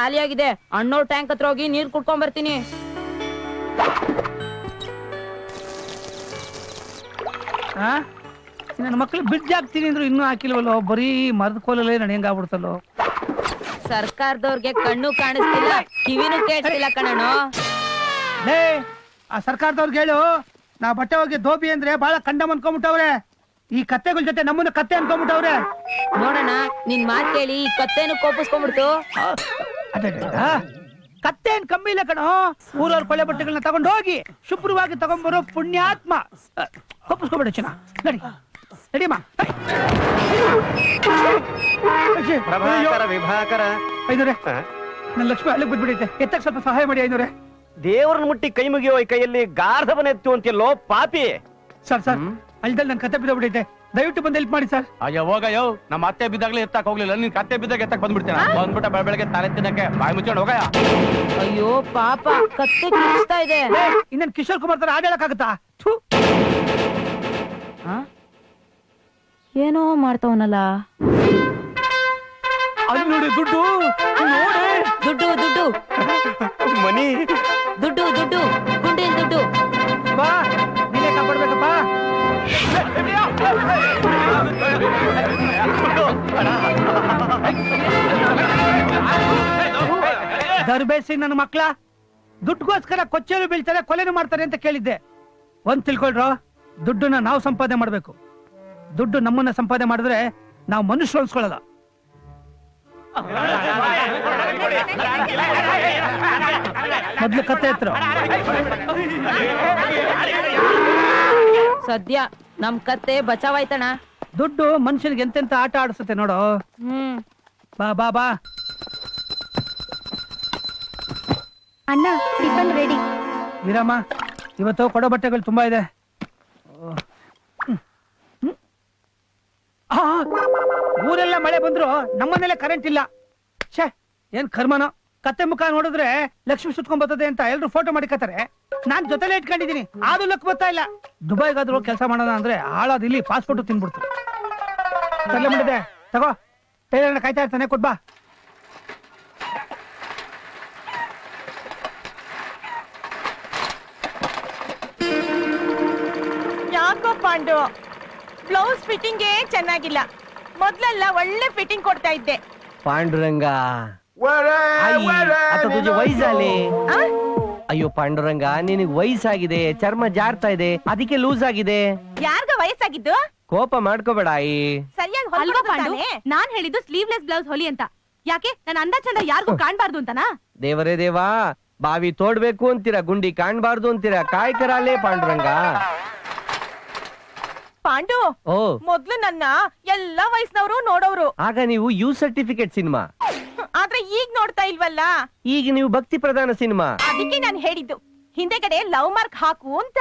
ಖಾಲಿ ಆಗಿದೆ. ಅಣ್ಣೋರ್ ಟ್ಯಾಂಕ್ ಹತ್ರ ಹೋಗಿ ನೀರ್ ಕುಡ್ಕೊಂಡ್ ಬರ್ತೀನಿ. ನನ್ನ ಮಕ್ಳು ಬಿಡ್ಜ್ ಹಾಕ್ತೀನಿ ಅಂದ್ರು ಇನ್ನೂ ಹಾಕಿಲ್ವಲ್ಲೋ, ಬರೀ ಮರದ ಕೋಲಲ್ಲೇ ನಡೆಯಂಗಾಗ್ಬಿಡ್ತಲ್ಲೋ. ಸರ್ಕಾರದವ್ರಿಗೆ ಕಣ್ಣು ಕಾಣಿಸ್ತಿಲ್ಲ, ಕಿವಿನೂ ಕೇಳಿಸ್ತಿಲ್ಲ ಕಣೋ. ಆ ಸರ್ಕಾರದವ್ರಿಗೆ ಹೇಳು, ನಾ ಬಟ್ಟೆ ಹೋಗಿ ಧೋಬಿ ಅಂದ್ರೆ ಬಹಳ ಕಂಡಮ್ ಅನ್ಕೊಂಡ್ಬಿಟ್ಟವ್ರೆ. ಈ ಕತ್ತೆಗಳ ಜೊತೆ ನಮ್ಮನ್ನ ಕತ್ತೆ ಅನ್ಕೊಂಡ್ಬಿಟ್ಟವ್ರೆ. ನೋಡೋಣ ನಿನ್ ಮಾತ್ ಕೇಳಿ ಈ ಕತ್ತೇನು ಕೋಪಿಸ್ಕೊಂಡ್ಬಿಡ್ತು. ಕತ್ತೆ ಏನ್ ಕಮ್ಮಿ ಇಲ್ಲ ಕಣೋ. ಊರವ್ರ ಕೊಳ್ಳೆ ಬಟ್ಟೆಗಳನ್ನ ತಗೊಂಡು ಹೋಗಿ ಶುಭ್ರವಾಗಿ ತಗೊಂಡ್ಬರೋ ಪುಣ್ಯಾತ್ಮ. ಕೋಪಿಸ್ಕೊಂಡ್ಬಿಡ ಚೆನ್ನ, ನಡಿ ನಡಿಯಮ್ಮ. ವಿಭಾಕರ ಐನೂರೇ, ನನ್ನ ಲಕ್ಷ್ಮಿ ಹಳ್ಳಿಗೆ ಬಿದ್ಬಿಡೈತೆ, ಎತ್ತಕ್ಕೆ ಸ್ವಲ್ಪ ಸಹಾಯ ಮಾಡಿ ಐನೂರೇ. ದೇವ್ರನ್ನ ಮುಟ್ಟಿ ಕೈ ಮುಗಿಯೋ ಈ ಕೈಯಲ್ಲಿ ಗಾರ್ಧವನ್ನ ಎತ್ತು ಅಂತಿಲ್ಲೋ ಪಾಪಿ. ಸರ್ ಅಲ್ದಲ್ಲಿ ನನ್ ಕತ್ತೆ ಬಿದ್ದಬಿಡೈತೆ, ದಯವಿಟ್ಟು ಬಂದು ಹೆಲ್ಪ್ ಮಾಡಿ ಸರ್. ಅಯ್ಯೋ ಹೋಗಯ್ಯೋ, ನಮ್ಮ ಅತ್ತೆ ಬಿದ್ದಾಗ್ಲೇ ಎತ್ತಕ್ ಹೋಗ್ಲಿಲ್ಲ, ನಿನ್ ಕತ್ತೆ ಬಿದ್ದಾಗ ಎತ್ತಕ್ ಬಂದ್ಬಿಡ್ತೇನೆ. ಬಂದ್ಬಿಟ್ಟ ಬೆಳಗ್ಗೆ ತಲೆ ತಿನ್ನಕ್ಕೆ ಬಾಯಿ ಮುಚ್ಕೊಂಡು ಹೋಗಯ್ಯ. ಅಯ್ಯೋ ಪಾಪ, ಕತ್ತೆ ಕಿಚ್ತಾ ಇದೆ. ಇನ್ನೇನ್ ಕಿಶೋರ್ ಕುಮಾರ್ ತರ ಆಡಕ್ಕಾಗತ್ತಾ? ಏನೋ ಮಾಡ್ತಾವನಲ್ಲ. ಅಲ್ಲಿ ನೋಡಿ ದುಡ್ಡು, ನೋಡಿ ದುಡ್ಡು ದುಡ್ಡು ಮನಿ, ದುಡ್ಡು ದುಡ್ಡು, ಗುಂಡಿನ ದುಡ್ಡು. ಬಾ, ನೀನೇ ಕಾಪಾಡ್ಬೇಕಪ್ಪ. ದರ್ಬೇಸಿ ನನ್ನ ಮಕ್ಳ, ದುಡ್ಡುಗೋಸ್ಕರ ಕೊಚ್ಚೇರು ಬೀಳ್ತಾರೆ, ಕೊಲೆನು ಮಾಡ್ತಾರೆ ಅಂತ ಕೇಳಿದ್ದೆ. ಒಂದ್ ತಿಳ್ಕೊಳ್ರೋ, ದುಡ್ಡನ್ನ ನಾವು ಸಂಪಾದನೆ ಮಾಡ್ಬೇಕು. ದುಡ್ಡು ನಮ್ಮನ್ನ ಸಂಪಾದನೆ ಮಾಡಿದ್ರೆ ನಾವು ಮನುಷ್ಯರು ಅನ್ಸ್ಕೊಳ್ಳಲ್ಲ. ಮೊದ್ಲು ಕತ್ತೆ ಹತ್ರ ಸದ್ಯ ನಮ್ ಕತ್ತೆ ಬಚಾವಾಯ್ತಣ. ದುಡ್ಡು ಮನುಷ್ಯನಿಗೆ ಎಂತೆಂತ ಆಟ ಆಡಿಸುತ್ತೆ ನೋಡು. ಬಾ ಬಾ ಬಾ. ಅಣ್ಣ ಟಿಫನ್ ರೆಡಿ. ವೀರಮ್ಮ, ಇವತ್ತು ಕೊಡೋ ಬಟ್ಟೆಗಳು ತುಂಬಾ ಇದೆ. ಊರೆಲ್ಲ ಮಳೆ ಬಂದ್ರು ನಮ್ಮನೇಲೆ ಕರೆಂಟ್ ಇಲ್ಲ. ಛೇ, ಏನ್ ಕರ್ಮನೋ. ಕತ್ತೆ ಮುಖ ನೋಡಿದ್ರೆ ಲಕ್ಷ್ಮಿ ಸುತ್ಕೊಂಡ್ ಬರ್ತದೆ ಅಂತ ಎಲ್ರು ಫೋಟೋ ಮಾಡಿಕತ್ತಾರೆ. ನಾನ್ ಜೊತೆಲೆ ಇಟ್ಕೊಂಡಿದೀನಿ, ಆದ್ರೂ ಲಕ್ ಬರ್ತಾ ಇಲ್ಲ. ದುಬೈಗಾದ್ರು ಕೆಲಸ ಮಾಡೋಣ ಅಂದ್ರೆ ಹಾಳಾದ್ ಇಲ್ಲಿ ಪಾಸ್ಪೋರ್ಟ್ ತಿನ್ಬಿಡ್ತು. ತಲೆ ಮಾಡಿದೆ, ತಗೋ, ಟೈಲರ್ನ ಕಾಯ್ತಾ ಇರ್ತಾನೆ, ಕೊಡ್ಬಾ. ಯಾಕೋ ಪಾಂಡು, ಬ್ಲೌಸ್ ಫಿಟ್ಟಿಂಗೇ ಚೆನ್ನಾಗಿಲ್ಲ. ಮೊದ್ಲೆಲ್ಲ ಒಳ್ಳೆ ಫಿಟ್ಟಿಂಗ್ ಕೊಡ್ತಾ ಇದ್ದೆ. ಪಾಂಡುರಂಗ ವಯಸ್ಸಾಲಿ. ಅಯ್ಯೋ ಪಾಂಡುರಂಗ, ನಿನಗ್ ವಯಸ್ಸಾಗಿದೆ, ಚರ್ಮ ಜಾರ್ತಾ ಇದೆ, ಅದಕ್ಕೆ ಲೂಸ್ ಆಗಿದೆ. ಯಾರ್ಗ ವಯಸ್ಸಾಗಿದ್ದು? ಕೋಪ ಮಾಡ್ಕೋಬೇಡ ಆಯಿ. ಸರಿಯಾಗಿ ಅಲ್ವಾ ಪಾಂಡು, ನಾನ್ ಹೇಳಿದ್ದು ಸ್ಲೀವ್ಲೆಸ್ ಬ್ಲೌಸ್ ಹೊಲಿ ಅಂತ. ಯಾಕೆ ನನ್ನ ಅಂದ ಚಂದ ಯಾರಿಗೂ ಕಾಣ್ಬಾರ್ದು ಅಂತನಾ? ದೇವರೇ ದೇವಾ, ಬಾವಿ ತೋಡ್ಬೇಕು ಅಂತೀರಾ, ಗುಂಡಿ ಕಾಣ್ಬಾರ್ದು ಅಂತೀರಾ, ಕಾಯ್ಕರಾಲೇ ಪಾಂಡುರಂಗ. ಪಾಂಡು, ಮೊದ್ಲು ನನ್ನ ಎಲ್ಲಾ ವಯಸ್ಸಿನವರು ನೋಡೋರು. ಆಗ ನೀವು ಯು ಸರ್ಟಿಫಿಕೇಟ್ ಸಿನಿಮಾ, ಆದ್ರೆ ಈಗ ನೋಡ್ತಾ ಇಲ್ವಲ್ಲ. ಈಗ ನೀವು ಭಕ್ತಿ ಪ್ರಧಾನ ಸಿನಿಮಾ. ಅದಕ್ಕೆ ನಾನು ಹೇಳಿದ್ದು ಹಿಂದೆಗಡೆ ಲವ್ ಮಾರ್ಕ್ ಹಾಕು ಅಂತ.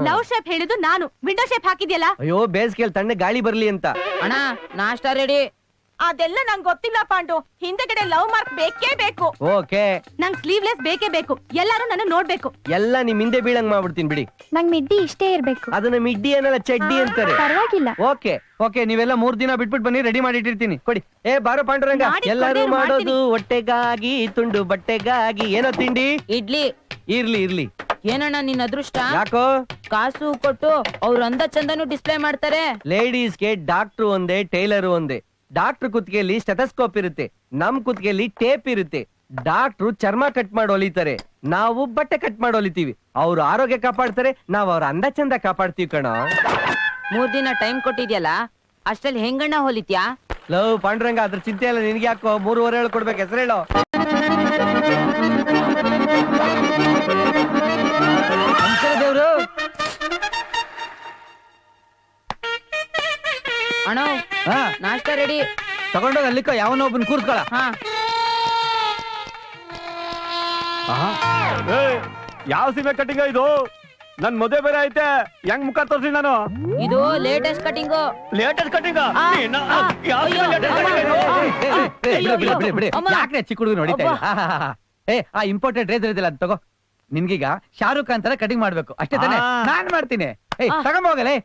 ಲವ್ ಶೇಪ್ ಹೇಳಿದ್ದು ನಾನು, ವಿಂಡೋ ಶೇಪ್ ಹಾಕಿದ್ಯಲ್ಲ. ಅಯ್ಯೋ ಬೇಸ್ಗೆಲ್ ತಣ್ಣೆ ಗಾಳಿ ಬರ್ಲಿ ಅಂತ. ಅಣ್ಣ ನಾಷ್ಟಾ ರೆಡಿ. ಅದೆಲ್ಲ ನಂಗೆ ಗೊತ್ತಿಲ್ಲ ಪಾಂಡು, ಹಿಂದೆಗಡೆ ಲವ್ ಮಾರ್ಕ್ ಬೇಕೇ ಬೇಕು. ಓಕೆ, ನಂಗ್ ಸ್ಲೀವ್ಲೆಸ್ ಬೇಕೇ ಬೇಕು. ಎಲ್ಲಾರು ನನ್ನ ನೋಡ್ಬೇಕು. ಎಲ್ಲ ನಿಮ್ ಹಿಂದೆ ಬೀಳಂಗ್ ಮಾಡ್ಬಿಡ್ತೀನಿ ಬಿಡಿ. ನಂಗ್ ಮಿಡ್ಡಿ ಇಷ್ಟೇ ಇರ್ಬೇಕು. ಅದನ್ನ ಮಿಡ್ಡಿ ಏನಲ್ಲ, ಚಡ್ಡಿ ಅಂತಾರೆ. ಪರವಾಗಿಲ್ಲ. ಓಕೆ ಓಕೆ, ನೀವೆಲ್ಲ 3 ದಿನ ಬಿಟ್ಬಿಟ್ಟು ಬನ್ನಿ, ರೆಡಿ ಮಾಡಿ ಇಟ್ಟಿರ್ತೀನಿ. ಕೊಡಿ. ಏ ಬಾರೋ ಪಾಂಡುರಂಗ, ಎಲ್ಲರೂ ಮಾಡೋದು ಹೊಟ್ಟೆಗಾಗಿ, ತುಂಡು ಬಟ್ಟೆಗಾಗಿ. ಏನೋ ತಿಂಡಿ? ಇಡ್ಲಿ. ಇರ್ಲಿ ಇರ್ಲಿ. ಏನಣ್ಣ ನಿನ್ ಅದೃಷ್ಟ, ಯಾಕೋ ಕಾಸು ಕೊಟ್ಟು ಅವ್ರ ಅಂದ ಚಂದನು ಡಿಸ್ಪ್ಲೇ ಮಾಡ್ತಾರೆ. ಲೇಡೀಸ್ಗೆ ಡಾಕ್ಟ್ರು ಒಂದೇ, ಟೈಲರ್ ಒಂದೇ. ಡಾಕ್ಟರ್ ಕುತ್ತಿಗೆಯಲ್ಲಿ ಸ್ಟೆಥಸ್ಕೋಪ್ ಇರುತ್ತೆ, ನಮ್ ಕುತ್ತಿಗೆಯಲ್ಲಿ ಟೇಪ್ ಇರುತ್ತೆ. ಡಾಕ್ಟ್ರು ಚರ್ಮ ಕಟ್ ಮಾಡಿ ಹೊಲಿತಾರೆ, ನಾವು ಬಟ್ಟೆ ಕಟ್ ಮಾಡಿ ಹೊಲಿತೀವಿ. ಅವ್ರು ಆರೋಗ್ಯ ಕಾಪಾಡ್ತಾರೆ, ನಾವ್ ಅವ್ರ ಅಂದ ಚಂದ ಕಾಪಾಡ್ತೀವಿ ಕಣ. 3 ದಿನ ಟೈಮ್ ಕೊಟ್ಟಿದ್ಯಲ್ಲ, ಅಷ್ಟ್ರಲ್ಲಿ ಹೆಂಗಣ್ಣ ಹೊಲಿತ್ಯಾ? ಲವ್ ಪಾಂಡುರಂಗ, ಅದ್ರ ಚಿಂತೆ ಇಲ್ಲ ನಿನ್ಗೆ. ಯಾಕೋ 3.5 ಹೇಳು ಕೊಡ್ಬೇಕು, ಹೆಸರು ಹೇಳೋ. ದೇವ್ರು ಅಣ್ಣ ನಾಷ್ಟಾ ರೆಡಿ. ತಗೊಂಡೋಗ ಅಲ್ಲಿಕ್ಕ ಯಾವನೋ ಒಬ್ಬನ್ ಕೂರ್ಸ್ಕೊಳ. ಯಾವ ಸಿಮೆ ಕಟ್ಟಿಂಗ ಇದು? ನನ್ ಮದುವೆ ಬೇರೆ ಐತೆ, ಹೆಂಗ್ ಮುಖ ತೋರ್ಸಿ ನಾನು? ಇದು ಲೇಟೆಸ್ಟ್ ಕಟಿಂಗ್. Latest cutting? ಯಾಕೆ ಚಿಕ್ಕ ಹುಡುಗ ನೋಡಿತಾ ಇಲ್ಲ? ಏ, ಆ ಇಂಪಾರ್ಟೆಂಟ್ ರೇಸ್ ಇರೋದಿಲ್ಲ, ಅದು ತಗೋ. ನಿನ್ಗೀಗ ಶಾರುಖ್ ಖಾನ್ ತರ ಕಟಿಂಗ್ ಮಾಡ್ಬೇಕು ಅಷ್ಟೇ ತಾನೆ? ನಾನ್ ಮಾಡ್ತೀನಿ. ಏಯ್ ತಗೊಂಬೋಗಲೇ.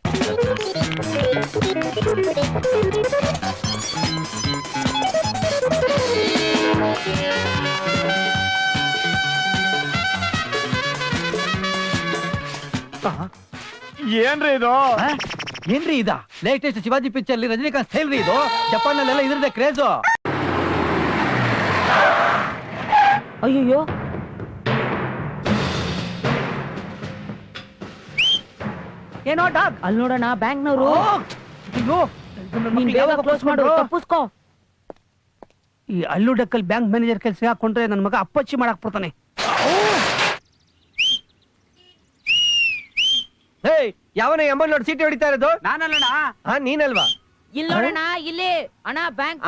ಏನ್ರಿ ಇದು ಏನ್ರಿ ಇದ ಲೇಟೆಸ್ಟ್ ಶಿವಾಜಿ ಪಿಕ್ಚರ್ ಅಲ್ಲಿ ರಜನಿಕಾಂತ್ ಸ್ಟೈಲ್ ರೀ ಇದು ಜಪಾನ್ ನಲ್ಲೆಲ್ಲ ಇದ್ರದೆ ಕ್ರೇಜು. ಅಯ್ಯೋ ಏನೋ ಡಾಗ್ ಅಲ್ಲಿ ನೋಡೋಣ ಬ್ಯಾಂಕ್ನವರು. ಅಯ್ಯೋ ನೀನ್ ಬೇಗ ಕ್ಲೋಸ್ ಮಾಡು, ತಪ್ಪಿಸ್ಕೋ. ಈ ಅಲ್ಲು ಡಕ್ಕಲ್ ಬ್ಯಾಂಕ್ ಮ್ಯಾನೇಜರ್ ಕೆಲಸ ಹಾಕೊಂಡ್ರೆ ನನ್ನ ಮಗ ಅಪ್ಪಚ್ಚಿ ಮಾಡಕ್ ಬಿಡ್ತಾನೆ. ಯಾವನ ಎಂಬಲ್ ನೋಡಿ ಸೀಟಿ ಹೊಡಿತಾ ಇರೋದು? ನಾನಲ್ಲಣ್ಣ. ಹಾ ನೀನಲ್ವಾ? ಇಲ್ಲಿ ನೋಡೋಣ, ಇಲ್ಲಿ ಅಣ್ಣ ಬ್ಯಾಂಕ್.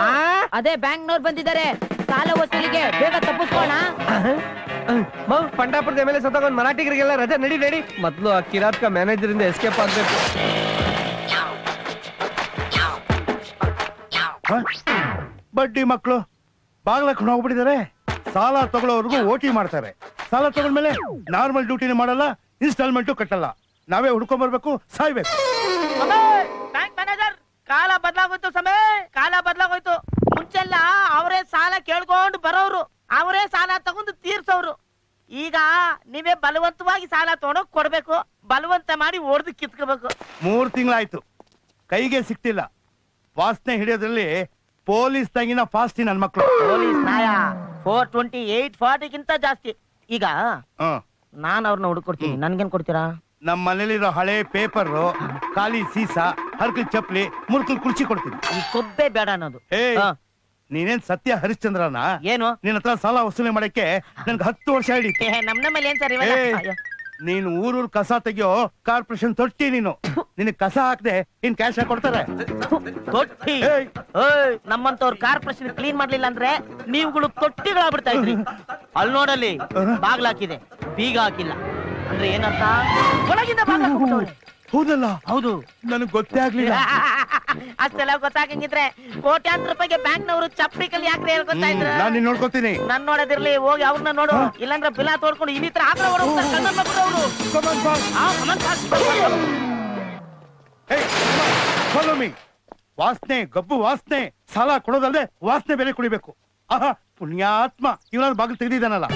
ಅದೇ ಬ್ಯಾಂಕ್ನವ್ರು ಬಂದಿದ್ದಾರೆ ಸಾಲ ವಸೂಲಿಗೆ, ಬೇಗ ತಪ್ಪಿಸ್ಕೋಣ. ಪಂಡಾಪುರದ ಮೇಲೆ ಸತ್ತಗೊಂಡ್ ಮರಾಠಿಗರಿಗೆಲ್ಲ ರಜೆ ನಡಿ ನಡಿ. ಮೊದ್ಲು ಆ ಕಿರಾತ್ಕ ಮ್ಯಾನೇಜರ್ ಇಂದ ಎಸ್ಕೇಪ್ ಆಗ್ಬೇಕು. ಬಡ್ಡಿ ಮಕ್ಕಳು ಬಾಗ್ಲಕೊಂಡು ಹೋಗ್ಬಿಟ್ಟಿದ್ದಾರೆ. ಸಾಲ ತಗೊಳ್ಳೋವರೆಗೂ ಓಟಿ ಮಾಡ್ತಾರೆ. ಸಾಲ ತಗೊಂಡ್ಮೇಲೆ ನಾರ್ಮಲ್ ಡ್ಯೂಟಿನ ಮಾಡಲ್ಲ, ಇನ್ಸ್ಟಾಲ್ಮೆಂಟು ಕಟ್ಟಲ್ಲ. ನಾವೇ ಹುಡ್ಕೊಂಡ್ ಬರ್ಬೇಕು, ಸಾಯ್ಬೇಕು. ಬ್ಯಾಂಕ್ ಮ್ಯಾನೇಜರ್, ಕಾಲ ಬದಲಾಗೋಯ್ತು ಸಮಯ, ಕಾಲ ಬದಲಾಗೋಯ್ತು. ಮುಂಚೆಲ್ಲ ಅವರೇ ಸಾಲ ಕೇಳ್ಕೊಂಡು ಬರೋರು, ಅವರೇ ಸಾಲ ತಗೊಂಡು ತೀರ್ಸೋರು. ಈಗ ನೀವೇ ಬಲವಂತವಾಗಿ ಸಾಲ ತಗೊಂಡೋಗ್ ಕೊಡ್ಬೇಕು, ಬಲವಂತ ಮಾಡಿ ಹೊಡೆದು ಕಿತ್ಕೋಬೇಕು. 3 ತಿಂಗಳಾಯ್ತು, ಕೈಗೆ ಸಿಕ್ತಿಲ್ಲ. ವಾಸನೆ ಹಿಡಿಯೋದ್ರಲ್ಲಿ ಪೊಲೀಸ್ ತಂಗಿನ ಫಾಸ್ಟಿ ನನ್ ಮಕ್ಳು. ಪೊಲೀಸ್ ನಾಯ 420 840ಗಿಂತ ಜಾಸ್ತಿ. ಈಗ ಹ್ಮ್ ನಾನ್ ಅವ್ರನ್ನ ಹುಡುಕೊಡ್ತೀನಿ, ನನ್ಗೇನ್ ಕೊಡ್ತೀರಾ? ನಮ್ಮ ಮನೇಲಿರೋ ಹಳೆ ಪೇಪರ್, ಖಾಲಿ ಸೀಸ, ಹರ್ಕಲ್ ಚಪ್ಲಿ, ಮುರ್ಕಲ್ ಕುರ್ಚಿ ಕೊಡ್ತೀನಿ. ಈ ಕೊಬ್ಬೆ ಬೇಡ ಅನ್ನೋದು. ಏ ಹಾ. ನೀನೇನ್ ಸತ್ಯ ಹರಿಶ್ಚಂದ್ರನ? ಏನು? ನಿನ್ನ ಹತ್ರ ಸಾಲ ವಸೂಲಿ ಮಾಡಕ್ಕೆ ನನ್ಗೆ 10 ವರ್ಷ ಹಿಡಿತು. ನಮ್ಮಲ್ಲಿ ಏನ್ ಸರ್ ನೀನು ಊರೂರ್ ಕಸ ತೆಗಿಯೋ ಕಾರ್ಪೊರೇಷನ್ ತೊಟ್ಟಿ. ನೀನು ನಿನ್ ಕಸ ಹಾಕ್ದೆ ಇನ್ ಕ್ಯಾಶ್ ಕೊಡ್ತಾರೆ. ತೊಟ್ಟಿ? ಏಯ್. ನಮ್ಮಂತವ್ರ ಕಾರ್ಪೊರೇಷನ್ ಕ್ಲೀನ್ ಮಾಡ್ಲಿಲ್ಲ ಅಂದ್ರೆ ನೀವುಗಳು ತೊಟ್ಟಿಗಳಾಗ್ಬಿಡ್ತಾ ಇದ್ರಿ. ಅಲ್ಲಿ ನೋಡಲ್ಲಿ ಬಾಗ್ಲಾಕಿದೆ, ಬೀಗ ಹಾಕಿಲ್ಲ ಅಂದ್ರೆ ಏನಂತ? ಒಳಗಿಂದ ಬಾಗ್ಲಾಕ್ಬಿಟ್ಟವ್ರೆ. ಹೌದಲ್ಲ? ಹೌದು. ನನಗ್ ಗೊತ್ತೇ ಆಗ್ಲಿಲ್ಲ. ಅಷ್ಟೆಲ್ಲ ಗೊತ್ತಾಗಂಗಿದ್ರೆ ಕೋಟ್ಯಾಂತರ ರೂಪಾಯಿಗೆ ಬ್ಯಾಂಕ್ನವರು ಚಪ್ಪಡಿ ಕಲ್ಲಿ ಯಾಕ್ರೆ ಹೇಳ್ಕೊತಾ ಇದ್ರು? ನಾನ್ ನಿನ್ ನೋಡ್ಕೋತೀನಿ. ನನ್ ನೋಡೋದಿರ್ಲಿ, ಹೋಗಿ ಅವ್ರನ್ನ ನೋಡು. ಇಲ್ಲಾಂದ್ರೆ ಬಿಲಾ ತೋಡ್ಕೊಂಡು ಇನ್ನಿತರ ಆಗ್ರೆ ಹೊರಡ್ತಾರೆ ಕಣ್ಣನ್ನ ಬಿಡೋರು. Follow me. ವಾಸನೆ, ಗಬ್ಬು ವಾಸನೆ. ಸಾಲ ಕೊಡೋದಲ್ದೆ ವಾಸನೆ ಬೇರೆ ಕುಡಿಬೇಕು. ಆಹಾ, ಪುಣ್ಯಾತ್ಮ ಇವನಾದ್ರು ಬಾಗಿಲು ತೆಗೆದಿದ್ದಾನಲ್ಲ.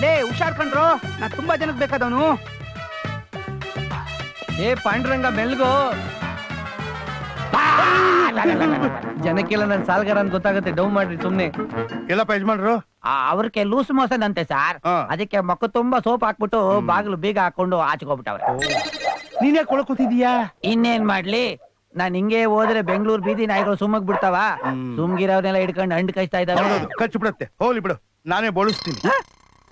ಲೇ ಹುಷಾರ್ ಕಂಡ್ರು, ನಾ ತುಂಬಾ ಜನಕ್ಕೆ ಬೇಕಾದವನು. ಏ ಪಾಂಡುರಂಗ ಮೆಲ್ಗೋ. ಜನಕ್ಕೆಲ್ಲ ನನ್ ಸಾಲ್ಗಾರ ಅಂತ ಗೊತ್ತಾಗುತ್ತೆ, ಡೌನ್ ಮಾಡ್ರಿ ಸುಮ್ನೆ. ಎಲ್ಲಪ್ಪ ಯಜಮಾನ್ರು? ಅವ್ರಿಗೆ ಲೂಸ್ ಮೋಸನ್ ಅಂತೆ ಸರ್, ಹಾ. ಅದಕ್ಕೆ ಮಕ್ಕ ತುಂಬಾ ಸೋಪ್ ಹಾಕ್ಬಿಟ್ಟು ಬಾಗಿಲು ಬೀಗ ಹಾಕೊಂಡು ಆಚೆಗೋಗ್ಬಿಟ್ಟವ್ರೆ. ನೀನೇ ಕೊಳಕೂತಿದ್ಯಾ? ಇನ್ನೇನ್ ಮಾಡ್ಲಿ, ನಾನ್ ಹಿಂಗೆ ಹೋದ್ರೆ ಬೆಂಗಳೂರು ಬೀದಿ ನಾಯಿಗಳು ಸುಮ್ಮಗ್ ಬಿಡ್ತಾವ. ಸುಮ್ಗಿರವ್ರನ್ನೆಲ್ಲ ಹಿಡ್ಕೊಂಡು ಹಂಡ್ ಕಚ್ತಾ ಇದಾವೆ. ಖರ್ಚು ಬಿಡತ್ತೆ, ಹೋಗ್ಲಿ ಬಿಡು, ನಾನೇ ಬೋಳಿಸ್ತೀನಿ.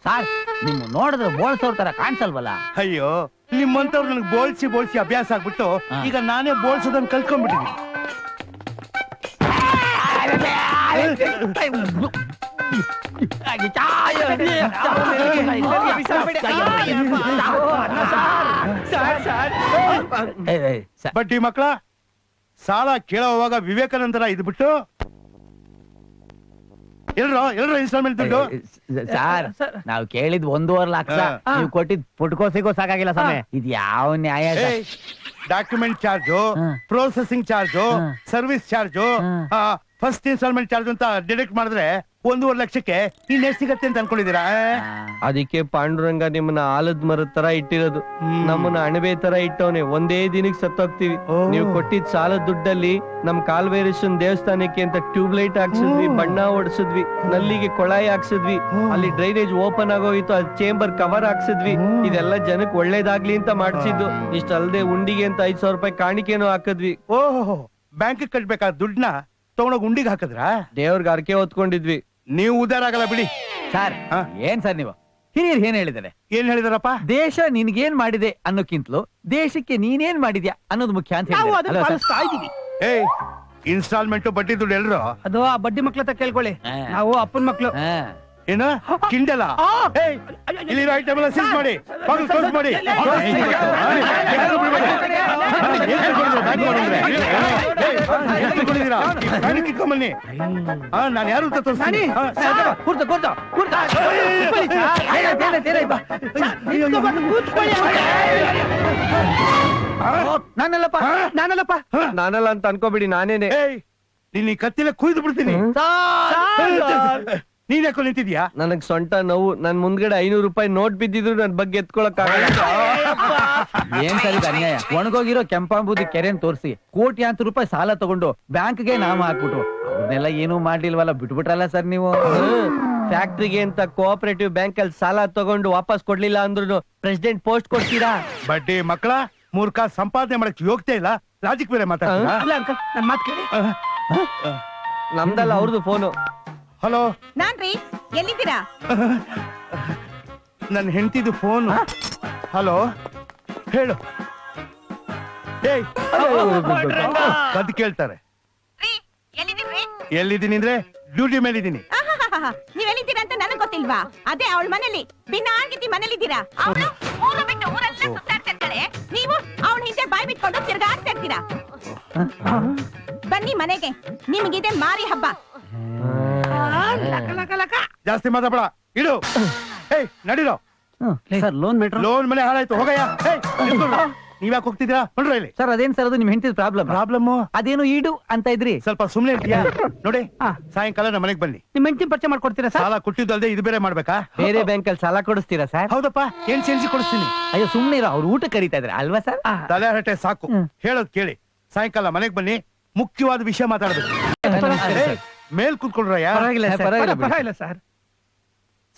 ಸರ್ ನಿಮ್ ನೋಡಿದ್ರೆ ಬೋಳ್ಸೋರ್ ತರ ಕಾಣಿಸಲ್ವಲ್ಲ? ಅಯ್ಯೋ, ನಿಮ್ಮಂತವ್ರು ನನಗೆ ಬೋಳ್ಸಿ ಅಭ್ಯಾಸ ಆಗ್ಬಿಟ್ಟು ಈಗ ನಾನೇ ಬೋಳ್ಸೋದನ್ನ ಕಲ್ತ್ಕೊಂಡ್ಬಿಟ್ಟಿದ್ದೀನಿ. ಬಡ್ಡಿ ಮಕ್ಕಳ ಸಾಲ ಕೇಳೋವಾಗ ವಿವೇಕಾನಂದರ ಇದ್ಬಿಟ್ಟು ಎಲ್ರ ಇನ್ಸ್ಟಾಲ್ಮೆಂಟ್ ದುಡ್ಡು? ಸರ್ ನಾವ್ ಕೇಳಿದ್ 1.5 ಲಕ್ಷ, ನೀವು ಕೊಟ್ಟಿದ್ ಪುಟ್ಕೋ ಸಿಗೋ ಸಾಕಾಗಿಲ್ಲ ಸಮಯ. ಇದು ಯಾವ ನ್ಯಾಯ? Document charge, processing charge, service charge, first instalment charge ಅಂತ ಡಿಡಕ್ಟ್ ಮಾಡಿದ್ರೆ 1.5 ಲಕ್ಷಕ್ಕೆ ಇನ್ನೆಷ್ಟು ಸಿಗತ್ತೆ ಅಂತ ಅನ್ಕೊಂಡಿದೀರಾ? ಅದಕ್ಕೆ ಪಾಂಡುರಂಗ ನಿಮ್ಮನ್ನ ಆಲದ ಮರದ ತರ ಇಟ್ಟಿರೋದು, ನಮ್ಮನ್ನ ಅಣಬೆ ತರ ಇಟ್ಟವನೆ. ಒಂದೇ ದಿನಕ್ಕೆ ಸತ್ತೋಗ್ತಿವಿ. ನೀವು ಕೊಟ್ಟಿದ್ ಸಾಲದ ದುಡ್ಡಲ್ಲಿ ನಮ್ ಕಾಲ್ವೇರೇಶನ್ ದೇವಸ್ಥಾನಕ್ಕೆ ಅಂತ ಟ್ಯೂಬ್ ಲೈಟ್ ಹಾಕ್ಸಿದ್ವಿ, ಬಣ್ಣ ಹೊಡ್ಸಿದ್ವಿ, ನಲ್ಲಿಗೆ ಕೊಳಾಯಿ ಹಾಕ್ಸಿದ್ವಿ, ಅಲ್ಲಿ ಡ್ರೈನೇಜ್ ಓಪನ್ ಆಗೋಯ್ತು, ಅದ್ ಚೇಂಬರ್ ಕವರ್ ಹಾಕ್ಸಿದ್ವಿ. ಇದೆಲ್ಲ ಜನಕ್ಕೆ ಒಳ್ಳೇದಾಗ್ಲಿ ಅಂತ ಮಾಡ್ಸಿದ್ದು. ಇಷ್ಟಲ್ದೆ ಉಂಡಿಗೆ ಅಂತ 5,000 ರೂಪಾಯಿ ಕಾಣಿಕೆನೂ ಹಾಕಿದ್ವಿ. ಓಹೋ, ಬ್ಯಾಂಕ್ ಕಟ್ಬೇಕಾದ ದುಡ್ಡನ್ನ ತಗೊಂಡೋಗಿ ಉಂಡಿಗೆ ಹಾಕಿದ್ರಾ? ದೇವ್ರಿಗೆ ಅರ್ಕೆ ಹೊತ್ಕೊಂಡಿದ್ವಿ. ನೀವು ಉದ್ದಾರ ಆಗಲ್ಲ ಬಿಡಿ. ಸರ್ ಏನ್ ಸರ್ ನೀವು ಹಿರಿಯರು ಏನ್ ಹೇಳಿದ್ದಾರೆ? ಏನ್ ಹೇಳಿದಾರಪ್ಪ? ದೇಶ ನಿನ್ಗೇನ್ ಮಾಡಿದೆ ಅನ್ನೋಕ್ಕಿಂತಲೂ ದೇಶಕ್ಕೆ ನೀನೇನ್ ಮಾಡಿದ್ಯಾ ಅನ್ನೋದು ಮುಖ್ಯ ಅಂತ ನಾವು ಹೇಳಿದ್ದಾರೆ. ಅದನ್ನ ಅಲ್ವಾ ಸರ್? ಪಾಲಿಸ್ತಾ ಇದೀವಿ. ಏಯ್, ಇನ್ಸ್ಟಾಲ್ಮೆಂಟ್ ಬಡ್ಡಿ ದುಡ್ಡು ಎಲ್ರು? ಅದು ಆ ಬಡ್ಡಿ ಮಕ್ಳ ಹತ್ರ ಕೇಳ್ಕೊಳ್ಳಿ, ನಾವು ಅಪ್ಪನ ಮಕ್ಳು. ಹಾ. ಏನ ಕಿಂಡಲ? ಏಯ್, ಇಲ್ಲಿರೋ ಐಟಮ್ ಎಲ್ಲ ಸೀಸ್ ಮಾಡಿ, ಬಾಗಿಲು ಕ್ಲೋಸ್ ಮಾಡಿ. ಬನ್ನಿ, ನಾನು ಯಾರು ಅಂತ ತೋರಿಸ್ತೀನಿ. ಕೂರ್ತು, ಕೂರ್ತು, ಕೂರ್ತು. ನಾನಲ್ಲಪ್ಪ. ನಾನಲ್ಲ ಅಂತ ಅನ್ಕೋಬಿಡಿ, ನಾನೇನೆ. ಏಯ್, ನೀನ್ ಈ ಕತ್ತಿಲೆ ಕುಯ್ದು ಬಿಡ್ತೀನಿ. ನೀನ್ ಯಾಕೋ ನಿಂತಿದ್ಯಾ? ನನಗ್ ಸೊಂಟ ನೋವು. ನನ್ ಮುಂದ್ಗಡೆ 500 ರೂಪಾಯಿ ನೋಟ್ ಬಿದ್ದಿದ್ರು ನನ್ ಬಗ್ಗೆ ಎತ್ಕೊಳಕ್ ಆಗಲ್ಲ. ಏನ್ ಸರ್ ಇದು ಅನ್ಯಾಯ? ಒಣಗೋಗಿರೋ ಕೆಂಪಾಂಬುದಿ ಕೆರೆನ್ ತೋರಿಸಿ ಕೋಟ್ಯಾಂತರ ರೂಪಾಯಿ ಸಾಲ ತಗೊಂಡು ಬ್ಯಾಂಕ್ಗೆ ನಾಮ ಹಾಕ್ಬಿಟ್ರು. ಅವ್ರನ್ನೆಲ್ಲ ಏನೂ ಮಾಡ್ಲಿಲ್ವಲ್ಲ, ಬಿಟ್ಬಿಟ್ರಲ್ಲ ಸರ್ ನೀವು. ಫ್ಯಾಕ್ಟ್ರಿಗೆ ಅಂತ ಕೋಆಪರೇಟಿವ್ ಬ್ಯಾಂಕ್ ಅಲ್ಲಿ ಸಾಲ ತಗೊಂಡು ವಾಪಸ್ ಕೊಡ್ಲಿಲ್ಲ ಅಂದ್ರೂ ಪ್ರೆಸಿಡೆಂಟ್ ಪೋಸ್ಟ್ ಕೊಡ್ತೀರಾ? ಬಡ್ಡಿ ಮಕ್ಕಳ ಮೂರ್ಖ, ಸಂಪಾದನೆ ಮಾಡಕ್ ಯೋಗ್ಯತೆ ಇಲ್ಲ, ಲಾಜಿಕ್ ಬೇರೆ ಮಾತಾಡ್ತೀರಾ? ಅಲ್ಲ ಅಂಕಲ್ ನನ್ ಮಾತು ಕೇಳಿ. ನಮ್ದಲ್ಲ ಅವ್ರದ್ದು ಫೋನು. ಹಲೋ, ನಾನ್ರಿ, ಎಲ್ಲಿದ್ದೀರಾ? ನನ್ನ ಹೆಂಡತಿದು ಫೋನ್. ಹಲೋ, ಹೇಳು. ಏಯ್, ಕದ್ ಕೇಳ್ತಾರೆ. ಎಲ್ಲಿದ್ದೀನಿ ಅಂದ್ರೆ ಡ್ಯೂಟಿ ಮೇಲೆ ಇದ್ದೀನಿ. ನೀವೆಲ್ಲಿದ್ದೀರಾ ಅಂತ ನನಗ್ ಗೊತ್ತಿಲ್ವಾ? ಅದೇ ಅವಳ ಮನೇಲಿ ಬಿನ್ನಾಗಿದ್ದಿ ಮನೇಲಿದ್ದೀರಾ. ಅವಳು ಊರು ಬಿಟ್ಟು ಊರೆಲ್ಲ ಸುತ್ತಾಡ್ತಾ ಇರ್ತಾಳೆ, ನೀವು ಅವಳ ಹಿಂದೆ ಬಾಯಿ ಬಿಟ್ಕೊಂಡು ತಿರ್ಗಾಡ್ತಾ ಇರ್ತೀರಾ. ಬನ್ನಿ ಮನೆಗೆ, ನಿಮಗಿದೆ ಮಾರಿ ಹಬ್ಬ. ಜಾಸ್ತಿ ಮಾತಾಡ, ಇಡು. ಏಯ್ ನಡೀರೋ. Sir loan matter. ಲೋನ್ ಮನೆ ಹಾಳಾಯ್ತು, ಹೋಗಯ್ಯ. ನೀವ್ಯಾಕೆ ಹೋಗ್ತಿದ್ದೀರಾ? ನೋಡ್ರ ಇಲ್ಲಿ. ಸರ್ ಅದೇನ್ ಸರ್ ಅದು ನಿಮ್ ಹೆಂಡತಿ ಪ್ರಾಬ್ಲಮ್? ಅದೇನು ಈಡು ಅಂತ ಇದ್ರಿ. ಸ್ವಲ್ಪ ಸುಮ್ನೆ ಇರ್ತೀಯಾ? ನೋಡಿ, ಸಾಯಂಕಾಲ ನಮ್ಮ ಮನೆಗೆ ಬನ್ನಿ. ನಿಮ್ ಹೆಂಡತಿ ಪರಿಚಯ ಮಾಡ್ಕೊಡ್ತೀರಾ ಸರ್? ಸಾಲ ಕೊಟ್ಟಿದ್ದಲ್ದೆ ಇದು ಬೇರೆ ಮಾಡ್ಬೇಕಾ? ಬೇರೆ ಬ್ಯಾಂಕ್ ಅಲ್ಲಿ ಸಾಲ ಕೊಡಿಸ್ತೀರಾ ಸರ್? ಹೌದಪ್ಪ, ಏನ್ ಸೇರಿಸಿ ಕೊಡಿಸ್ತೀನಿ. ಅಯ್ಯೋ ಸುಮ್ನೆ ಇರೋ, ಅವ್ರು ಊಟ ಕರೀತಾ ಇದ್ರೆ ಅಲ್ವಾ ಸರ್? ತಲೆ ಹರಟೆ ಸಾಕು, ಹೇಳೋದ್ ಕೇಳಿ. ಸಾಯಂಕಾಲ ಮನೆಗೆ ಬನ್ನಿ, ಮುಖ್ಯವಾದ ವಿಷಯ ಮಾತಾಡ್ಬೇಕು. ಮೇಲ್ ಕೂತ್ಕೊಳ್ರಯ್ಯ. ಪರವಾಗಿಲ್ಲ ಸರ್.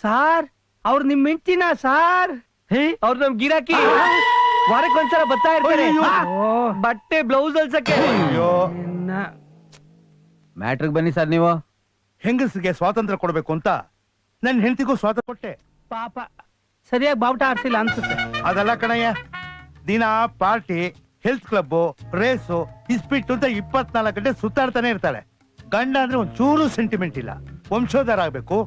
ಸಾರ್ ಅವ್ರು ನಿಮ್ ಹೆಂಡತಿನ ಸಾರ್? ಅವ್ರು ನಮ್ ಗಿರಾಕಿ, ವಾರಕ್ಕೆ ಒಂದ್ಸಲ ಬರ್ತಾ ಇರ್ತಾರೆ. ಬಟ್ಟೆ ಬ್ಲೌಸ್ ಅಲ್ಸಕ್ಕೆ. ಅಯ್ಯೋ, ಮ್ಯಾಟ್ರಿಗೆ ಬನ್ನಿ ಸರ್. ನೀವು ಹೆಂಗಸಿಗೆ ಸ್ವಾತಂತ್ರ್ಯ ಕೊಡ್ಬೇಕು ಅಂತ ನನ್ ಹೆಂಡತಿಗೂ ಸ್ವಾತಂತ್ರ್ಯ ಕೊಟ್ಟೆ. ಪಾಪ ಸರಿಯಾಗಿ ಬಾವುಟ ಆಡ್ಸಿಲ್ಲ ಅನ್ಸುತ್ತೆ. ಅದೆಲ್ಲ ಕಣಯ್ಯ, ದಿನ ಪಾರ್ಟಿ, ಹೆಲ್ತ್ ಕ್ಲಬ್, ರೇಸು, ಇಸ್ಪಿಟ್ಟು ಅಂತ 24 ಗಂಟೆ ಸುತ್ತಾಡ್ತಾನೆ ಇರ್ತಾಳೆ. ಗಂಡ ಅಂದ್ರೆ ಒಂದ್ ಚೂರು ಸೆಂಟಿಮೆಂಟ್ ಇಲ್ಲ. ವಂಶೋದ್ಧಾರ ಆಗ್ಬೇಕು,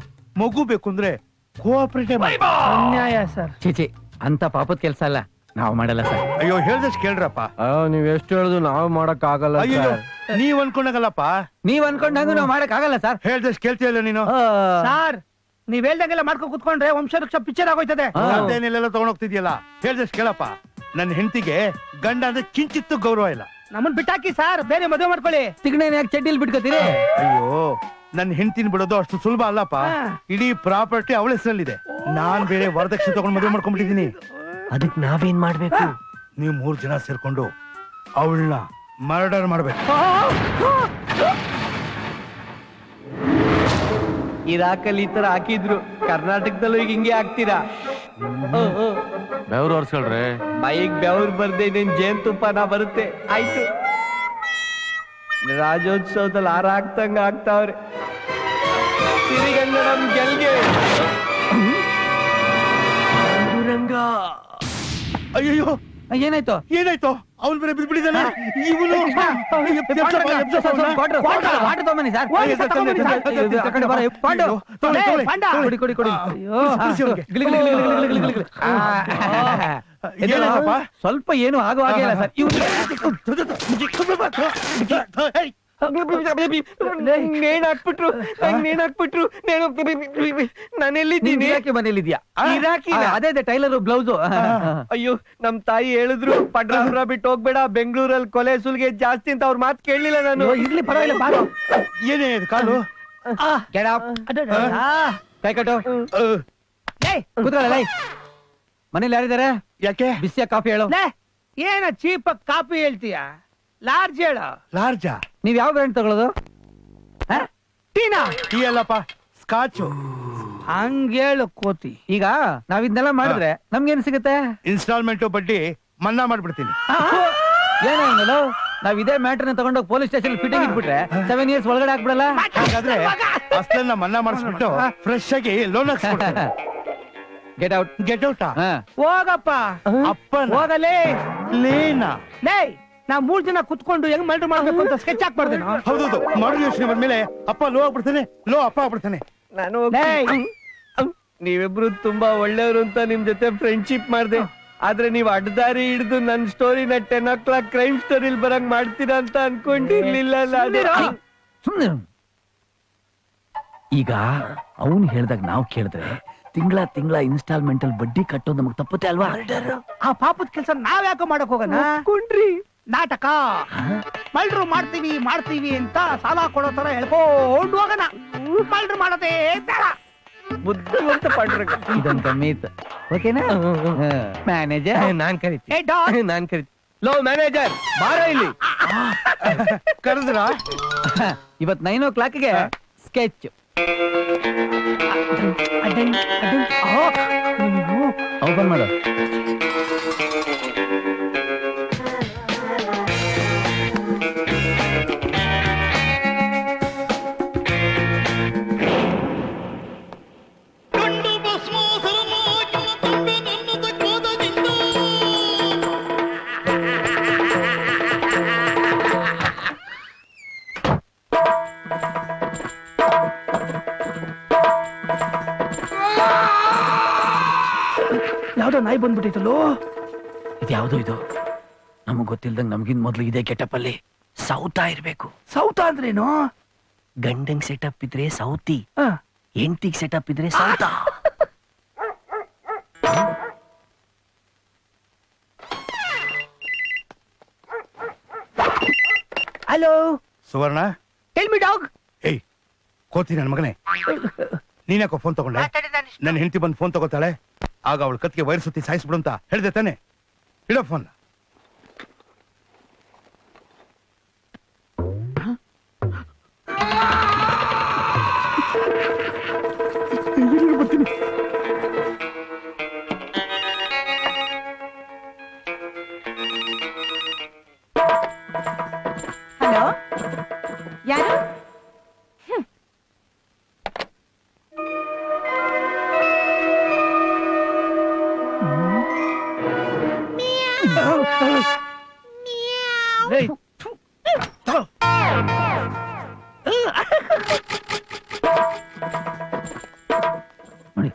ಮಗು ಬೇಕು ಅಂದ್ರೆ ಕೋಆಪರೇಟಿವ್. ಅನ್ಯಾಯ ಸರ್. ಚೀಚಿ, ಅಂತ ಪಾಪದ ಕೆಲ್ಸ ಅಲ್ಲ, ನಾವು ಮಾಡಲ್ಲ ಸರ್. ಅಯ್ಯೋ, ಹೇಳ್ದಷ್ಟು ಕೇಳ್ರಪ್ಪ. ನೀವ್ ಎಷ್ಟು ಹೇಳಿದ್ರು ನಾವು ಮಾಡಕ್ ಆಗಲ್ಲ. ಅಯ್ಯೋ, ನೀವ್ ಅನ್ಕೊಂಡಾಗಲ್ಲಪ್ಪ. ನೀವ್ ಅನ್ಕೊಂಡಂಗ ನಾವು ಮಾಡಕ್ ಆಗಲ್ಲ ಸರ್. ಹೇಳ್ದಷ್ಟು ಕೇಳ್ತೀಯಲ್ಲ ನೀನು. ಸಾರ್ ನೀವ್ ಹೇಳ್ದಂಗೆಲ್ಲ ಮಾಡ್ಕೊ ಕುತ್ಕೊಂಡ್ರೆ ವಂಶವೃಕ್ಷ ಪಿಕ್ಚರ್ ಆಗೋಯ್ತದೆ. ಅದೇನೆಲ್ಲ ತಗೊಂಡೋಗ್ತಿದ್ಯಲ್ಲ, ಹೇಳ್ದಷ್ಟು ಕೇಳಪ್ಪ. ನನ್ನ ಹೆಂಡತಿಗೆ ಗಂಡ ಅಂದ್ರೆ ಕಿಂಚಿತ್ತು ಗೌರವ ಇಲ್ಲ. ನಮ್ಮನ್ ಬಿಟ್ಟಾಕಿ ಸಾರ್, ಬೇರೆ ಮದುವೆ ಮಾಡ್ಕೊಳ್ಳಿ. ತಿಗಣೆನ ಯಾಕೆ ಚಡ್ಡಿಲ್ ಬಿಟ್ಕೋತೀರಿ? ಅಯ್ಯೋ, ನನ್ನ ಹೆಂಡತಿನ ಬಿಡೋದು ಅಷ್ಟು ಸುಲಭ ಅಲ್ಲಪ್ಪ. ಇಡೀ ಪ್ರಾಪರ್ಟಿ ಅವಳ ಹೆಸರಲ್ಲಿದೆ. ನಾನ್ ಬೇರೆ ವರದಕ್ಷಿಣೆ ತಗೊಂಡು ಮದುವೆ ಮಾಡ್ಕೊಂಡ್ಬಿಟ್ಟಿದೀನಿ. ಅದಕ್ ನಾವೇನ್ ಮಾಡ್ಬೇಕು? ನೀವು 3 ಜನ ಸೇರ್ಕೊಂಡು ಅವಳನ್ನ ಮರ್ಡರ್ ಮಾಡ್ಬೇಕು. ಇರಾಕಲ್ಲಿ ಈ ತರ ಹಾಕಿದ್ರು, ಕರ್ನಾಟಕದಲ್ಲೂ ಈಗ ಹಿಂಗೆ ಹಾಕ್ತೀರಾ? ಬೆವ್ರು ಒರ್ಸ್ಕೊಳ್ರಿ. ಬೈಕ್ ಬೆವ್ರು ಬರ್ದೆ ಇನ್ನೇನ್ ಜೇನ್ತುಪ್ಪನ ಬರುತ್ತೆ. ಆಯ್ತು, ರಾಜ್ಯೋತ್ಸವದಲ್ಲಿ ಹಾರ ಹಾಕ್ತಂಗ ಆಗ್ತಾವ್ರೆ. ಸಿರಿಗನ್ನಡಂ ಗೆಲ್ಗೆ. ಅಯ್ಯೋ, ಏನಾಯ್ತು? ಏನಾಯ್ತು? ಅವ್ನು ಬೇರೆ ಬಿದ್ಬಿಟ್ಟಿದ್ದಾನೆ. ಇವನು ವಾಟರ್ ತಗೊಂಬನ್ನಿ ಸರ್. ಕೊಡಿ ಕೊಡಿ. ಸ್ವಲ್ಪ ಏನು ಆಗೋ ಹಾಗೆ ಇಲ್ಲ ಸರ್. ನೇಣ್ ಹಾಕ್ಬಿಟ್ರು, ನೇಣ್ ಹಾಕ್ಬಿಟ್ರು. ನಾನು ಎಲ್ಲಿದ್ದೀನಿ? ಮನೇಲಿದ್ಯಾ? ಅದೇ ಟೈಲರ್ ಬ್ಲೌಸ್. ಅಯ್ಯೋ, ನಮ್ ತಾಯಿ ಹೇಳಿದ್ರು ಪಡ್ರಾಪುರ ಬಿಟ್ಟು ಹೋಗ್ಬೇಡ, ಬೆಂಗಳೂರಲ್ಲಿ ಕೊಲೆ ಸುಲ್ಗೆ ಜಾಸ್ತಿ ಅಂತ ಅವ್ರ ಮಾತು ಕೇಳಲಿಲ್ಲ ನಾನು. ಇರ್ಲಿ ಪರವಾಗಿಲ್ಲ, ಬಾರೋ. ಏನೇ ಕಾಲು? ಕೈ ಕಟ್ಟು, ಕೂತ್ಕೊಳ್ಳ. ಮನೇಲಿ ಯಾರಿದ್ದಾರೆ? ಯಾಕೆ? ಬಿಸಿಯ ಕಾಫಿ ಹೇಳು. ಏನ ಚೀಪ್ ಕಾಫಿ ಹೇಳ್ತೀಯ? ಲಾರ್ಜ್ ಹೇಳು. ಲಾರ್ಜಾ? ನೀವ್ ಯಾವ ಬ್ರ್ಯಾಂಡ್ ತಗೊಳ್ಳೋದು? ಟೀನಾ? ಟೀ ಅಲ್ಲಪ್ಪ, ಸ್ಕಾಚು. ಹಂಗೇಳು ಕೋತಿ. ಈಗ ನಾವ್ ಇದನ್ನೆಲ್ಲ ಮಾಡಿದ್ರೆ ನಮ್ಗೇನ್ ಸಿಗುತ್ತೆ? ಇನ್ಸ್ಟಾಲ್ಮೆಂಟ್ ಬಡ್ಡಿ ಮನ್ನಾ ಮಾಡ್ಬಿಡ್ತೀನಿ. ಏನೇನು ನಾವ್ ಇದೇ ಮ್ಯಾಟರ್ನ ತಗೊಂಡೋಗಿ ಪೊಲೀಸ್ ಸ್ಟೇಷನ್ ಫಿಟ್ಟಿಂಗ್ ಇಟ್ಬಿಟ್ರೆ 7 years ಒಳಗಡೆ ಹಾಕ್ಬಿಡಲ್ಲ? ಹಾಗಾದ್ರೆ ಅಷ್ಟೆಲ್ಲ ಮನ್ನಾ ಮಾಡಿಸ್ಬಿಟ್ಟು ಫ್ರೆಶ್ ಆಗಿ ಲೋನ್ ಹಾಕ್ಸ್ಬಿಡ್ತೀನಿ. Get out. ಗೆಟ್ ಔಟಾ? ಹೋಗಪ್ಪ. ಅಪ್ಪ ಹೋಗಲೇ. ಲೇನಾ? ಲೇ, ನಾವ್ 3 ಜನ ಕುತ್ಕೊಂಡು ಹೆಂಗ್ ಮರ್ಡರ್ ಮಾಡ್ಬೇಕು ಅಂತ ಸ್ಕೆಚ್ ಹಾಕ್ಬಾರ್ದು. ಹೌದು, ಮಾಡೋ ಯೋಚನೆ ಬಂದ್ಮೇಲೆ ಅಪ್ಪ ಲೋ ಆಗ್ಬಿಡ್ತಾನೆ, ಲೋ ಅಪ್ಪ ಆಗ್ಬಿಡ್ತಾನೆ. ನಾನು ನೀವಿಬ್ರು ತುಂಬಾ ಒಳ್ಳೆಯವರು ಅಂತ ನಿಮ್ ಜೊತೆ ಫ್ರೆಂಡ್ಶಿಪ್ ಮಾಡ್ದೆ. ಆದ್ರೆ ನೀವ್ ಅಡ್ಡದಾರಿ ಹಿಡಿದು ನನ್ ಸ್ಟೋರಿನ 10 o'clock ಕ್ರೈಮ್ ಸ್ಟೋರಿಲ್ ಬರಂಗ್ ಮಾಡ್ತೀರಾ ಅಂತ ಅನ್ಕೊಂಡಿರ್ಲಿಲ್ಲ. ಈಗ ಅವನು ಹೇಳ್ದಾಗ ನಾವ್ ಕೇಳಿದ್ರೆ ತಿಂಗಳ ಇನ್ಸ್ಟಾಲ್ಮೆಂಟ್ ಅಲ್ಲಿ ಬಡ್ಡಿ ಕಟ್ಟೋದು ನಮಗ್ ತಪ್ಪುತ್ತೆ ಅಲ್ವಾ? ಆ ಪಾಪದ ಕೆಲಸ ನಾವ್ ಯಾಕೆ ಮಾಡಕ್ ಹೋಗೋಣ? ನಾಟಕ ಮಲ್ಡ್ರು ಮಾಡ್ತೀವಿ ಅಂತ ಸಾಲ ಕೊಡೋ ತರ ಹೇಳ್ಕೊಂಡು ಹೋಗೋಣ. ಮಲ್ಡ್ರು ಮಾಡೋದೇ ಬೇಡ. ಬುದ್ಧಿವಂತ ಪಾಂಡುರಂಗ. ಇದೊಂದು ಮೀತ್ ಓಕೆನಾ ಮ್ಯಾನೇಜರ್ ನಾನ್ ಕರಿತೀನಿ ಏ ಡಾಗ್ ನಾನ್ ಕರಿತೀನಿ. ಲೋ ಮ್ಯಾನೇಜರ್ ಬಾರೋ ಇಲ್ಲಿ. ಕರೆದ್ರ ಇವತ್ 9 o'clockಗೆ ಸ್ಕೆಚ್ ಓಪನ್ ಮಾಡು. ಯಾವ್ದೋ ನಾಯಿ ಬಂದ್ಬಿಟ್ಟಿತ್ತಲ್ಲೋ. ಇದ್ಯಾವ್ದು ಇದು ನಮಗ್ ಗೊತ್ತಿಲ್ದಂಗ್ ನಮ್ಗಿನ್ ಮೊದ್ಲು ಇದೇ ಕೆಟಪ್ ಅಲ್ಲಿ ಸೌತಾ ಇರ್ಬೇಕು. ಸೌತ ಅಂದ್ರೇನು? ಗಂಡಂಗ್ ಸೆಟಪ್ ಇದ್ರೆ ಸೌತಿ, ಹ. ಹೆಂಡತಿಗ್ ಸೆಟಪ್ ಇದ್ರೆ ಸೌತಾ. Hello Suvarna. Tell me dog. ಏಯ್ ಕೋತಿ ನನ್ ಮಗನೇ, ನೀನ್ಯಾಕೋ ಫೋನ್ ತಗೊಂಡೆ? ನನ್ನ ಹೆಂಡತಿ ಬಂದು ಫೋನ್ ತಗೋತಾಳೆ, ಆಗ ಅವಳು ಕತ್ತಿಗೆ ವೈರ್ ಸುತ್ತಿ ಸಾಯಿಸ್ಬಿಡು ಅಂತ ಹೇಳ್ದೆ ತಾನೆ? ಇಡೋ ಫೋನ್. ಹಲೋ, ಯಾರು? ಏಯ್, ಥು. ತಗೋ. ನೋಡಿ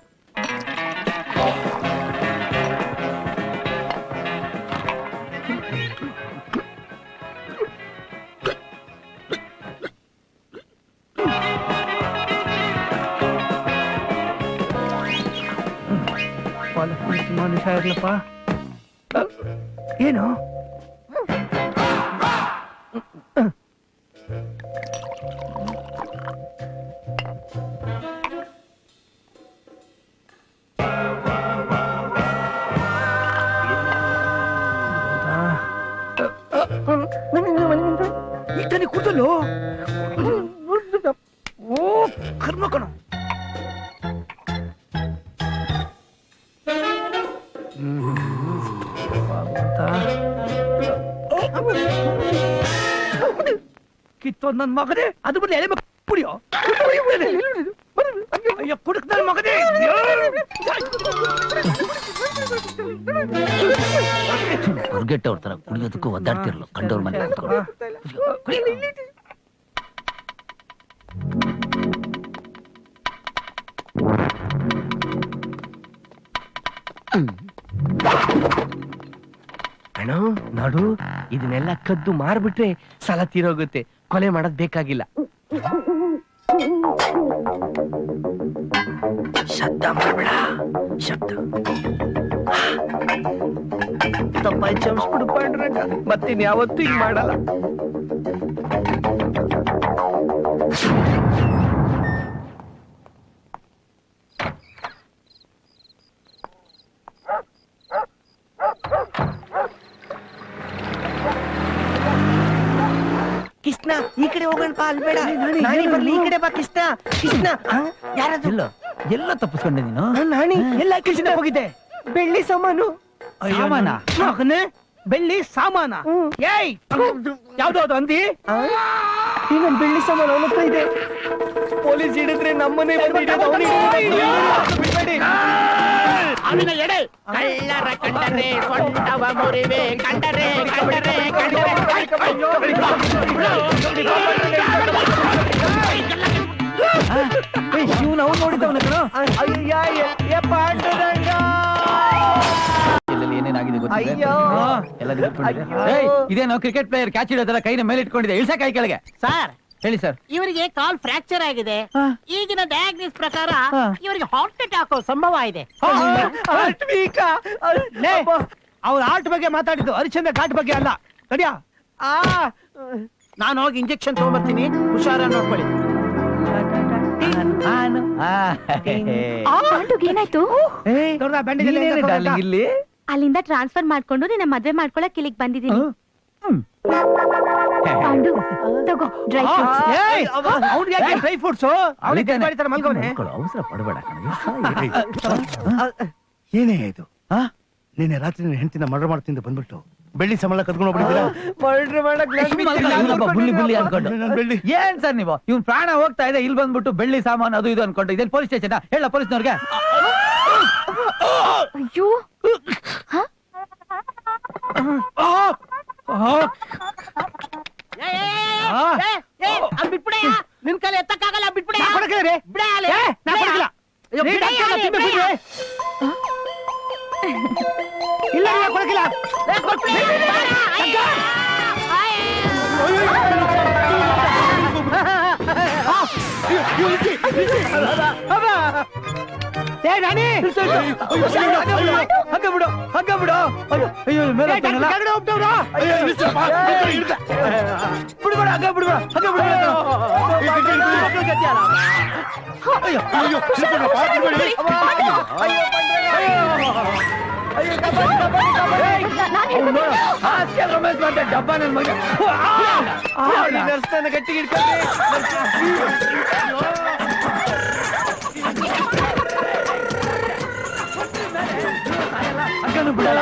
ಮನುಷ್ಯ ಇರ್ಲಪ್ಪ. ಏನು ಇಟ್ಟನೆ ಕೂತಲು. ಓ ಕರ್ಮ ಕಣ. ಕಿತ್ತೋದ್ ನನ್ ಮಗನೇ, ಅದು ಬದಲು ಎಳೆ ಕುಡಿಯೋ. ಅಯ್ಯೋ ಕುಡುಕ್ ನನ್ ಮಗನೇ. ಹೊರ್ಗೆಟ್ಟವ್ರ ತರ ಕುಡಿಯೋದಕ್ಕೂ ಒದ್ದಾಡ್ತಿರ್ಲು ಕಂಡವ್ರ ಮನೆ ಕೂತ್ಕೊಂಡು. ಅಣ್ಣ ನೋಡು, ಇದನ್ನೆಲ್ಲ ಕದ್ದು ಮಾರ್ಬಿಟ್ರೆ ಸಾಲ ತೀರೋಗುತ್ತೆ. ಕೊಲೆ ಮಾಡೋದ್ ಬೇಕಾಗಿಲ್ಲ. ಶಬ್ದ ಮಾಡ್ಬೇಡ, ಶಬ್ದ. ತಪ್ಪಾಯ್ ಚಮಿಸ್ಬಿಡು ಪಾಂಡುರಂಗ, ಮತ್ತಿನ್ ಯಾವತ್ತೂ ಹಿಂಗ್ ಮಾಡಲ್ಲ. ಕೃಷ್ಣ ಈ ಕಡೆ ಹೋಗೋಣ ಬಾ, ಅಲ್ಲಿ ಬೇಡ. ನಾನಿ ಬರ್ಲಿ, ಈ ಕಡೆ ಬಾ ಕೃಷ್ಣ. ಕೃಷ್ಣ ಯಾರದು? ಎಲ್ಲ ತಪ್ಪಿಸ್ಕೊಂಡೆ ನೀನು. ನಾನಿ ಎಲ್ಲ ಕೃಷ್ಣ ಹೋಗಿದ್ದೆ. ಬೆಳ್ಳಿ ಸಾಮಾನು. ಸಾಮಾನ? ಮಗನೇ, ಬೆಳ್ಳಿ ಸಾಮಾನ? ಏಯ್ ಯಾವ್ದು ಅದು ಅಂದಿ? ಇನ್ನೊಂದು ಬೆಳ್ಳಿ ಸಾಮಾನು ಅವನ ಹತ್ರ ಇದೆ. ಪೊಲೀಸ್ ಹಿಡಿದ್ರೆ ನಮ್ಮನೆ ಅವನ ಎಡೆ ಕಳ್ಳರ ಕಂಡರೆ ಸೊಂಟವ ಮುರಿವೆ, ಕಂಡರೆ ಕಂಡರೆ ಕಂಡರೆ. ಶಿವನ ಅವ್ನು ನೋಡಿದ್ದವನ ಕಣ. ಪಾಂಡುರಂಗ ಎಲ್ಲೆಲ್ಲಿ ಏನೇನಾಗಿದೆ ಗೊತ್ತಿದೆ? ಅಯ್ಯೋ. ಎಲ್ಲ ಇದೇನೋ ಕ್ರಿಕೆಟ್ ಪ್ಲೇಯರ್ ಕ್ಯಾಚ್ ಹಿಡೋದಲ್ಲ ಕೈನ ಮೇಲೆ ಇಟ್ಕೊಂಡಿದೆ, ಇಳ್ಸ ಕೈ ಕೆಳಗೆ. ಸರ್, ಹೇಳಿ ಸರ್. ಇವರಿಗೆ ಕಾಲ್ ಫ್ರಾಕ್ಚರ್ ಆಗಿದೆ. ಈಗಿನ ಡಯಾಗ್ನಿಸ್ ಪ್ರಕಾರ ಇವರಿಗೆ ಹಾರ್ಟ್ ಅಟ್ಯಾಕ್ ಸಂಭವ ಇದೆ. ಅವ್ರ ಆರ್ಟ್ ಬಗ್ಗೆ ಮಾತಾಡಿದ್ದು, ಹರಿಶ್ಚಂದ್ರ ಘಾಟ್ ಬಗ್ಗೆ ಅಲ್ಲ. ಕಡಿಯಾ ನಾನು ಹೋಗಿ ಇಂಜೆಕ್ಷನ್ ತಗೊಂಡ್ಬರ್ತೀನಿ, ಹುಷಾರ ನೋಡ್ಕೊಳ್ಳಿ. ಏನಾಯ್ತು? ನೋಡ್ದ ಬ್ಯಾಂಡೇಜ್ ಎಲ್ಲ ಹೆಂಗ್ ಹಾಕೋದು ಅಂತ? ಇಲ್ಲಿ ಅಲ್ಲಿಂದ ಟ್ರಾನ್ಸ್ಫರ್ ಮಾಡ್ಕೊಂಡು ನಿನ್ನ ಮದ್ವೆ ಮಾಡ್ಕೊಳಕ್ ಇಲ್ಲಿಗ್ ಬಂದಿದ್ದೀನಿ. ಪಾಂಡು ತಗೋ ಡ್ರೈ ಫ್ರೂಟ್ಸ್. ಏಯ್, ಅವ್ನ್ಗೆ ಯಾಕೆ ಡ್ರೈ ಫ್ರೂಟ್ಸ್? ಅವ್ನಿಗೆ ಮಾಡಿತಾರೆ ಮಲ್ಗವ್ನೆ. ಅವಸರ ಪಡಬೇಡ ಏನೇ ಇದು ನಿನ್ನೆ ರಾತ್ರಿ ನಿನ್ನ ಹೆಂಡತಿನ ಮರ್ಡರ್ ಮಾಡ್ತಿಂದ ಬಂದ್ಬಿಟ್ಟು ಬೆಳ್ಳಿ ಸಂಬಳ ಕದ್ಕೊಂಡು ಹೋಗ್ಬಿಟ್ಟಿದ್ದೀರಾ? ಬುಳ್ಳಿ ಬುಳ್ಳಿ ಅನ್ಕೊಂಡು ನನ್ ಬೆಳ್ಳಿ ಏನ್ ಸರ್ ನೀವು ಇವ್ನ್ ಪ್ರಾಣ ಹೋಗ್ತಾ ಇದೆ, ಇಲ್ಲಿ ಬಂದ್ಬಿಟ್ಟು ಬೆಳ್ಳಿ ಸಾಮಾನು ಅದು ಇದು ಅನ್ಕೊಂಡು ಇದೇನ್ ಪೊಲೀಸ್ ಸ್ಟೇಷನ್? ಹೇಳ ಪೊಲೀಸ್ನವ್ರಿಗೆ. ಅಯ್ಯೋ ಬಿಟ್ಬಿಡಯ್ಯ, ನಿನ್ ಕೈಲಿ ಎತ್ತಕ್ಕಾಗಲ್ಲ, ಬಿಟ್ಬಿಡಯ್ಯ. ನಾ ಕೊಡಕ್ಕಿಲ್ಲ ರೀ. ಬಿಡ ಅಲ್ಲಿ. ನಾ ಕೊಡಕ್ಕಿಲ್ಲ. ಅಯ್ಯೋ, ಬಿಡ ಬಿಡ, ಅಲ್ಲಿ, ತಿನ್ಬೇಕು ಬಿಡ. ಬಿಡ್ರಿ. ಇಲ್ಲ ಇಲ್ಲ ಕೊಡಕ್ಕಿಲ್ಲ. ಏ ನಾನಿ ಹಗ್ಗ ಬಿಡು ಹಗ್ಗ ಬಿಡು. ಅಯ್ಯೋ ಮೇಲೆ ಹತ್ತಾನಲ್ಲ. ಕೆಳಗಡೆ ಹೋಗ್ತವ್ರು. ಬಿಡ್ಬೇಡ ಹಗ್ಗ ಬಿಡ್ಬೇಡ ಹಗ್ಗ ಬಿಡ್ಬೇಡ. ಡಬ್ಬ ನನ್ ಮಗ ಗಟ್ಟಿಗೆ ಹಗ್ಗನು ಬಿಡಲ್ಲ.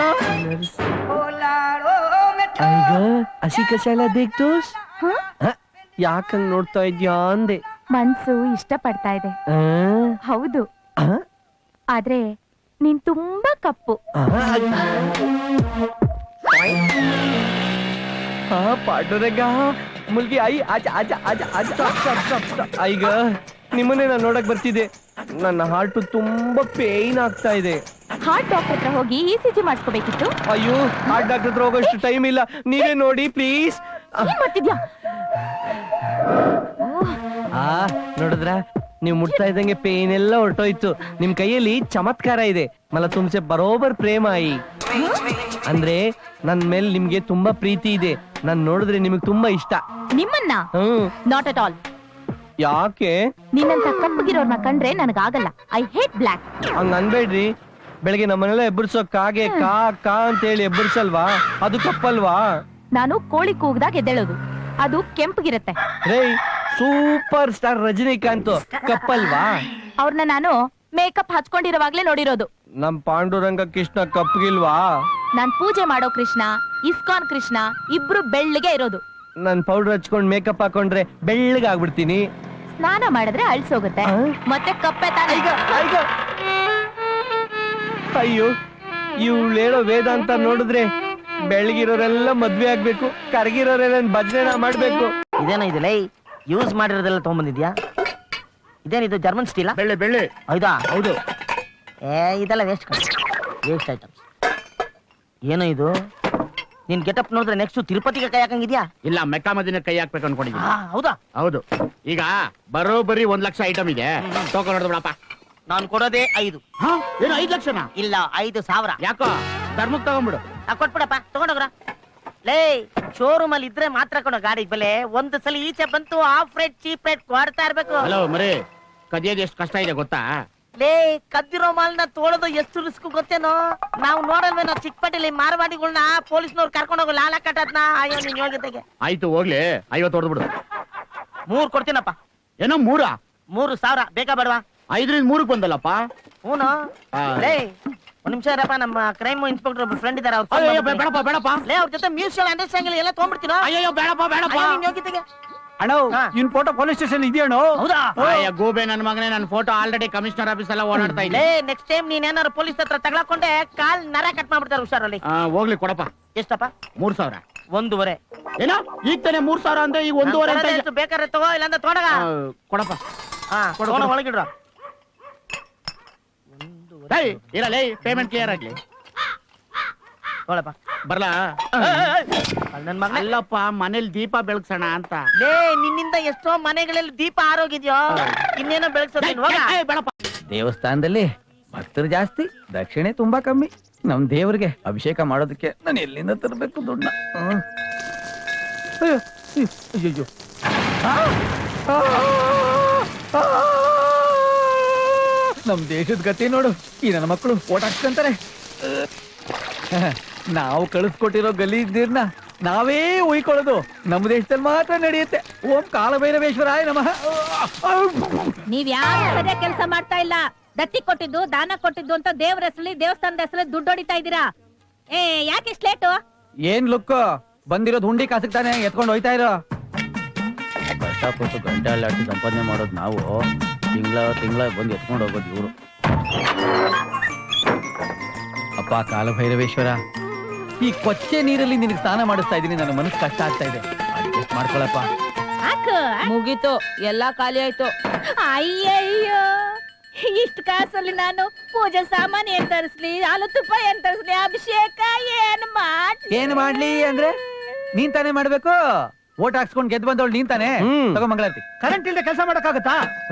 ಹಸಿ ಕಷಾಯ ದೇಖ್ ದೋಸ್. ಯಾಕಂಗ್ ನೋಡ್ತಾ ಇದ್ಯಾ ಅಂದೆ. ಮನ್ಸು ಇಷ್ಟ ಪಡ್ತಾ ಇದೆ. ಹೌದು, ಆದ್ರೆ ನೀನ್ ತುಂಬಾ ಕಪ್ಪು. ಪಾಂಡುರಂಗ ಮುಲ್ಗಿ ಐ ಆಜ ಆಜ ಆಜ ಆಜ ಈಗ ನಿಮ್ಮನ್ನೇ ನಾನು ನೋಡಕ್ ಬರ್ತಿದ್ದೆ. ನನ್ನ ಹಾರ್ಟು ತುಂಬಾ ಪೇನ್ ಆಗ್ತಾ ಇದೆ. ಹಾರ್ಟ್ ಡಾಕ್ಟರ್ ಹತ್ರ ಹೋಗಿ ECG ಮಾಡಿಸ್ಕೋಬೇಕಿತ್ತು. ಅಯ್ಯೋ, ಹಾರ್ಟ್ ಡಾಕ್ಟರ್ ಹತ್ರ ಹೋಗೋಷ್ಟು ಟೈಮ್ ಇಲ್ಲ, ನೀವೇ ನೋಡಿ ಪ್ಲೀಸ್. ಏನ್ ಮಾಡ್ತಿದ್ಯಾ? ನೋಡಿದ್ರ, ನೀವು ಮುಟ್ತಾ ಇದ್ದಂಗೆ ಪೇನ್ ಎಲ್ಲ ಹೊರಟೋಯ್ತು. ನಿಮ್ ಕೈಯಲ್ಲಿ ಚಮತ್ಕಾರ ಇದೆ. ಮಲ ತುಮ್ಸೆ ಬರೋಬರ್ ಪ್ರೇಮ ಆಯಿ. ಅಂದ್ರೆ ನನ್ ಮೇಲೆ ನಿಮ್ಗೆ ತುಂಬಾ ಪ್ರೀತಿ ಇದೆ. ನಾನ್ ನೋಡಿದ್ರೆ ನಿಮಗ್ ತುಂಬಾ ಇಷ್ಟ. ನಿಮ್ಮನ್ನ? Not at all. ಯಾಕೆ? ನಿನ್ನಂತ ಕಪ್ಪಗಿರೋರ್ನ ಕಂಡ್ರೆ ನನಗಾಗಲ್ಲ. I hate black. ಹಂಗ ಅನ್ಬೇಡ್ರಿ. ಬೆಳಗ್ಗೆ ನಮ್ಮನೆಲ್ಲ ಎಬ್ಬರ್ಸೋ ಕಾಗೆ ಕಾ ಕಾ ಅಂತ ಹೇಳಿ ಎಬ್ಬರ್ಸಲ್ವಾ? ಅದು ಕಪ್ಪಲ್ವಾ? ನಾನು ಕೋಳಿ ಕೂಗ್ದಾಗ ಎದ್ದೇಳೋದು, ಅದು ಕೆಂಪಗಿರುತ್ತೆ. ರೇ, ಸೂಪರ್ ಸ್ಟಾರ್ ರಜನಿಕಾಂತ್ ಕಪ್ಪಲ್ವಾ? ಅವ್ರನ್ನ ನಾನು ಮೇಕಪ್ ಹಚ್ಕೊಂಡಿರೋವಾಗ್ಲೇ ನೋಡಿರೋದು. ನಮ್ ಪಾಂಡುರಂಗ ಕೃಷ್ಣ ಕಪ್ಪಗಿಲ್ವಾ? ನಾನ್ ಪೂಜೆ ಮಾಡೋ ಕೃಷ್ಣ, ಇಸ್ಕಾನ್ ಕೃಷ್ಣ ಇಬ್ರು ಬೆಳ್ಳಿಗೆ ಇರೋದು. ನನ್ ಪೌಡರ್ ಹಚ್ಕೊಂಡ್ ಮೇಕಪ್ ಹಾಕೊಂಡ್ರೆ ಬೆಳ್ಳಗೆ ಆಗ್ಬಿಡ್ತೀನಿ. ಸ್ನಾನ ಮಾಡಿದ್ರೆ ಅಳ್ಸೋಗುತ್ತೆ, ಮತ್ತೆ ಕಪ್ಪೆ ತಾನೆ. ಅಯ್ಯೋ, ಇವ್ಳು ಹೇಳೋ ವೇದಾಂತ ನೋಡಿದ್ರೆ ಬೆಳಗಿರೋರೆಲ್ಲ ಮದ್ವೆ ಆಗ್ಬೇಕು, ಕರಗಿರೋರೆಲ್ಲ ಭಜನೆ ಮಾಡ್ಬೇಕು. ಇದೇನ ಇದೆಲ್ಲ ಯೂಸ್ ಮಾಡಿರೋದೆಲ್ಲ ತಗೊಂಡ್ಬಂದಿದ್ಯಾ? ಇದೇನಿದು ಜರ್ಮನ್ ಸ್ಟೀಲ? ಬೆಳ್ಳಿ ಬೆಳ್ಳಿ. ಹೌದಾ? ಹೌದು. ಇದೆಲ್ಲ ವೇಸ್ಟ್ ಐಟಮ್ಸ್. ಏನೋ ಇದು, ನಿನ್ ಗೆಟಪ್ ನೋಡಿದ್ರೆ ನೆಕ್ಸ್ಟ್ ತಿರುಪತಿಗೆ ಕೈ ಹಾಕಂಗಿದ್ಯಾ? ಇಲ್ಲ, ಮೆಕ್ಕಾ ಮದಿನ ಕೈ ಹಾಕ್ಬೇಕು ಅನ್ಕೊಂಡಿದ್ದೀನಿ. ಹೌದಾ? ಹೌದು. ಈಗ ಬರೋಬ್ಬರಿ 1 ಲಕ್ಷ ಐಟಮ್ ಇದೆ. ಟೋಕನ್ ಹೊಡೆದು ಬಿಡಪ್ಪ. ನಾನು ಕೊಡೋದೇ 5. ಏನು 5 ಲಕ್ಷನಾ? ಇಲ್ಲ, 5,000. ಯಾಕೋ ಧರ್ಮಕ್ ತಗೊಂಡ್ಬಿಡು. ಕೊಟ್ಬಿಡಪ್ಪ, ತಗೊಂಡೋಗ್ರ. ಲೇ, ಶೋರೂಮ್ ಅಲ್ಲಿ ಇದ್ರೆ ಮಾತ್ರ ಕೊಡೋ ಗಾಡಿ ಬೆಲೆ. ಒಂದು ಸಲ ಈಚೆ ಬಂತು ಆಫ್ ರೇಟ್ ಚೀಪ್ ರೇಟ್ ಕೊಡ್ತಾ ಇರ್ಬೇಕು. ಹಲೋ ಮರಿ, ಕದಿಯೋದು ಎಷ್ಟು ಕಷ್ಟ ಇದೆ ಗೊತ್ತಾ? ಲೇ, ಕದ್ದಿರೋ ಮಾಲ್ನ ತೋಳೋದು ಎಷ್ಟು ರಿಸ್ಕ್ ಗೊತ್ತೇನೋ? ನಾವು ನೋಡಲ್ವೇನೋ ಚಿಕ್ಕಪೇಟೆಲಿ ಮಾರವಾಡಿಗಳನ್ನ ಪೊಲೀಸ್ನವ್ರು ಕರ್ಕೊಂಡು ಹೋಗೋ ಲಾಲ ಕಟ್ಟದ್ನ. ಅಯ್ಯೋ, ನೀನ್ ಯೋಗ್ಯತೆಗೆ. ಆಯ್ತು, ಹೋಗ್ಲಿ. 50 ಹೊಡೆದು ಬಿಡು. 3 ಕೊಡ್ತೀನಪ್ಪ. ಏನೋ 3? 3,000 ಬೇಕಾ ಬೇಡವಾ? 5ರಿಂದ 3ಕ್ಕೆ ಬಂದಲ್ಲಪ್ಪ. ಹೂನು. ಲೇ, ಒಂದ್ ನಿಮಿಷ ಇರಪ್ಪ, ನಮ್ಮ ಕ್ರೈಮ್ ಇನ್ಸ್ಪೆಕ್ಟರ್ ಒಬ್ರು ಫ್ರೆಂಡ್ ಇದಾರೆ. ಅಯ್ಯೋ, ಬೇಡಪ್ಪ ಬೇಡಪ್ಪ. ಲೇ, ಅವ್ರ ಜೊತೆ ಮ್ಯೂಚುವಲ್ ಅಂಡರ್ಸ್ಟ್ಯಾಂಡಿಂಗ್ ಎಲ್ಲ ತಗೊಂಡ್ಬಿಡ್ತೀನೋ? ಅಯ್ಯೋ, ಬೇಡಪ್ಪ ಬೇಡಪ್ಪ. ಅಯ್ಯೋ, ನಿನ್ ಯೋಗ್ಯತೆಗೆ. ಅಣ್ಣ, ಇನ್ ಫೋಟೋ ಪೊಲೀಸ್ ಸ್ಟೇಷನ್ ಇದೆಯಣ್ಣು. ಹೌದಾ? ಅಯ್ಯ ಗೂಬೆ ನನ್ನ ಮಗನೇ, ನನ್ನ ಫೋಟೋ ಆಲ್ರೆಡಿ ಕಮಿಷನರ್ ಆಫೀಸ್ ಎಲ್ಲ ಓಡಾಡ್ತಾ ಇದೆ. ಲೇ, ನೆಕ್ಸ್ಟ್ ಟೈಮ್ ನೀನ್ ಏನಾರು ಪೊಲೀಸ್ ಹತ್ರ ತಗೊಳಕೊಂಡೆ ಕಾಲ್ ನರ ಕಟ್ ಮಾಡ್ಬಿಡ್ತಾರೆ, ಹುಷಾರಲ್ಲಿ. ಹೋಗ್ಲಿ, ಕೊಡಪ್ಪ. ಎಷ್ಟಪ್ಪ? 3,000. 1.5. ಏನೋ ಈಗ ತಾನೆ 3,000 ಅಂದ್ರೆ ಈಗ 1.5 ಅಂತ ಇದೆ. ಬೇಕಾದ್ರೆ ತಗೋ, ಇಲ್ಲಾಂದ್ರೆ ತಗೊಂಡಗ. ಕೊಡಪ್ಪ. ತಗೊಂಡ ಒಳಗಿಡ್ರ. ಇರಲೇ, ಪೇಮೆಂಟ್ ಕ್ಲಿಯರ್ ಆಗ್ಲಿ. ತಗೊಳಪ್ಪ. ಬರ್ಲಾ? ನನ್ ಮಗ. ಅಲ್ಲಪ್ಪ, ಮನೇಲಿ ದೀಪ ಬೆಳಗ್ಸೋಣ ಅಂತ. ಲೇ, ನಿನ್ನಿಂದ ಎಷ್ಟೋ ಮನೆಗಳಲ್ಲಿ ದೀಪ ಆರೋಗಿದ್ಯೋ, ಇನ್ನೇನೋ ಬೆಳಗ್ಸೋದು. ಬೇಡಪ್ಪ. ದೇವಸ್ಥಾನದಲ್ಲಿ ಭಕ್ತರು ಜಾಸ್ತಿ, ದಕ್ಷಿಣೆ ತುಂಬಾ ಕಮ್ಮಿ. ನಮ್ ದೇವರಿಗೆ ಅಭಿಷೇಕ ಮಾಡೋದಕ್ಕೆ ನಾನು ಎಲ್ಲಿಂದ ತರಬೇಕು ದುಡ್ಡನ್ನ? ಅಯ್ಯೋ, ನಮ್ ದೇಶದ ಗತಿ ನೋಡು. ಈ ನನ್ನ ಮಕ್ಕಳು ಓಟ್ ಹಾಕ್ಸ್ಕೊಂತಾರೆ. ನಾವು ಕಳಿಸ್ಕೊಟ್ಟಿರೋ ಗಲೀಜ್ ನೀರ್ನ ನಾವೇ ಉಯ್ಕೊಳ್ಳೋದು ನಮ್ಮ ದೇಶದಲ್ಲಿ ಮಾತ್ರ ನಡೆಯುತ್ತೆ. ಓಂ ಕಾಲಭೈರವೇಶ್ವರಾಯ ನಮಃ. ನೀವ್ ಯಾರು ಸರಿಯಾಗಿ ಕೆಲಸ ಮಾಡ್ತಾ ಇಲ್ಲ. ದತ್ತಿ ಕೊಟ್ಟಿದ್ದು ದಾನ ಕೊಟ್ಟಿದ್ದು ಅಂತ ದೇವ್ರ ಹೆಸರಲ್ಲಿ ದೇವಸ್ಥಾನದ ಹೆಸರಲ್ಲಿ ದುಡ್ಡು ಹೊಡಿತಾ ಇದ್ದೀರಾ. ಯಾಕೆ ಇಷ್ಟು ಲೇಟು? ಏನ್ ಲುಕ್ ಬಂದಿರೋದು ಹುಂಡಿ ಕಾಸಕ್ ತಾನೆ ಎತ್ಕೊಂಡು ಹೋಯ್ತಾ ಇರೋ. ಕಷ್ಟಪಟ್ಟು ಗಂಟೆ ಅಲ್ಲಾಟಿ ಸಂಪಾದನೆ ಮಾಡೋದು ನಾವು, ತಿಂಗಳ ಬಂದು ಎತ್ಕೊಂಡು ಹೋಗೋದು ಇವರು. ಅಪ್ಪ ಕಾಲಭೈರವೇಶ್ವರ, ಈ ಕೊಚ್ಚೆ ನೀರಲ್ಲಿ ನಿನಗೆ ಸ್ನಾನ ಮಾಡಿಸ್ತಾ ಇದೀನಿ. ನನ್ನ ಮನಸ್ಸು ಕಷ್ಟ ಆಗ್ತಾ ಇದೆ, ಅಡ್ಜಸ್ಟ್ ಮಾಡ್ಕೊಳಪ್ಪ. ಮುಗೀತು, ಎಲ್ಲಾ ಖಾಲಿ ಆಯ್ತು. ಅಯ್ಯಯ್ಯೋ, ಇಷ್ಟ ಕಾಸಲ್ಲಿ ನಾನು ಪೂಜೆ ಸಾಮಾನು ಏನ್ ತರಿಸ್ಲಿ, ಹಾಲು ತುಪ್ಪ ಏನ್ ತರಿಸ್ಲಿ, ಅಭಿಷೇಕ ಏನ್ ಮಾಡ್ಲಿ ಅಂದ್ರೆ ನೀನ್ ತಾನೇ ಮಾಡ್ಬೇಕು. ಓಟ್ ಹಾಕ್ಸ್ಕೊಂಡ್ ಗೆದ್ದು ಬಂದವಳು ನೀನ್ ತಾನೇ. ತಗೋ ಮಂಗಳಾರತಿ. ಕರೆಂಟ್ ಇಲ್ದೆ ಕೆಲಸ ಮಾಡಕ್ಕಾಗತ್ತಾ?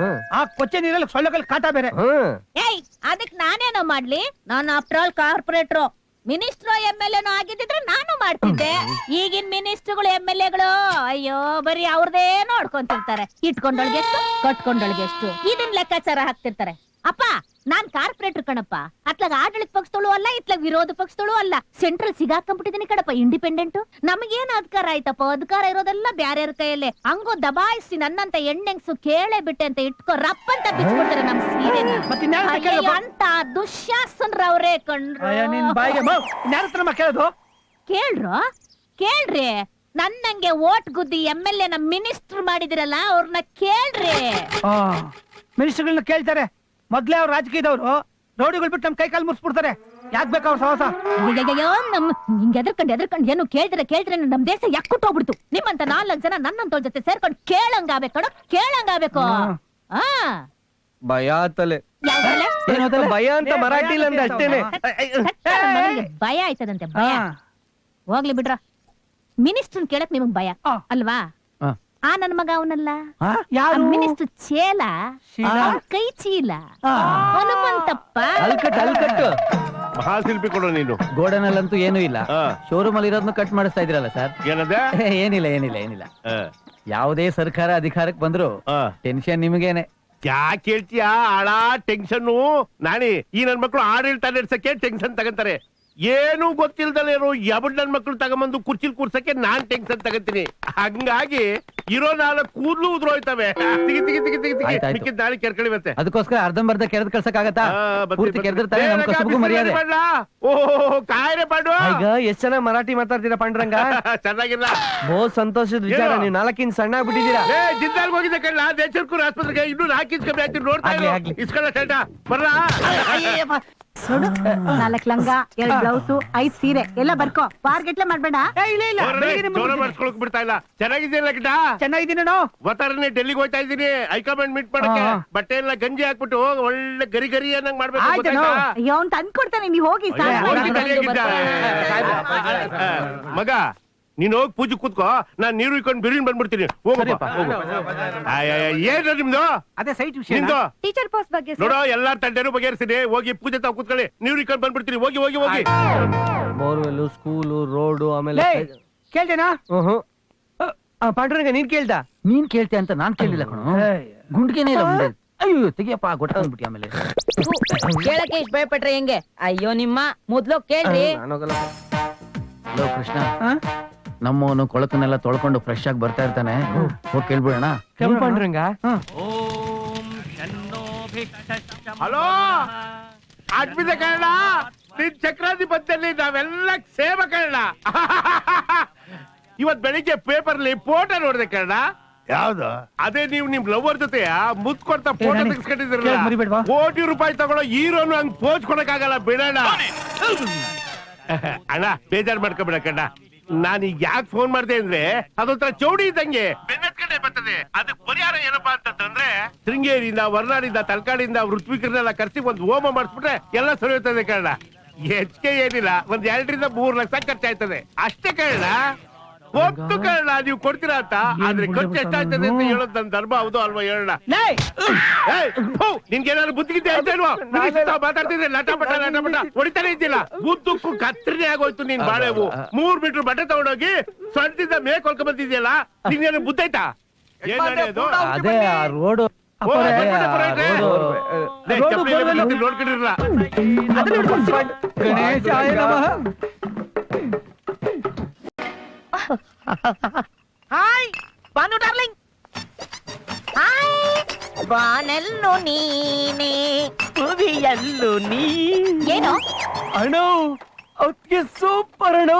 ಆ ಕೊಚ್ಚೆ ನೀರಲ್ಲಿ ಸೊಳ್ಳೆಗಳ ಕಾಟ ಬೇರೆ. ಏಯ್, ಅದಕ್ ನಾನೇನೋ ಮಾಡ್ಲಿ? ನಾನು ಆಫ್ಟರ್ ಆಲ್ ಕಾರ್ಪೊರೇಟ್ರು. ಮಿನಿಸ್ಟ್ರು MLA ಆಗಿದ್ದಿದ್ರೆ ನಾನು ಮಾಡ್ತಿದ್ದೆ. ಈಗಿನ ಮಿನಿಸ್ಟ್ರುಗಳು MLAಗಳು ಅಯ್ಯೋ ಬರೀ ಅವ್ರದೇ ನೋಡ್ಕೊಂತಿರ್ತಾರೆ. ಇಟ್ಕೊಂಡೊಳ್ಗೆಷ್ಟು ಕಟ್ಕೊಂಡೊಳ್ಗೆಷ್ಟು ಇದನ್ ಲೆಕ್ಕಾಚಾರ ಹಾಕ್ತಿರ್ತಾರೆ. ಅಪ್ಪ, ನಾನ್ ಕಾರ್ಪೊರೇಟರ್ ಕಣಪ್ಪ. ಅತ್ಲಾಗ ಆಡಳಿತ ಪಕ್ಷದಳು ಅಲ್ಲ, ಇತ್ಲಾಗ ವಿರೋಧ ಪಕ್ಷದಳು ಅಲ್ಲ. ಸೆಂಟ್ರಲ್ ಸಿಗಾಕೊಂಡ್ಬಿಟ್ಟಿದೀನಿ ಕಣಪ್ಪ, ಇಂಡಿಪೆಂಡೆಂಟ್. ನಮಗೇನು ಅಧಿಕಾರ ಆಯ್ತಪ್ಪ? ಅಧಿಕಾರ ಇರೋದೆಲ್ಲ ಬ್ಯಾರ್ಯಾರ ಕೈಯಲ್ಲೇ. ಹಂಗೋ ದಬಾಯಿಸಿ ನನ್ನಂತ ಹೆಣ್ಣೆಂಗ್ಸು ಕೇಳೇ ಬಿಟ್ಟೆ ಅಂತ ಇಟ್ಕೋ ರಪ್ಪ ಅಂತ ಬಿಚ್ಕೊಡ್ತಾರೆ ನಮ್ ಸೀರೆ ಅಂತ ದುಶ್ಯಾಸನ್ರವ್ರೇ ಕಣ್ರು. ನಿನ್ ಬಾಯಿಗೆ ಕೇಳೋದು ಕೇಳ್ರಿ. ನನ್ನಂಗೆ ಓಟ್ ಗುದ್ದಿ MLA ನಮ್ ಮಿನಿಸ್ಟರ್ ಮಾಡಿದಿರಲ್ಲ, ಅವ್ರನ್ನ ಕೇಳ್ರಿ. ಮಿನಿಸ್ಟರ್ಗಳನ್ನ ಕೇಳ್ತಾರೆ. ಮೊದ್ಲೇ ಅವ್ರು ರಾಜಕೀಯದವ್ರು ರೌಡಿಗಳು ಬಿಟ್ಟು ನಮ್ ಕೈ ಕಾಲು ಮುರ್ಸ್ಬಿಡ್ತಾರೆ. ಯಾಕ್ ಬೇಕು ಅವ್ರ ಸಹವಾಸ? ಹಿಂಗ್ ಎದ್ರಕಂಡ್ ಏನು ಕೇಳಿದ್ರೆ ನಮ್ ದೇಶ ಯಾಕುಟ್ಟೋಗ್ಬಿಡ್ತು. ನಿಮ್ಮಂತ 4 ಜನ ನನ್ನಂತವ್ರ ಜೊತೆ ಸೇರ್ಕೊಂಡು ಕೇಳಂಗಾಗ್ಬೇಕು. ಭಯ ಆತಲೆ. ಭಯ ಅಂತ ಮರಾಠಿಲ್ ಅಂದ್ರೆ ಅಷ್ಟೇನೆ. ಭಯ ಆಯ್ತದಂತೆ. ಭಯ ಹೋಗ್ಲಿ ಬಿಡ್ರ. ಮಿನಿಸ್ಟರ್ ಕೇಳಕ್ ನಿಮಗ್ ಭಯ ಅಲ್ವಾ? ಆ ನನ್ ಮಗ ಅವನಲ್ಲ ಮಿನಿಸ್ಟರ್ ಚೇಲ, ಕೈ ಚೀಲ ಹನುಮಂತಪ್ಪ. ಮಹಾಶಿಲ್ಪಿ ಕೊಡೋ ನೀನು. ಗೋಡನಲ್ಲಂತೂ ಏನೂ ಇಲ್ಲ. ಶೋರೂಮ್ ಅಲ್ಲಿ ಇರೋದನ್ನ ಕಟ್ ಮಾಡಿಸ್ತಾ ಇದ್ರಲ್ಲ ಸರ್. ಏನಿಲ್ಲ. ಯಾವುದೇ ಸರ್ಕಾರ ಅಧಿಕಾರಕ್ಕೆ ಬಂದ್ರು ಟೆನ್ಷನ್ ನಿಮಗೇನೆ. ಯಾಕೆ ಹೇಳ್ತೀಯಾ? ಆಳ ಟೆನ್ಷನ್ ನಾನೇ. ಈ ನನ್ ಮಕ್ಳು ಆಡಳಿತ ನಡೆಸಕ್ಕೆ ಟೆನ್ಷನ್ ತಗಂತಾರೆ. ಏನು ಗೊತ್ತಿಲ್ದಲೇನು ಯಾವಡ್ ನನ್ ಮಕ್ಳು ತಗೊಂಬಂದು ಕುರ್ಚಿಲ್ ಕೂರ್ಸಕ್ಕೆ ನಾನ್ ಟೆನ್ಷನ್ ತಗಂತೀನಿ. ಹಂಗಾಗಿ ಇರೋ 4 ಕೂದ್ಲು ಉದ್ರೋಯ್ತವೆ. ಮಿಕ್ಕಿದ್ ನಾಳೆ ಕೆರ್ಕಳಿ ಬರುತ್ತೆ. ಅದಕ್ಕೋಸ್ಕರ ಅರ್ಧಂಬರ್ಧ ಕೆರೆದ್ ಕಳ್ಸಕ್ಕಾಗತ್ತಾ? ಪೂರ್ತಿ ಕೆರೆದಿರ್ತಾರೆ. ನಮ್ ಕಸುಬುಗೂ ಮರ್ಯಾದೆ. ಓಹ್ ಕಾಯ್ರೆ ಪಾಂಡು. ಈಗ ಎಷ್ಟ್ ಚೆನ್ನಾಗಿ ಮರಾಠಿ ಮಾತಾಡ್ತೀರಾ ಪಾಂಡುರಂಗ? ಚೆನ್ನಾಗಿಲ್ಲ. ಬಹು ಸಂತೋಷದ ವಿಚಾರ. ನೀವು 4 ಇಂಚ್ ಸಣ್ಣ ಆಗ್ಬಿಟ್ಟಿದ್ದೀರಾ. ಜಿದ್ದಾಲ್ ಹೋಗಿದ್ದೆ ಕಣ್ಣ ದೇಶಕ್ಕೂ ಆಸ್ಪತ್ರೆಗೆ. ಇನ್ನು 4 ಇಂಚ್ ಕಮ್ಮಿ ಆಗ್ತೀನಿ. ನೋಡ್ತಾ ಇಸ್ಕೊಳ್ಳ ಶರ್ಟ ಬರ್ಲಾ? 4 ಲಂಗ, 2 ಬ್ಲೌಸು, 5 ಸೀರೆ ಎಲ್ಲ ಬರ್ಕೋ. ಪಾರ್ಗೆಟ್ಲೆ ಮಾಡ್ಬೇಡ. ಮಾಡ್ಸ್ಕೊಳಕ್ ಬಿಡ್ತಾ ಇಲ್ಲ. ಚೆನ್ನಾಗಿದ್ದೀನ ಗಿಡ? ಚೆನ್ನಾಗಿದ್ದೀನಿ. ಒತ್ತಾರನೆ ಡೆಲ್ಲಿಗೆ ಹೋಗ್ತಾ ಇದ್ದೀನಿ ಹೈಕಮಾಂಡ್ ಮೀಟ್ ಮಾಡಕ್ಕೆ. ಬಟ್ಟೆ ಎಲ್ಲ ಗಂಜಿ ಹಾಕ್ಬಿಟ್ಟು ಒಳ್ಳೆ ಗರಿ ಅನ್ನಂಗ್ ಮಾಡ್ಬೇಕು. ಅಯ್ಯೋ ಅಂತ ಅನ್ಕೊಡ್ತಾನೆ. ನೀವ್ ಹೋಗಿ ಮಗ, ನೀನ್ ಹೋಗಿ ಪೂಜೆ ಕೂತ್ಕೋ. ನಾನ್ ನೀರು ಇಕ್ಕೊಂಡು ಬಿರಿನ್ ಬಂದ್ಬಿಡ್ತೀನಿ. ಏನ ನಿಮ್ದು? ಅದೇ ಸೈಟ್ ವಿಷಯ. ಟೀಚರ್ ಪೋಸ್ಟ್ ಬಗ್ಗೆ ನೋಡೋ, ಎಲ್ಲಾ ತಂಡೇನು ಬಗೆಹರಿಸಿದೆ. ಹೋಗಿ ಪೂಜೆ ತಾವ್ ಕೂತ್ಕೊಳ್ಳಿ. ನೀರು ಇಕ್ಕೊಂಡು ಬಂದ್ಬಿಡ್ತೀನಿ. ಹೋಗಿ. ಬೋರ್ವೆಲ್, ಸ್ಕೂಲು, ರೋಡು, ಆಮೇಲೆ ಕೇಳ್ತೇನಾ? ಪಾಂಡುರಂಗ ನೀನ್ ಕೇಳ್ದ? ನೀನ್ ಕೇಳ್ತೆ ಅಂತ ನಾನ್ ಕೇಳಿಲ್ಲ ಕಣೋ. ಗುಂಡ್ಗೆನೇ ಇಲ್ಲ ಮುಂದೆ. ಅಯ್ಯೋ ತೆಗಿಯಪ್ಪ, ಗೊತ್ತಾಗ್ಬಿಟ್ಟಿ. ಆಮೇಲೆ ಕೇಳಕ್ಕೆ ಇಷ್ಟ ಭಯಪಟ್ರೆ ಹೆಂಗೆ? ಅಯ್ಯೋ ನಿಮ್ಮ ಮೊದ್ಲು ಕೇಳ್ರಿ. ಹಲೋ ಕೃಷ್ಣ, ನಮ್ಮವನು ಕೊಳಕನ್ನೆಲ್ಲ ತೊಳ್ಕೊಂಡು ಫ್ರೆಶ್ ಆಗಿ ಬರ್ತಾ ಇರ್ತಾನೆ. ಹೋಗಿ ಕೇಳ್ಬಿಡೋಣ. ಪಾಂಡುರಂಗ. ಹಲೋ, ಅಡ್ಮಿದ ಕನ್ನಡ. ನಿನ್ ಚಕ್ರಾಧಿಪತ್ಯಲ್ಲಿ ನಾವೆಲ್ಲ ಸೇವ ಕನ್ನಡ. ಇವತ್ ಬೆಳಿಗ್ಗೆ ಪೇಪರ್ಲಿ ಫೋಟೋ ನೋಡಿದೆ ಕನ್ನಡ. ಯಾವ್ದು? ಅದೇ ನೀವು ನಿಮ್ ಲವರ್ ಜೊತೆ ಮುತ್ ಕೊಡ್ತಾ ಫೋಟೋ ತೆಗಿಸ್ಕೊಂಡಿದ್ರಲ್ಲ. ಕೋಟಿ ರೂಪಾಯಿ ತಗೊಳ್ಳೋ ಹೀರೋನು ಹಂಗ್ ಪೋಜ್ ಕೊಡಕ್ಕಾಗಲ್ಲ. ಬಿಡೋಣ ಅಣ್ಣ, ಬೇಜಾರ್ ಮಾಡ್ಕೊಬಿಡ ಕಣ್ಣ. ನಾನೀಗ ಯಾಕೆ ಫೋನ್ ಮಾಡ್ದೆ ಅಂದ್ರೆ, ಅದೊಂಥರ ಚೌಡಿ ಇದ್ದಂಗೆ ಬೆನ್ನತ್ಕಡೆ ಬರ್ತದೆ. ಅದಕ್ಕೆ ಪರಿಹಾರ ಏನಪ್ಪಾ ಅಂತಂದ್ರೆ, ಶೃಂಗೇರಿಯಿಂದ, ವರ್ನಾಡಿಂದ, ತಲಕಾಡಿಂದ ಋತ್ವಿಕರನ್ನೆಲ್ಲ ಕರ್ಸಿ ಒಂದು ಹೋಮ ಮಾಡಿಸ್ಬಿಟ್ರೆ ಎಲ್ಲ ಸರಿ ಹೋಗ್ತದೆ ಕಣ್ಣ. ಹೆಚ್ಚಿಗೆ ಏನಿಲ್ಲ, 1 2 ರಿಂದ 3 ಲಕ್ಷ ಖರ್ಚಾಯ್ತದೆ ಅಷ್ಟೇ ಕಣ್ಣ. ಒತ್ತು ಕಣ್ಣ, ನೀವು ಕೊಡ್ತೀರಾ ಅಂತ. ಆದ್ರೆ ಖರ್ಚು ಎಷ್ಟಾಯ್ತದೆ ಅಂತ ಹೇಳೋದು ನನ್ನ ಧರ್ಮ. ಹೌದು ಅಲ್ವಾ ಹೇಳೋಣ? ನಿನ್ಗೇನಾದ್ರು ಬುದ್ಧಿಗಿದ್ದೆ ಅಲ್ವಾ? ಮಾತಾಡ್ತಿದ್ರೆ ಲಟಪಟ ಹೊಡಿತಾನೆ ಇದ್ದಿಲ್ಲ. ಬುದ್ಧಕ್ಕೂ ಕತ್ತರಿನೇ ಆಗೋಯ್ತು ನೀನ್ ಬಾಳೆವು. 3 ಮೀಟರ್ ಬಟ್ಟೆ ತಗೊಂಡೋಗಿ ಸೊಂಟದಿಂದ ಮೇಲ್ಕೊಳ್ಕೊಂಡ್ ಬಂದಿದ್ಯಲ್ಲ. ನಿನ್ಗೇನು ಬುದ್ಧೈತಾ? ಅದೇ ರೋಡು ನೋಡ್ಕೊಂಡಿರಲ್ಲ. ಗಣೇಶಾಯ ನಮಃ. Hi Banu darling. ಹಾಯ್ ಬಾನೆಲ್ಲು ನೀನೆ ಭುವಿಯಲ್ಲು ನೀ. ಏನು ಅಣ್ಣ ಅವ್ರಿಗೆ ಸೂಪರ್ ಅಣ್ಣ.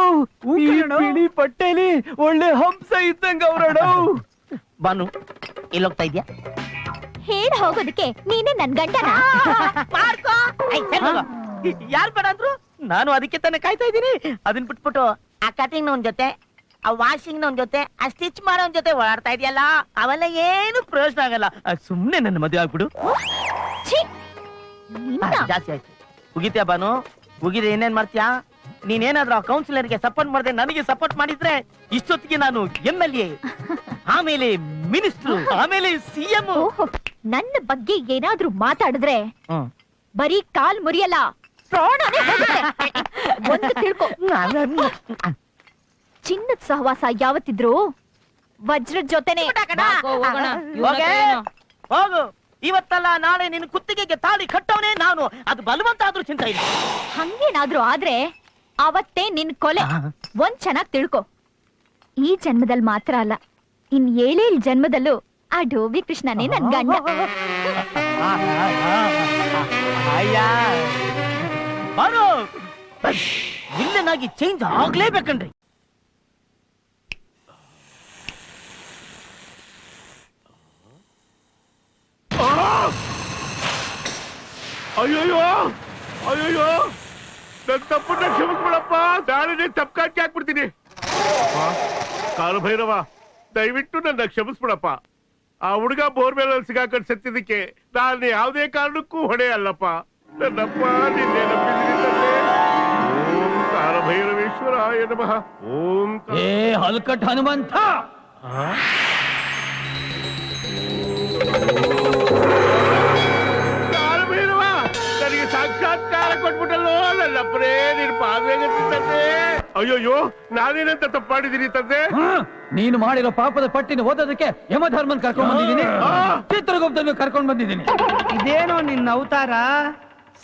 ಈ ಬಿಳಿ ಪಟ್ಟೆಲಿ ಒಳ್ಳೆ ಹಂಸ ಇದ್ದಂಗ ಅವ್ರಣ್ಣ. ಬಾನು ಎಲ್ಲೋಗ್ತಾ ಇದ್ಯಾ? ಹೇಳ ಹೋಗೋದಕ್ಕೆ ನೀನೇ ನನ್ ಗಂಡನ? ಮಾಡ್ಕೋ. ಯಾರ್ ಬೇಡ ಅಂದ್ರು? ನಾನು ಅದಕ್ಕೆ ತಾನೇ ಕಾಯ್ತಾ ಇದ್ದೀನಿ. ಅದನ್ ಬಿಟ್ಬಿಟ್ಟು ಆ ಕಟಿಂಗ್ ಒಂದ್ ಜೊತೆ, ಆ ವಾಷಿಂಗ್ ಒಂದ್ ಜೊತೆ, ಆ ಸ್ಟಿಚ್ ಮಾಡೋ ಒಂದ್ ಜೊತೆ ಓಡಾಡ್ತಾ ಇದೆಯಲ್ಲ, ಅವೆಲ್ಲ ಏನು ಪ್ರಯೋಜನ ಆಗಲ್ಲ. ಸುಮ್ನೆ ನನ್ನ ಮದುವೆ ಆಗ್ಬಿಡು. ಛೀ, ನಿನ್ನ. ಜಾಸ್ತಿ ಆಯ್ತು. ಮುಗಿತ್ಯಾ ಬಾನು? ಮುಗಿದ್ರೆ ಏನೇನ್ ಮಾಡ್ತೀಯಾ? ನೀನೇನಾದ್ರೂ ಆ ಕೌನ್ಸಿಲರ್ಗೆ ಸಪೋರ್ಟ್ ಮಾಡದೆ ನನಗೆ ಸಪೋರ್ಟ್ ಮಾಡಿದ್ರೆ ಇಷ್ಟೊತ್ತಿಗೆ ನಾನು MLA, ಆಮೇಲೆ ಮಿನಿಸ್ಟ್ರು, ಆಮೇಲೆ CM. ಓಹೋ, ನನ್ನ ಬಗ್ಗೆ ಏನಾದ್ರೂ ಮಾತಾಡಿದ್ರೆ ಬರೀ ಕಾಲ್ ಮುರಿಯಲ್ಲ, ಪ್ರಾಣನೇ ಹೋಗುತ್ತೆ. ಒಂದು ತಿಳ್ಕೊ, ಚಿನ್ನದ ಸಹವಾಸ ಯಾವತ್ತಿದ್ರು ವಜ್ರದ ಜೊತೆನೆ. ಬಾಕೋ, ಹೋಗೋಣ. ಇವ್ನ ಹತ್ರ ಹೋಗೆ, ಏನು? ಹೋಗು. ಇವತ್ತಲ್ಲ ನಾಳೆ ನಿನ್ನ ಕುತ್ತಿಗೆಗೆ ತಾಳಿ ಕಟ್ಟವನೇ ನಾನು. ಅದು ಬಲವಂತ ಆದ್ರೂ ಚಿಂತೆ ಇಲ್ಲ. ಹಂಗೇನಾದ್ರೂ ಆದ್ರೆ ಅವತ್ತೇ ನಿನ್ ಕೊಲೆ. ಒಂದ್ ಚೆನ್ನಾಗ್ ತಿಳ್ಕೊ, ಈ ಜನ್ಮದಲ್ಲಿ ಮಾತ್ರ ಅಲ್ಲ, ಇನ್ 7 ಜನ್ಮದಲ್ಲೂ ಆ ಡೋಬಿ ಕೃಷ್ಣನೇ ನನ್ ಗಂಡ. ಬಾನು ವಿಲ್ಲನಾಗಿ ಚೇಂಜ್ ಆಗ್ಲೇಬೇಕನ್ರಿ. ಅಯ್ಯೋಯ್ಯೋ ಅಯ್ಯೋಯ್ಯೋ, ನನ್ ತಪ್ಪನ್ನ ಕ್ಷಮಿಸ್ಬಿಡಪ್ಪ. ನಾಳೆ ತಪ್ಪಾಕಿ ಹಾಕ್ಬಿಡ್ತೀನಿ. ಕಾಲು ಭೈರವ, ದಯವಿಟ್ಟು ನನ್ನ ಕ್ಷಮಿಸ್ಬಿಡಪ್ಪ. ಆ ಹುಡುಗ ಬೋರ್ವೆಲ್ ಸಿಗಾಕೊಂಡು ಸತ್ತಿದ್ದಕ್ಕೆ ನಾನು ಯಾವುದೇ ಕಾರಣಕ್ಕೂ ಹೊಣೆ ಅಲ್ಲಪ್ಪ. ನನ್ನಪ್ಪ ನಿನ್ನೆ ನಂಬಿದ್ದೀನಿ. ಓಂ ಕಾಲ ಭೈರವೇಶ್ವರಾಯ ನಮಃ. ಓಂ ಏ ಹಲ್ಕಟ್ ಹನುಮಂತ, ಕಾಲ ಭೈರವ, ನನಗೆ ಸಾಕ್ಷಾತ್ಕಾರ ಕೊಟ್ಬಿಟ್ಟಲ್ಲೋ ನನ್ನಪ್ಪನೇ. ನಿನ್ ಪಾದವೇಗಂತೆ. ಅಯ್ಯೋಯ್ಯೋ, ನಾನೇನಂತ ತಪ್ಪಾಡಿದ್ದೀನಿ ತಂದೆ? ನೀನು ಮಾಡಿರೋ ಪಾಪದ ಪಟ್ಟಿನ ಓದೋದಕ್ಕೆ ಯಮಧರ್ಮನ್ ಕರ್ಕೊಂಡ್ ಬಂದಿದ್ದೀನಿ, ಚಿತ್ರಗುಪ್ತನ್ನು ಕರ್ಕೊಂಡ್ ಬಂದಿದ್ದೀನಿ. ಇದೇನೋ ನಿನ್ನ ಅವತಾರ?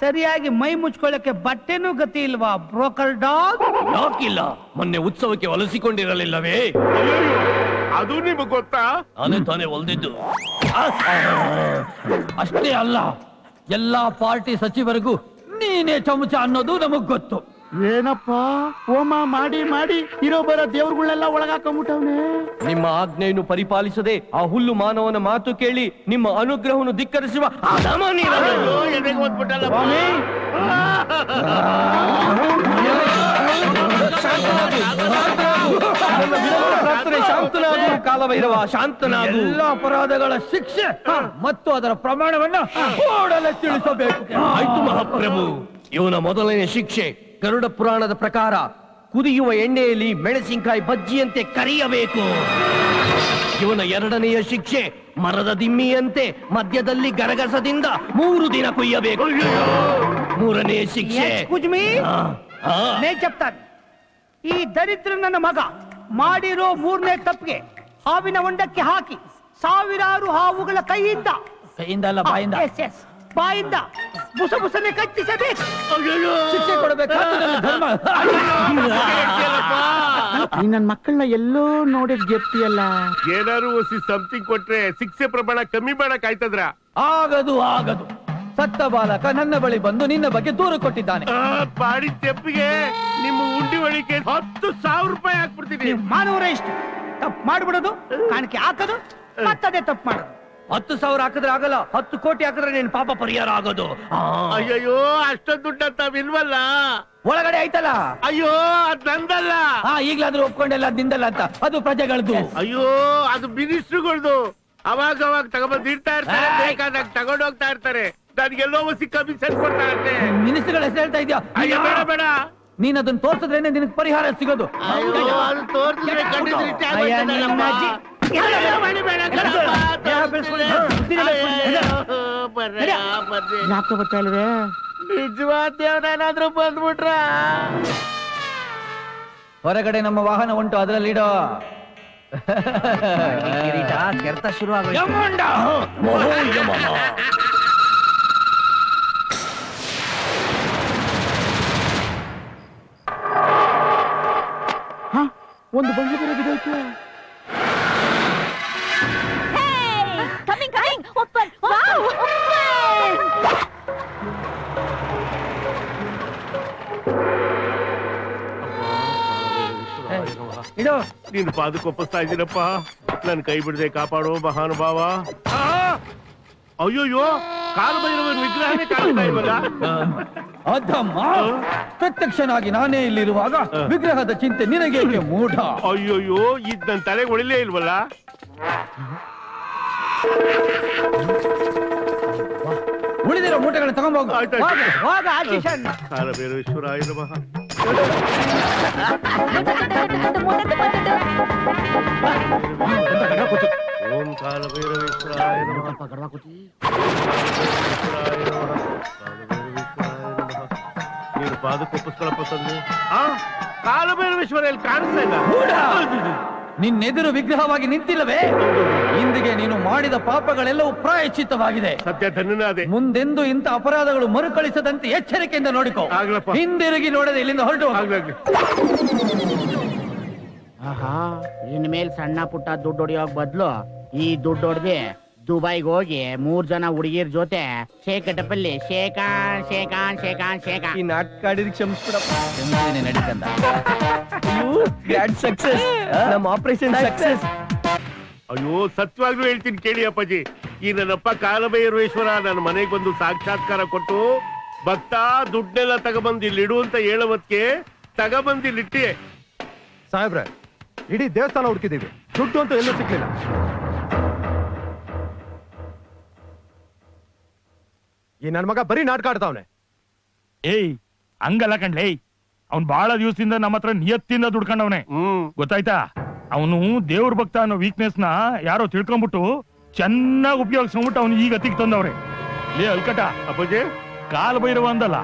ಸರಿಯಾಗಿ ಮೈ ಮುಚ್ಕೊಳ್ಳಕ್ಕೆ ಬಟ್ಟೆನೂ ಗತಿ ಇಲ್ವಾ ಬ್ರೋಕರ್ ಡಾಗ್? ಯಾಕಿಲ್ಲ? ಮೊನ್ನೆ ಉತ್ಸವಕ್ಕೆ ಹೊಲಿಸಿಕೊಂಡಿರಲಿಲ್ಲವೇ? ಅಯ್ಯೋಯ್ಯೋ, ಅದು ನಿಮಗೆ ಗೊತ್ತಾ? ನಾನೇ ತಾನೇ ಹೊಲ್ದಿದ್ದು. ಅಷ್ಟೇ ಅಲ್ಲ, ಎಲ್ಲಾ ಪಾರ್ಟಿ ಸಚಿವರಿಗೂ ನೀನೇ ಚಮಚ ಅನ್ನೋದು ನಮಗ್ ಗೊತ್ತು. ಏನಪ್ಪ ಹೋಮ ಮಾಡಿ ಮಾಡಿ ಇರೋ ಬರೋ ದೇವ್ರುಗಳೆಲ್ಲ ಒಳಗಾಕೊಂಡ್ಬಿಟ್ಟವ್ನೆ. ನಿಮ್ಮ ಆಜ್ಞೆಯನ್ನು ಪರಿಪಾಲಿಸದೆ ಆ ಹುಲ್ಲು ಮಾನವನ ಮಾತು ಕೇಳಿ ನಿಮ್ಮ ಅನುಗ್ರಹವನ್ನು ಧಿಕ್ಕರಿಸುವ ಅಧಮ ನೀನು. ಶಾಂತನಾಗು ಕಾಲಭೈರವ, ಶಾಂತನಾಗು. ಎಲ್ಲ ಅಪರಾಧಗಳ ಶಿಕ್ಷೆ ಮತ್ತು ಅದರ ಪ್ರಮಾಣವನ್ನ ಕೂಡಲೇ ತಿಳಿಸಬೇಕು. ಆಯ್ತು ಮಹಾಪ್ರಭು. ಇವನ ಮೊದಲನೇ ಶಿಕ್ಷೆ ಗರುಡ ಪುರಾಣದ ಪ್ರಕಾರ ಕುದಿಯುವ ಎಣ್ಣೆಯಲ್ಲಿ ಮೆಣಸಿನಕಾಯಿ ಬಜ್ಜಿಯಂತೆ ಕರಿಯಬೇಕು. ಇವನ ಎರಡನೆಯ ಶಿಕ್ಷೆ ಮರದ ದಿಮ್ಮಿಯಂತೆ ಮಧ್ಯದಲ್ಲಿ ಗರಗಸದಿಂದ 3 ದಿನ ಕೊಯ್ಯಬೇಕು. ಮೂರನೇ ಶಿಕ್ಷೆ ಕುಜ್ಮಿ ನೇ ಚೆಪ್ತಾನೆ. ಈ ದರಿದ್ರ ನನ್ನ ಮಗ ಮಾಡಿರೋ 3ನೇ ತಪ್ಪಿಗೆ ಹಾವಿನ ಹೊಂಡಕ್ಕೆ ಹಾಕಿ ಸಾವಿರಾರು ಹಾವುಗಳ ಕೈಯಿಂದ ಅಲ್ಲ ಬಾಯಿಂದ Yes, yes. ಬಾಯಿಂದ ಬುಸ ಬುಸನೆ ಕಚ್ಚಿಸಬೇಕು. ಶಿಕ್ಷೆ ಕೊಡಬೇಕಾದ್ರೆ ಧರ್ಮ. ನೀ ನನ್ ಮಕ್ಕಳನ್ನ ಎಲ್ಲೋ ನೋಡಿದ್ ಗೆಪ್ತಿಯಲ್ಲ. ಏನಾರು ಒಸಿ ಸಮಥಿಂಗ್ ಕೊಟ್ರೆ ಶಿಕ್ಷೆ ಪ್ರಮಾಣ ಕಮ್ಮಿ ಮಾಡಕ್ ಆಯ್ತದ್ರ? ಆಗದು ಆಗದು. ಸತ್ತ ಬಾಲಕ ನನ್ನ ಬಳಿ ಬಂದು ನಿನ್ನ ಬಗ್ಗೆ ದೂರು ಕೊಟ್ಟಿದ್ದಾನೆ. ಪಾಡಿ ತೆಪ್ಪಿಗೆ ನಿಮ್ಮ ಉಂಡಿ ಒಳಿಕೆ 10,000 ರೂಪಾಯಿ ಹಾಕ್ಬಿಡ್ತೀನಿ. ನೀವು ಮಾನವರೇ ಇಷ್ಟು ತಪ್ಪು ಮಾಡ್ಬಿಡೋದು, ಕಾಣಿಕೆ ಹಾಕೋದು, ಮತ್ತದೇ ತಪ್ಪು ಮಾಡೋದು. 10,000 ಹಾಕಿದ್ರೆ ಆಗಲ್ಲ, 10 ಕೋಟಿ ಹಾಕಿದ್ರೆ ನಿನ್ ಪಾಪ ಪರಿಹಾರ ಆಗೋದು. ಅಯ್ಯಯ್ಯೋ, ಅಷ್ಟೊಂದು ದುಡ್ಡು ತಾವಿಲ್ವಲ್ಲ? ಒಳಗಡೆ ಐತಲ್ಲ. ಅಯ್ಯೋ, ಅದ್ ನಂದಲ್ಲ. ಈಗ್ಲಾದ್ರೂ ಒಪ್ಕೊಂಡೆಲ್ಲ ನಿಂದಲ್ಲ ಅಂತ, ಅದು ಪ್ರಜೆಗಳದ್ದು. ಅಯ್ಯೋ, ಅದು ಮಿನಿಸ್ಟ್ರುಗಳ್ದು. ಅವಾಗ ತಗೊಂಡ್ಬಂದು ಇಡ್ತಾ ಇರ್ತಾರೆ, ಬೇಕಾದಾಗ ತಗೊಂಡು ಹೋಗ್ತಾ ಇರ್ತಾರೆ. ನನ್ಗೆಲ್ಲೋ ಒಸಿ ಕಮಿಷನ್ ಕೊಡ್ತಾರಂತೆ. ಮಿನಿಸ್ಟರ್ಗಳ ಹೆಸರು ಹೇಳ್ತಾ ಇದ್ಯಾ? ಅಯ್ಯೋ, ಬೇಡ ಬೇಡ. ನೀನ್ ಅದನ್ನ ತೋರ್ಸಿದ್ರೇನೆ ನಿನಗೆ ಪರಿಹಾರ ಸಿಗೋದು. ಅಯ್ಯೋ, ಅದು ತೋರ್ಸಿದ್ರೆ ಕಣ್ಣಿಗೆ ದೃಷ್ಟಿ ಆಗೋಯ್ತದಲ್ಲಮ್ಮ. ಜ್ಞಾಪಕ ಬರ್ತಾ ಇಲ್ವೇ? ನಿಜವಾದ ದೇವ್ರೇನಾದ್ರೂ ಬಂದ್ಬಿಟ್ರ? ಹೊರಗಡೆ ನಮ್ಮ ವಾಹನ ಉಂಟು, ಅದರಲ್ಲಿಡೋ. ಕೆರೆತ ಶುರು ಇಡು. ನೀನ್ ಪಾದಕ್ಕೆ ಒಪ್ಪಿಸ್ತಾ ಇದ್ದೀನಪ್ಪ, ನನ್ ಕೈ ಬಿಡದೆ ಕಾಪಾಡೋ ಮಹಾನುಭಾವ. ಅಯ್ಯೋಯ್ಯೋ, ಕಾಲು ಬೈರವನ ವಿಗ್ರಹನೇ ಕಾಣ್ತಾ ಇಲ್ವಲ್ಲ. ಅಧಮ್ಮ, ಪ್ರತ್ಯಕ್ಷನಾಗಿ ನಾನೇ ಇಲ್ಲಿರುವಾಗ ವಿಗ್ರಹದ ಚಿಂತೆ ನಿನಗೇಕೆ ಮೂಢ? ಅಯ್ಯೋಯ್ಯೋ, ಇದ್ ನನ್ ತಲೆಗೆ ಹೊಳಿಲೇ ಇಲ್ವಲ್ಲ. ಉಳಿದಿರೋ ಮೂಟೆಗಳನ್ನ ತಗೊಂಬೋಗು. ಹೋಗ ಆಶೀಷನ್. ಕಾಲಭೈರವೇಶ್ವರಾಯ ನಮಃ. ಓಂ ಕಾಲಭೈರವೇಶ್ವರಾಯ ನಮಃ. ನೀನು ಪಾದಕ್ಕೆ ಒಪ್ಪಿಸ್ಕೊಳಪ್ಪ ತಂದೆ. ಕಾಲಭೈರವೇಶ್ವರ ಇಲ್ಲಿ ಕಾಣಿಸ್ತಾ ಇಲ್ಲ. ನಿನ್ನೆದುರು ವಿಗ್ರಹವಾಗಿ ನಿಂತಿಲ್ಲವೇ? ಇಂದಿಗೆ ನೀನು ಮಾಡಿದ ಪಾಪಗಳೆಲ್ಲವೂ ಪ್ರಾಯಶ್ಚಿತ್ತವಾಗಿದೆ. ಸತ್ಯ ಧನ್ಯನಾದೆ. ಮುಂದೆಂದು ಇಂಥ ಅಪರಾಧಗಳು ಮರುಕಳಿಸದಂತೆ ಎಚ್ಚರಿಕೆಯಿಂದ ನೋಡಿಕೋ. ಆಗ್ಲಪ್ಪ. ಹಿಂದಿರುಗಿ ನೋಡದೆ ಇಲ್ಲಿಂದ ಹೊರಟು. ಆಗ್ಲಾಗ್ಲಿ. ಆಹಾ, ಇನ್ಮೇಲ್ ಸಣ್ಣ ಪುಟ್ಟ ದುಡ್ಡು ಹೊಡಿಯೋಕ್ ಬದ್ಲು ಈ ದುಡ್ಡು ಹೊಡೆದಿ ದುಬೈಗೆ ಹೋಗಿ 3 ಜನ ಹುಡುಗಿರ್ ಜೊತೆ ಶೇಕಟಪಲ್ಲಿ ಶೇಕಾನ್ ಶೇಕಾನ್ ಶೇಕಾನ್ ಶೇಕಾನ್. ಈ ನಾಟಕ ಆಡಿದಕ್ಕೆ ಕ್ಷಮಿಸ್ಬಿಡಪ್ಪ. ನಡೀತಂದ ಗ್ರ್ಯಾಂಡ್ ಸಕ್ಸಸ್. ನಮ್ಮ ಆಪರೇಷನ್ ಸಕ್ಸಸ್. ಅಯ್ಯೋ, ಸತ್ಯವಾಗ್ಲೂ ಹೇಳ್ತೀನಿ ಕೇಳಿ ಅಪ್ಪಾಜಿ. ಈ ನನ್ನಪ್ಪ ಕಾಲಭೈರವೇಶ್ವರ ನನ್ನ ಮನೆಗೆ ಬಂದು ಸಾಕ್ಷಾತ್ಕಾರ ಕೊಟ್ಟು ಭಕ್ತ ದುಡ್ಡೆಲ್ಲ ತಗೊಬಂದು ಇಲ್ಲಿಡು ಅಂತ ಹೇಳೋವತ್ಗೆ ತಗೊಬಂದು ಇಲ್ಲಿಟ್ಟಿ. ಸಾಹೇಬ್ರೆ, ಇಡೀ ದೇವಸ್ಥಾನ ಹುಡುಕಿದೀವಿ, ದುಡ್ಡು ಅಂತ ಎಲ್ಲೂ ಸಿಕ್ಲಿಲ್ಲ. ಈ ನನ್ ಮಗ ಬರೀ ನಾಟಕ ಆಡ್ತಾವನೆ. ಏಯ್, ಹಂಗಲ್ಲ ಕಣ್ಲೇ, ಅವ್ನ್ ಬಹಳ ದಿವಸದಿಂದ ನಮ್ಮ ಹತ್ರ ನಿಯತ್ತಿಂದ ದುಡ್ಕೊಂಡವನೆ. ಗೊತ್ತಾಯ್ತಾ? ಅವನು ದೇವ್ರ ಭಕ್ತ ಅನ್ನೋ ವೀಕ್ನೆಸ್ ನ ಯಾರೋ ತಿಳ್ಕೊಂಡ್ಬಿಟ್ಟು ಚೆನ್ನಾಗಿ ಉಪಯೋಗಿಸ್ಕೊಂಡ್ಬಿಟ್ಟು ಅವ್ನು ಈಗ ಅತಿಗೆ ತಂದವ್ರೆ. ಲೇ ಅಲ್ಕಟ ಅಪ್ಪಾಜಿ, ಕಾಲಭೈರವ ಅಂದಲ್ಲ,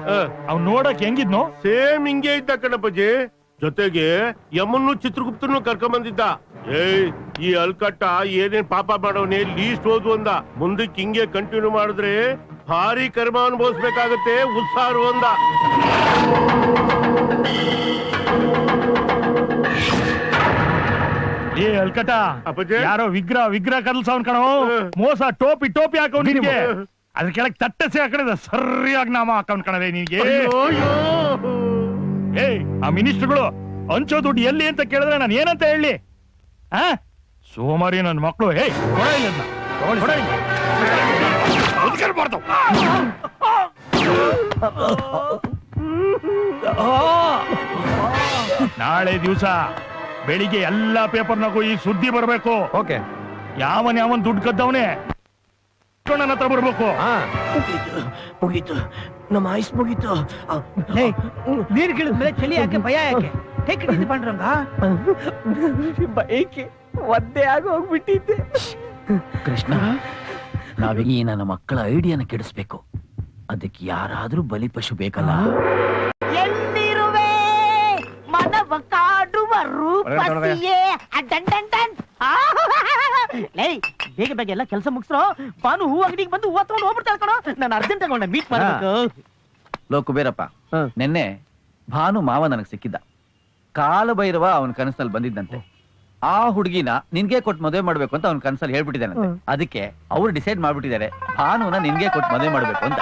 ಅವ್ನ್ ನೋಡಕ್ ಹೆಂಗಿದ್ನೋ ಸೇಮ್ ಹಿಂಗೆ ಇದ್ದ ಕಣಪ್ಪಾಜಿ. ಜೊತೆಗೆ ಯಮನ್ನು ಚಿತ್ರಗುಪ್ತನು ಕರ್ಕೊಂಡ್ ಬಂದಿದ್ದ. ಏಯ್, ಈ ಅಲ್ಕಟ್ಟ ಏನೇನ್ ಪಾಪ ಮಾಡೋನೆ ಲೀಸ್ಟ್ ಓದು ಅಂದ. ಮುಂದಕ್ಕೆ ಹಿಂಗೆ ಕಂಟಿನ್ಯೂ ಮಾಡಿದ್ರೆ ಭಾರಿ ಕರ್ಮ ಅನುಭವಿಸ್ಬೇಕಾಗತ್ತೆ ಉತ್ಸಾರು ಅಂದ. ಏ ಅಲ್ಕಟ, ಅಪ್ಪಾಜಿ, ಯಾರೋ ವಿಗ್ರಹ ಕದಲ್ಸವನ್ ಕಣೋ. ಮೋಸ ಟೋಪಿ ಹಾಕವ್ ನಿನ್ಗೆ. ಅದ್ರ ಕೆಳಗೆ ತಟ್ಟಸಿ ಹಾಕಣದ ಸರಿಯಾಗಿ ನಾಮ ಹಾಕವನ್ ಕಣವೆ ನಿನ್ಗೆ. ಏಯ್, ಆ ಮಿನಿಸ್ಟರ್ಗಳು ಹಂಚೋ ದುಡ್ಡು ಎಲ್ಲಿ ಅಂತ ಕೇಳಿದ್ರೆ ನಾನು ಏನಂತ ಹೇಳಿ? ಸೋಮಾರಿ ನನ್ನ ಮಕ್ಕಳು. ಏಯ್, ನಾಳೆ ದಿವಸ ಬೆಳಿಗ್ಗೆ ಎಲ್ಲಾ ಪೇಪರ್ನಾಗೂ ಈ ಸುದ್ದಿ ಬರ್ಬೇಕು. ಓಕೆ. ಯಾವನ್ ದುಡ್ಡು ಕದ್ದವನೇ ನನ್ನ ಹತ್ರ ಬರ್ಬೇಕು. ಮುಗೀತು, ನಮ್ಮ ಆಯುಸ್ ಮುಗೀತು. ನೀರ್ ಗಿಳಿದ್ಮೇಲೆ ಚಳಿ ಯಾಕೆ, ಭಯ ಯಾಕೆ? Take it easy Panduranga. Bike ಒದ್ದೆ ಆಗಿ ಹೋಗ್ಬಿಟ್ಟಿದ್ದೆ. ಕೃಷ್ಣ, ನಾವೀಗ ಈ ನನ್ನ ಮಕ್ಕಳ ಐಡಿಯಾನ ಕೆಡಿಸ್ಬೇಕು. ಅದಕ್ಕೆ ಯಾರಾದ್ರೂ ಬಲಿಪಶು ಬೇಕಲ್ಲ. ಎಲ್ಲಿರುವೆ ಮನವ ಕಾಡುವ ರೂಪಸಿಯೇ ಅಡ್ಡಂಡಂಡನ್. ಲೈ, ಬೇಗ ಬೇಗ ಎಲ್ಲ ಕೆಲಸ ಮುಗಿಸ್ರೋ. ಬಾನು ಹೂ ಅಂಗಡಿಗೆ ಬಂದು ಹೂವ ತಗೊಂಡು ಹೋಗ್ಬಿಡ್ತಾಳೆ ಕಣೋ. ನಾನು ಅರ್ಜೆಂಟ್ ತಗೊಂಡ ಮೀಟ್ ಮಾಡ್ಬೇಕು. ಲೋ ಕುಬೇರಪ್ಪ, ನಿನ್ನೆ ಭಾನು ಮಾವ ನನಗ್ ಸಿಕ್ಕಿದ್ದ. ಕಾಲಭೈರವ ಅವನ ಕನಸಲ್ಲಿ ಬಂದಿದ್ದಂತೆ. ಆ ಹುಡುಗಿನ ನಿನ್ಗೆ ಕೊಟ್ಟು ಮದುವೆ ಮಾಡ್ಬೇಕು ಅಂತ ಅವ್ನ ಕನಸಲ್ಲಿ ಹೇಳ್ಬಿಟ್ಟಿದ್ದಾನಂತೆ. ಅದಕ್ಕೆ ಅವ್ರು ಡಿಸೈಡ್ ಮಾಡ್ಬಿಟ್ಟಿದ್ದಾರೆ ಭಾನುನ ನಿನ್ಗೆ ಕೊಟ್ಟು ಮದುವೆ ಮಾಡ್ಬೇಕು ಅಂತ.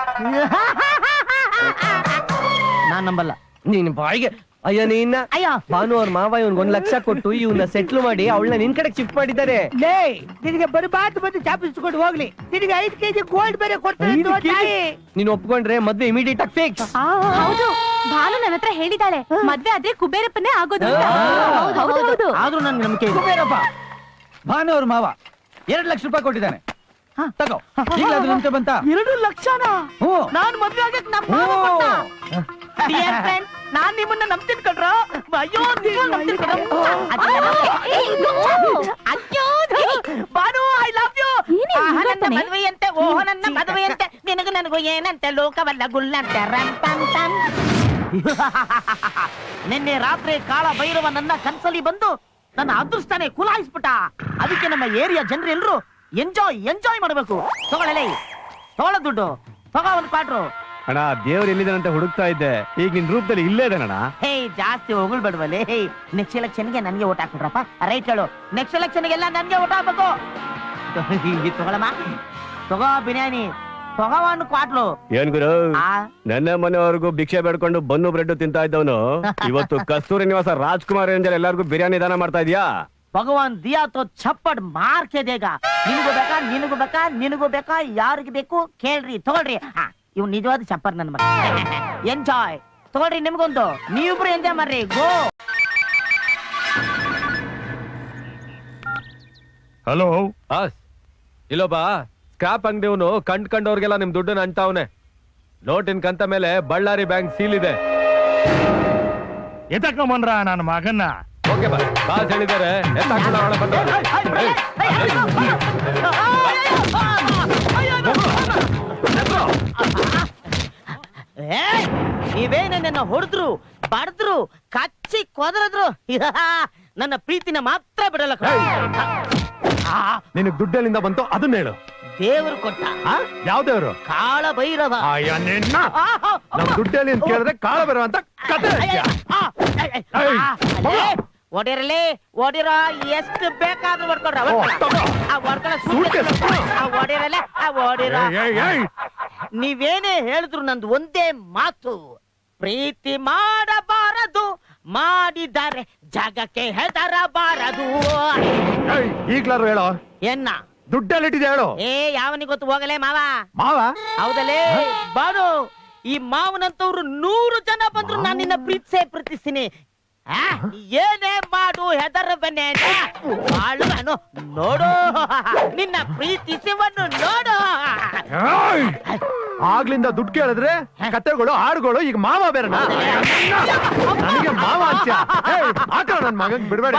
ನಾನ್ ನಂಬಲ್ಲ. ನೀನ್ ಬಾಯಿಗೆ ಅಯ್ಯ ನೀನ. ಅಯ್ಯ, ಭಾನು ಅವ್ರ ಮಾವ ಇವ್ನಿಗೆ 1 ಲಕ್ಷ ಕೊಟ್ಟು ಇವನ್ನ ಸೆಟ್ಲ್ ಮಾಡಿ ಅವಳನ್ನ ನಿನ್ ಕಡೆಗೆ ಶಿಫ್ಟ್ ಮಾಡಿದ್ದಾರೆ. ಲೇ, ನಿನಗೆ ಬರಬಾರ್ದು ಬಂದು ಚಾಪಿಸ್ಕೊಂಡು ಹೋಗ್ಲಿ. ನಿನಗೆ 5 kg ಗೋಲ್ಡ್ ಬೇರೆ ಕೊಡ್ತಾರೆ. ನೀನ್ ಒಪ್ಕೊಂಡ್ರೆ ಮದ್ವೆ ಇಮಿಡಿಯೇಟ್ ಆಗಿ ಫಿಕ್ಸ್. ಹೌದು, ಭಾನು ನನ್ನ ಹತ್ರ ಹೇಳಿದಾಳೆ ಮದ್ವೆ ಆದ್ರೆ ಕುಬೇರಪ್ಪನೇ ಆಗೋದು. ಆದ್ರೂ ನನ್ಗೆ ನಂಬಿಕೆ ಇದೆ. ಕುಬೇರಪ್ಪ, ಭಾನು ಅವ್ರ ಮಾವ 2 ಲಕ್ಷ ರೂಪಾಯಿ ಕೊಟ್ಟಿದ್ದಾನೆ. ತಗೋ, ಈಗಲಾದ್ರೂ ನಂಬಿಕೆ ಬಂತ? 2 ಲಕ್ಷನಾ? ನಾನು ಮದ್ವೆ ಆಗಕ್ ನಾನ್ ನಿಮ್ಮನ್ನ ನಂಬ್ತೀನಿ ಕಣ್ರೋ. ಅಯ್ಯೋ, ನಂಬ್ತೀನಿ ಕಣ್ರೋ. ಅಯ್ಯೋ ಬಾನು, ಐ ಲವ್ ಯು. ನನ್ನ ಮದುವೆಯಂತೆ, ಓಹೋ ನನ್ನ ಮದುವೆಯಂತೆ, ನನಗೂ ಏನಂತೆ, ಲೋಕವಲ್ಲ ಗುಲ್ಲಂತೆ. ನಿನ್ನೆ ರಾತ್ರಿ ಕಾಳ ಭೈರವ ನನ್ನ ಕನ್ಸಲ್ಲಿ ಬಂದು ನನ್ನ ಅದೃಷ್ಟನೇ ಕುಲಾಯಿಸ್ಬಿಟ್ಟ. ಅದಕ್ಕೆ ನಮ್ಮ ಏರಿಯಾ ಜನರು ಎಲ್ರು ಎಂಜಾಯ್ ಮಾಡ್ಬೇಕು. ತಗೊಳ್ಳಲೇ, ತಗೊಳ ದುಡ್ಡು, ತಗೋ ಒಂದು ಕ್ವಾಟ್ರು. ಅಣ್ಣ, ದೇವ್ರು ಎಲ್ಲಿದ್ದಾನಂತ ಹುಡುಕ್ತಾ ಇದ್ದೆ. ಈಗ ನಿನ್ ರೂಪದಲ್ಲಿ ಇಲ್ಲೇ ಇದ್ದಾನಣ್ಣ. ಹೇ, ಜಾಸ್ತಿ ಹೊಗಳ್ಬೇಡವಲ್ಲೇ. ನೆಕ್ಸ್ಟ್ ಎಲೆಕ್ಷನ್ಗೆ ನನ್ಗೆ ಓಟ್ ಹಾಕ್ಬಿಟ್ರಪ್ಪ. ರೈಟ್ ಹೇಳು. ನೆಕ್ಸ್ಟ್ ಎಲೆಕ್ಷನ್ಗೆಲ್ಲ ನನ್ಗೆ ಓಟ್ ಹಾಕ್ಬೇಕು. ತಗೊಳಮ್ಮ, ತಗೋ ಬಿರಿಯಾನಿ. ಭಗವಾನ್ ಕ್ವಾಟ್ಲು. ಏನ್ ಗುರು ನೆನ್ನೆ ಮನೆವರೆಗೂ ಭಿಕ್ಷೆ ಬೇಡ್ಕೊಂಡು ಬನ್ನು ಬ್ರೆಡ್ ತಿಂತಾ ಇದ್ದವನು ಇವತ್ತು ಕಸ್ತೂರಿ ನಿವಾಸ ರಾಜ್ಕುಮಾರ್ ರೇಂಜಲ್ಲಿ ಎಲ್ಲಾರ್ಗು ಬಿರಿಯಾನಿ ದಾನ ಮಾಡ್ತಾ ಇದೀಯಾ? ಭಗವಾನ್ ದಿಯಾ ತೋ ಚಪ್ಪಡ್ ಮಾರ್ಕೆ ದೇಗ. ನಿನಗೂ ಬೇಕಾ ನಿನಗೂ ಬೇಕಾ ನಿನಗೂ ಬೇಕಾ ಯಾರಿಗೆ ಬೇಕು ಕೇಳ್ರಿ ತಗೊಳ್ರಿ. ಇವ್ ನಿಜವಾದ ಚಪ್ಪರ್ ನನ್ ಮಗ. ಎಂಜಾಯ್ ತಗೊಳ್ರಿ ನಿಮ್ಗೊಂದು, ನೀವಿಬ್ರು ಎಂಜಾಯ್ ಮಾಡ್ರಿ. ಗೋ. ಹಲೋ ಇಲ್ಲೊಬ್ಬ ಸ್ಕ್ರಾಪ್ ಅಂಗಡಿಯವನು ಕಂಡ್ಕಂಡವ್ರಿಗೆಲ್ಲ ನಿಮ್ ದುಡ್ಡನ್ನ ಅಂತಾವನೆ. ನೋಟಿನ ಕಂತ ಮೇಲೆ ಬಳ್ಳಾರಿ ಬ್ಯಾಂಕ್ ಸೀಲ್ ಇದೆ. ಎತ್ತಕೊಂಬಂದ್ರ ನನ್ನ ಮಗನ್ನ. ಓಕೆ ಬಾಸ್ ಹೇಳಿದ್ದಾರೆ. ನೀವೇನ ಹೊಡೆದ್ರು ಬಡದ್ರು ಕಚ್ಚಿ ಕೊದರದ್ರು ನನ್ನ ಪ್ರೀತಿನ ಮಾತ್ರ ಬಿಡಲ್ಲ. ನಿನಗ್ ದುಡ್ಡಲ್ಲಿಂದ ಬಂತು ಅದನ್ನ ಹೇಳು. ದೇವರು ಕೊಟ್ಟ. ಯಾವ ದೇವರು? ಕಾಳ ಭೈರವ. ನಮ್ ದುಡ್ಡಲ್ಲಿ ಅಂತ ಕೇಳಿದ್ರೆ ಕಾಳ ಭೈರವ ಅಂತ ಕತೆ. ಒಡಿರಲಿ ಒಡಿರ ಎಷ್ಟು ಬೇಕಾದ್ರೂ ಹೊಡ್ಕೊಡ್ರ. ನೀವೇನೇ ಹೇಳಿದ್ರು ನಂದು ಒಂದೇ ಮಾತು, ಪ್ರೀತಿ ಮಾಡಬಾರದು, ಮಾಡಿದರೆ ಜಗಕ್ಕೆ ಹೆದರಬಾರದು. ಈಗ್ಲಾರು ಹೇಳೋ ಎನ್ನ ದುಡ್ಡಲ್ಲಿಟ್ಟಿದೆ ಹೇಳು. ಯಾವನಿಗೆ ಗೊತ್ತು ಹೋಗಲೇ ಮಾವ. ಮಾವ ಹೌದಲೇ ಬಾಡು. ಈ ಮಾವನಂತವ್ರು 100 ಜನ ಬಂದ್ರು ನಾನು ನಿನ್ನ ಪ್ರೀತಿಸ್ತೀನಿ. ಏನೇ ಮಾಡು ಹೆದರಬನ್ನೇ ನೋಡು, ನಿನ್ನ ಪ್ರೀತಿಸುವನ್ನು ನೋಡು. ಆಗ್ಲಿಂದ ದುಡ್ಡು ಕೇಳಿದ್ರೆ ಕತೆಗಳು ಹಾಡುಗಳು ಈಗ ಮಾವ ಬೇರೆ. ನನಗೆ ಮಾವ ಅಂತ್ಯ ಹಾಕೋ ನನ್ ಮಗನ್ ಬಿಡ್ಬೇಡ.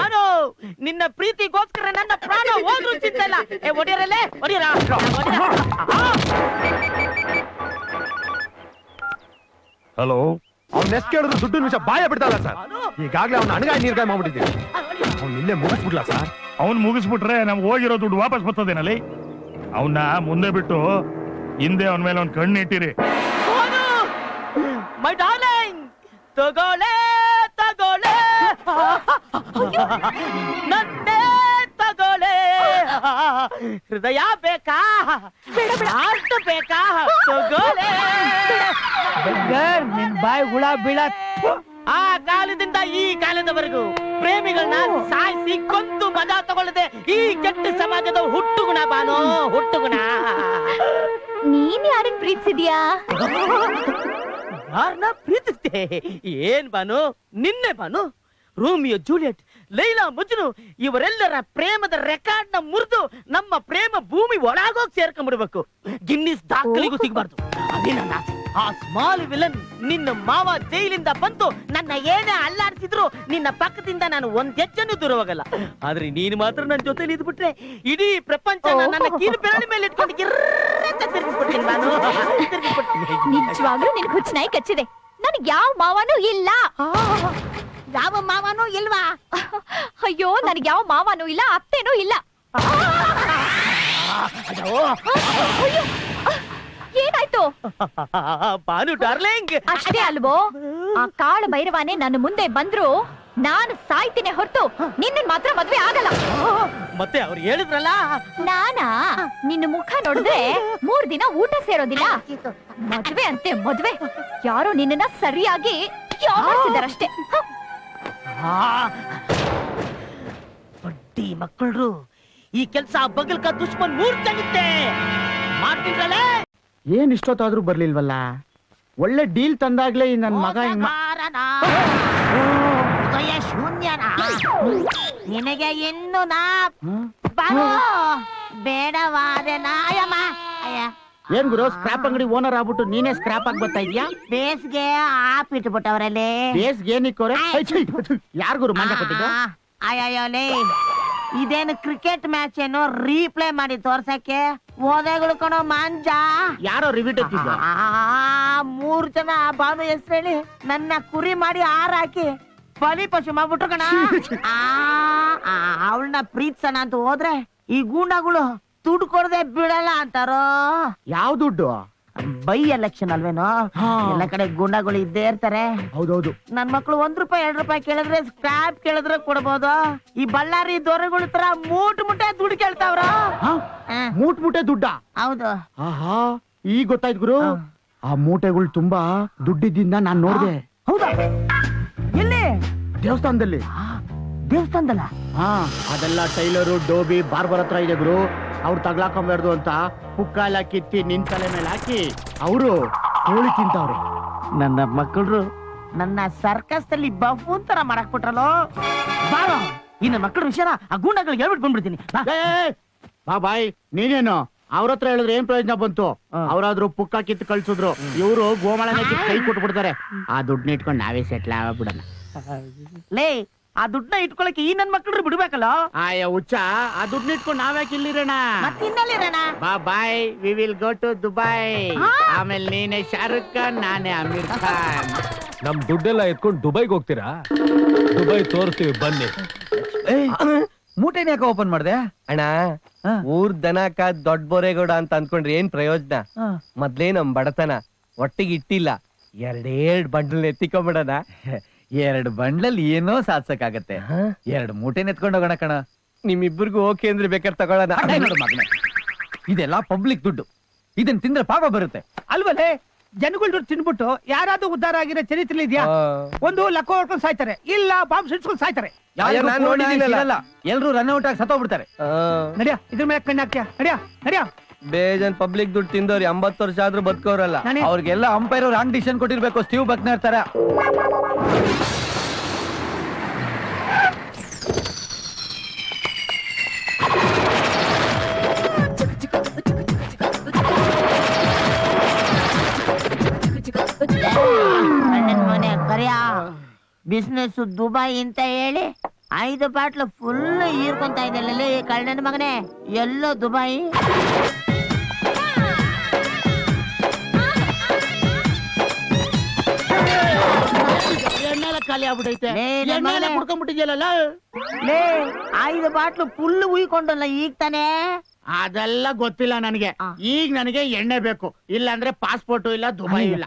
ನಿನ್ನ ಪ್ರೀತಿಗೋಸ್ಕರ ನನ್ನ ಪ್ರಾಣ ಹೋದ್ರು ಚಿಂತಲ್ಲ. ಒಡಿಯರಲ್ಲೇ ಒಡಿಯರ. ಹಲೋ, ಅವ್ನ ಎಷ್ಟು ಕೇಳಿದ್ರು ದುಡ್ಡು ನಿಮಿಷ ಬಾಯ ಬಿಡ್ತಾರ ಸರ್. ಈಗಾಗ್ಲೇ ಅವ್ನ ಅಣಗಾಯಿ ನೀರ್ಗಾಯಿ ಮಾಡ್ಬಿಟ್ಟಿದ್ದೀವಿ. ಅವ್ನು ನಿನ್ನೆ ಮುಗಿಸ್ಬಿಡ್ಲಾ ಸರ್? ಅವ್ನ್ ಮುಗಿಸ್ಬಿಟ್ರೆ ನಮ್ಗೆ ಹೋಗಿರೋ ದುಡ್ಡು ವಾಪಸ್ ಬರ್ತದೇನಲ್ಲಿ. ಅವನ್ನ ಮುಂದೆ ಬಿಟ್ಟು ಹಿಂದೆ ಅವನ ಮೇಲೆ ಒಂದ್ ಕಣ್ಣು ಇಟ್ಟಿರಿ. ಮೈ ಡಾರ್ಲಿಂಗ್, ತಗೋಳೆ ತಗೋಳೆ ನನ್ನೇ ತಗೋಳೆ. ಹೃದಯ ಬೇಕಾ ಹಾರ್ಟ್ ಬೇಕಾ ತಗೋಳೆ. ನಿನ್ ಬಾಯಿ ಹುಳ ಬೀಳ. ಆ ಕಾಲದಿಂದ ಈ ಕಾಲದವರೆಗೂ ಪ್ರೇಮಿಗಳನ್ನ ಸಾಯಿಸಿ ಕೊಂದು ಮಜಾ ತಗೊಳ್ಳದೆ ಈ ಕೆಟ್ಟ ಸಮಾಜದ ಹುಟ್ಟುಗುಣ ಬಾನು, ಹುಟ್ಟುಗುಣ. ನೀನ್ ಯಾರನ್ ಪ್ರೀತಿಸಿದ್ಯಾ? ಯಾರನ್ನ ಪ್ರೀತಿಸ್ತೆ? ಏನ್ ಬಾನು, ನಿನ್ನೆ ಬಾನು. ರೋಮಿಯೋ ಜೂಲಿಯಟ್, ಲೈಲಾ ಮಜ್ನು ಇವರೆಲ್ಲರ ಪ್ರೇಮದ ರೆಕಾರ್ಡ್ ನ ಮುರಿದು ನಮ್ಮ ಪ್ರೇಮ ಭೂಮಿ ಒಳಗೋಗಿ ಸೇರ್ಕೊಂಡ್ಬಿಡ್ಬೇಕು. ಗಿನ್ನಿಸ್ ದಾಖಲೆಗೂ ಸಿಗಬಾರ್ದು. ಅದೇ ನನ್ನ ಆಸೆ. ಆ ಸ್ಮಾಲ್ ವಿಲನ್ ನಿನ್ನ ಮಾವ ಜೈಲಿಂದ ಬಂದು ನನ್ನ ಏನೇ ಅಲ್ಲಾಡಿಸಿದ್ರು ನಿನ್ನ ಪಕ್ಕದಿಂದ ನಾನು ಒಂದ್ ಹೆಜ್ಜೆನೂ ದೂರ ಹೋಗಲ್ಲ. ಆದ್ರೆ ನೀನು ಮಾತ್ರ ನನ್ನ ಜೊತೆಲಿ ಇದ್ಬಿಟ್ರೆ ಇಡೀ ಪ್ರಪಂಚ ನನ್ನ ಕೀಲು ಬೆರಳಿ ಮೇಲೆ ಇಟ್ಕೊಂಡು ತಿರುಗಿಸ್ಬಿಡ್ತೀನಿ ನಾನು. ನಿಜವಾಗ್ಲೂ ನಿನ್ ಹುಚ್ಚನಾಯಿ ಕಚ್ಚಿದೆ. ನನಗ್ ಯಾವ ಮಾವನೂ ಇಲ್ಲ. ಯಾವ ಮಾವನೂ ಇಲ್ವಾ? ಅಯ್ಯೋ, ನನಗ್ ಯಾವ ಮಾವನೂ ಇಲ್ಲ, ಅತ್ತೇನೂ ಇಲ್ಲ. ಏನಾಯ್ತು? ಬಾನು ಡಾರ್ಲಿಂಗ್, ಅಷ್ಟೇ ಅಲ್ವೋ, ಆ ಕಾಳ ಭೈರವಾನೆ ನನ್ನ ಮುಂದೆ ಬಂದ್ರು ನಾನು ಸಾಯ್ತೀನಿ ಹೊರತು ನಿನ್ನ ಮಾತ್ರ ಮದ್ವೆ ಆಗಲ್ಲ. ಮತ್ತೆ ಅವ್ರು ಹೇಳಿದ್ರಲ್ಲ, ನಾನಾ ನಿನ್ನ ಮುಖ ನೋಡಿದ್ರೆ 3 ದಿನ ಊಟ ಸೇರೋದಿಲ್ಲ. ಮದ್ವೆ ಅಂತೆ ಮದ್ವೆ, ಯಾರೋ ನಿನ್ನ ಸರಿಯಾಗಿ ಯಾವರ್ಸಿದಾರಷ್ಟೇ. ಬಡ್ಡಿ ಮಕ್ಕಳು, ಈ ಕೆಲ್ಸ ಬಗಲ್ಕ ದುಶ್ಮನ್ ಮೂರ್ತಾಗಿತ್ತೆ ಮಾಡ್ತಿದ್ರಲ್ಲ. ಏನ್ ಇಷ್ಟೊತ್ತಾದ್ರೂ ಬರ್ಲಿಲ್ವಲ್ಲ? ಒಳ್ಳೆ ಡೀಲ್ ತಂದಾಗ್ಲೇ ಈ ನನ್ ಮಗ ಶೂನ್ಯನ ನಿನಗೆ ಇನ್ನು ನಾ ಬೇಡವಾದ ನಾಯಮ್ಮ. ಏನ್ ಗುರು, ಸ್ಕ್ರಾಪ್ ಅಂಗಡಿ ಓನರ್ ಆಗ್ಬಿಟ್ಟು ನೀನೇ ಸ್ಕ್ರಾಪ್ ಆಗಿ ಬರ್ತಾ ಇದ್ಯಾ? ಬೇಸ್ಗೆ ಆಪ್ ಇಟ್ಬಿಟ್ಟವ್ರಲ್ಲಿ. ಬೇಸ್ಗೆ ಏನಿಕ್ಕೋರೆ? ಯಾರ್ ಗುರು ಮಂಜ ಕೊಟ್ಟಿದ್ದು? ಅಯ್ಯೋಲೇ, ಇದೇನು ಕ್ರಿಕೆಟ್ ಮ್ಯಾಚ್ ಏನೋ ರೀಪ್ಲೇ ಮಾಡಿ ತೋರ್ಸಕ್ಕೆ ಓದೆಗಳು ಕಣೋ ಮಾಂಜ. ಯಾರೋ ರಿವಿಟ್ ಎತ್ತಿದ್ದ? 3 ಜನ ಬಾನು ಹೆಸರು ಹೇಳಿ ನನ್ನ ಕುರಿ ಮಾಡಿ ಹಾಕಿ ಬಲಿ ಪಶು ಮಾಡ್ಬಿಟ್ರು ಕಣ. ಅವಳನ್ನ ಪ್ರೀತಿಸೋಣ ಅಂತ ಹೋದ್ರೆ ಈ ಗೂಂಡಗಳು ದುಡ್ಡು ಕೊಡದೆ ಬಿಡಲ್ಲ ಅಂತಾರೋ. ಯಾವ ದುಡ್ಡು? ಬೈ ಎಲೆಕ್ಷನ್ ಅಲ್ವೇನೋ, ಎಲ್ಲ ಕಡೆ ಗೂಂಡಗಳು ಇದ್ದೇ ಇರ್ತಾರೆ. ಹೌದೌದು. ನನ್ ಮಕ್ಳು 1 ರೂಪಾಯಿ 2 ರೂಪಾಯಿ ಕೇಳಿದ್ರೆ ಸ್ಕ್ರಾಪ್ ಕೇಳಿದ್ರೆ ಕೊಡ್ಬೋದು. ಈ ಬಳ್ಳಾರಿ ದೊರೆಗಳ ತರ ಮೂಟೆ ದುಡ್ಡು ಕೇಳ್ತಾವ್ರ. ಮೂಟೆ ದುಡ್ಡ? ಹೌದು. ಆಹಾ, ಈಗ ಗೊತ್ತಾಯ್ತು ಗುರು ಆ ಮೂಟೆಗಳು ತುಂಬಾ ದುಡ್ಡಿದ್ದಿಂದ ನಾನ್ ನೋಡ್ದೆ. ಹೌದಾ? ಎಲ್ಲಿ? ದೇವಸ್ಥಾನದಲ್ಲಿ. ದೇವಸ್ಥಾನದಲ್ಲ? ಹಾ, ಅದೆಲ್ಲ ಟೈಲರು ಡೋಬಿ ಬಾರ್ಬರ್ ಹತ್ರ ಇದೆ ಗುರು. ಅವ್ರು ತಗ್ಲಾಕೊಂಬಾರ್ದು ಅಂತ ಪುಕ್ಕ ಎಲ್ಲ ಕಿತ್ತಿ ನಿನ್ ತಲೆ ಮೇಲೆ ಹಾಕಿ ಅವರು ಕೋಳಿ ತಿಂತವ್ರೆ. ನನ್ನ ಮಕ್ಕಳು ನನ್ನ ಸರ್ಕಸ್ ದಲ್ಲಿ ಬಫೂನ್ ತರ ಮಾಡಕ್ ಬಿಟ್ರಲ್ಲೋ. ಬಾರೋ ಈ ನನ್ನ ಮಕ್ಕಳ ವಿಷಯನ ಆ ಗೂಂಡಗಳಿಗೆ ಹೇಳ್ಬಿಟ್ಟು ಬಂದ್ಬಿಡ್ತೀನಿ. ಬಾ ಬಾಯ್. ನೀನೇನು ಅವ್ರ ಹತ್ರ ಹೇಳಿದ್ರೆ ಏನ್ ಪ್ರಯೋಜನ ಬಂತು? ಅವ್ರಾದ್ರು ಪುಕ್ಕ ಕಿತ್ತು ಕಳ್ಸಿದ್ರು, ಇವ್ರು ಗೋಮಾಳನೆ ಕಿತ್ತು ಕೈ ಕೊಟ್ಬಿಡ್ತಾರೆ. ಆ ದುಡ್ಡನ್ನ ಇಟ್ಕೊಂಡು ನಾವೇ ಸೆಟ್ಲ್ ಆಗ್ಬಿಡಣ. ಲೇ, ಆ ದುಡ್ಡನ್ನ ಇಟ್ಕೊಳಕ್ಕೆ ಈ ನನ್ ಮಕ್ಕಳು ಬಿಡ್ಬೇಕಲ್ಲ. ಆಯ ಹುಚ್ಚ, ಆ ದುಡ್ಡನ್ನ ಇಟ್ಕೊಂಡು ನಾವ್ಯಾಕೆ ಇಲ್ಲಿರೋಣ? ಮತ್ತಿನ್ನಲ್ಲಿರೋಣ. ಬಾ boy, we will go to Dubai. ಆಮೇಲೆ ನೀನೆ ಶಾರುಖ್ ಖಾನ್, ನಾನೇ ಅಮೀರ್ ಖಾನ್. ನಮ್ ದುಡ್ಡೆಲ್ಲ ಎತ್ಕೊಂಡು ದುಬೈಗೆ ಹೋಗ್ತೀರಾ? ದುಬೈ ತೋರಿಸ್ತೀವಿ ಬನ್ನಿ. ಮೂಟೆನ ಯಾಕೆ ಓಪನ್ ಮಾಡ್ದೆ ಅಣ್ಣ? ಊರ್ ದನಕ ದೊಡ್ಡ ಬೋರೇಗೌಡ ಅಂತ ಅನ್ಕೊಂಡ್ರೆ ಏನ್ ಪ್ರಯೋಜನ? ಮೊದ್ಲೇ ನಮ್ ಬಡತನ, ಒಟ್ಟಿಗೆ ಇಟ್ಟಿಲ್ಲ. ಎರಡೆರಡ್ ಬಂಡಲ್ ಎತ್ತಿಕೊಂಡ್ಬಿಡಣ. 2 ಬಂಡ್ಲಲ್ಲಿ ಏನೋ ಸಾಧ್ಸಕ್ಕಾಗತ್ತೆ. 2 ಮೂಟೆನ ಎತ್ಕೊಂಡು ಹೋಗೋಣ ಕಣ. ನಿಮ್ಮಿಬ್ಬರಿಗೂ ಓಕೆ ಅಂದ್ರೆ ಬೇಕಾದ್ರೆ ತಗೊಳ್ಳೋಣ. ನೋಡು ಮಗನೇ, ಇದೆಲ್ಲ ಪಬ್ಲಿಕ್ ದುಡ್ಡು, ಇದನ್ನ ತಿಂದ್ರೆ ಪಾಪ ಬರುತ್ತೆ ಅಲ್ವಲ್ಲೇ? ಜನಗಳ ದುಡ್ಡು ತಿನ್ಬಿಟ್ಟು ಯಾರಾದ್ರೂ ಉದ್ಧಾರ ಆಗಿರೋ ಚರಿತ್ರೆ ಇದೆಯಾ? ಒಂದು ಲಕ್ಕ ಹೊಡ್ಕೊಂಡು ಸಾಯ್ತಾರೆ, ಇಲ್ಲ ಬಾಂಬ್ ಸಿಡ್ಸ್ಕೊಂಡು ಸಾಯ್ತಾರೆ. ಎಲ್ರು ರನ್ ಔಟ್ ಆಗಿ ಸತ್ತೋಗ್ಬಿಡ್ತಾರೆ. ನಡಿಯಾ, ಇದ್ರ ಮೇಲೆ ಕಣ್ಣು ಹಾಕ್ತೀಯ? ನಡಿಯಾ ನಡಿಯಾ. ಬೇಜನ್ ಪಬ್ಲಿಕ್ ದುಡ್ಡು ತಿಂದವ್ರು 80 ವರ್ಷ ಆದ್ರೂ ಬದುಕೋರಲ್ಲ. ಅವ್ರಿಗೆಲ್ಲ ಅಂಪೈರ್ ರಾಂಗ್ ಡಿಸಿಷನ್ ಕೊಟ್ಟಿರ್ಬೇಕು. ಸ್ಟೀವ್ ಬಕ್ನರ್ ತರ. ಮನೆ ಕರಿಯ ಬಿಸ್ನೆಸ್ ದುಬೈ ಅಂತ ಹೇಳಿ 5 ಬಾಟ್ಲು ಫುಲ್ ಹೀರ್ಕೊಂತ ಇದ್ದಲ್ಲ ಕಳ್ಳನ ಮಗನೇ. ಎಲ್ಲೋ ದುಬೈ. ಎಣ್ಣೆಲ್ಲ ಖಾಲಿ ಆಗ್ಬಿಟ್ಟೈತೆ. ಎಣ್ಣೆಲ್ಲ ಕುಡ್ಕೊಂಡ್ಬಿಟ್ಟಿದ್ಯಲ್ಲ. ಲೇ, 5 ಬಾಟ್ಲು ಫುಲ್ ಉಯ್ಕೊಂಡಲ್ಲ ಈಗ ತಾನೇ. ಅದೆಲ್ಲ ಗೊತ್ತಿಲ್ಲ ನನಗೆ. ಈಗ ನನಗೆ ಎಣ್ಣೆ ಬೇಕು, ಇಲ್ಲ ಅಂದ್ರೆ ಪಾಸ್ಪೋರ್ಟ್ ಇಲ್ಲ, ದುಬೈ ಇಲ್ಲ.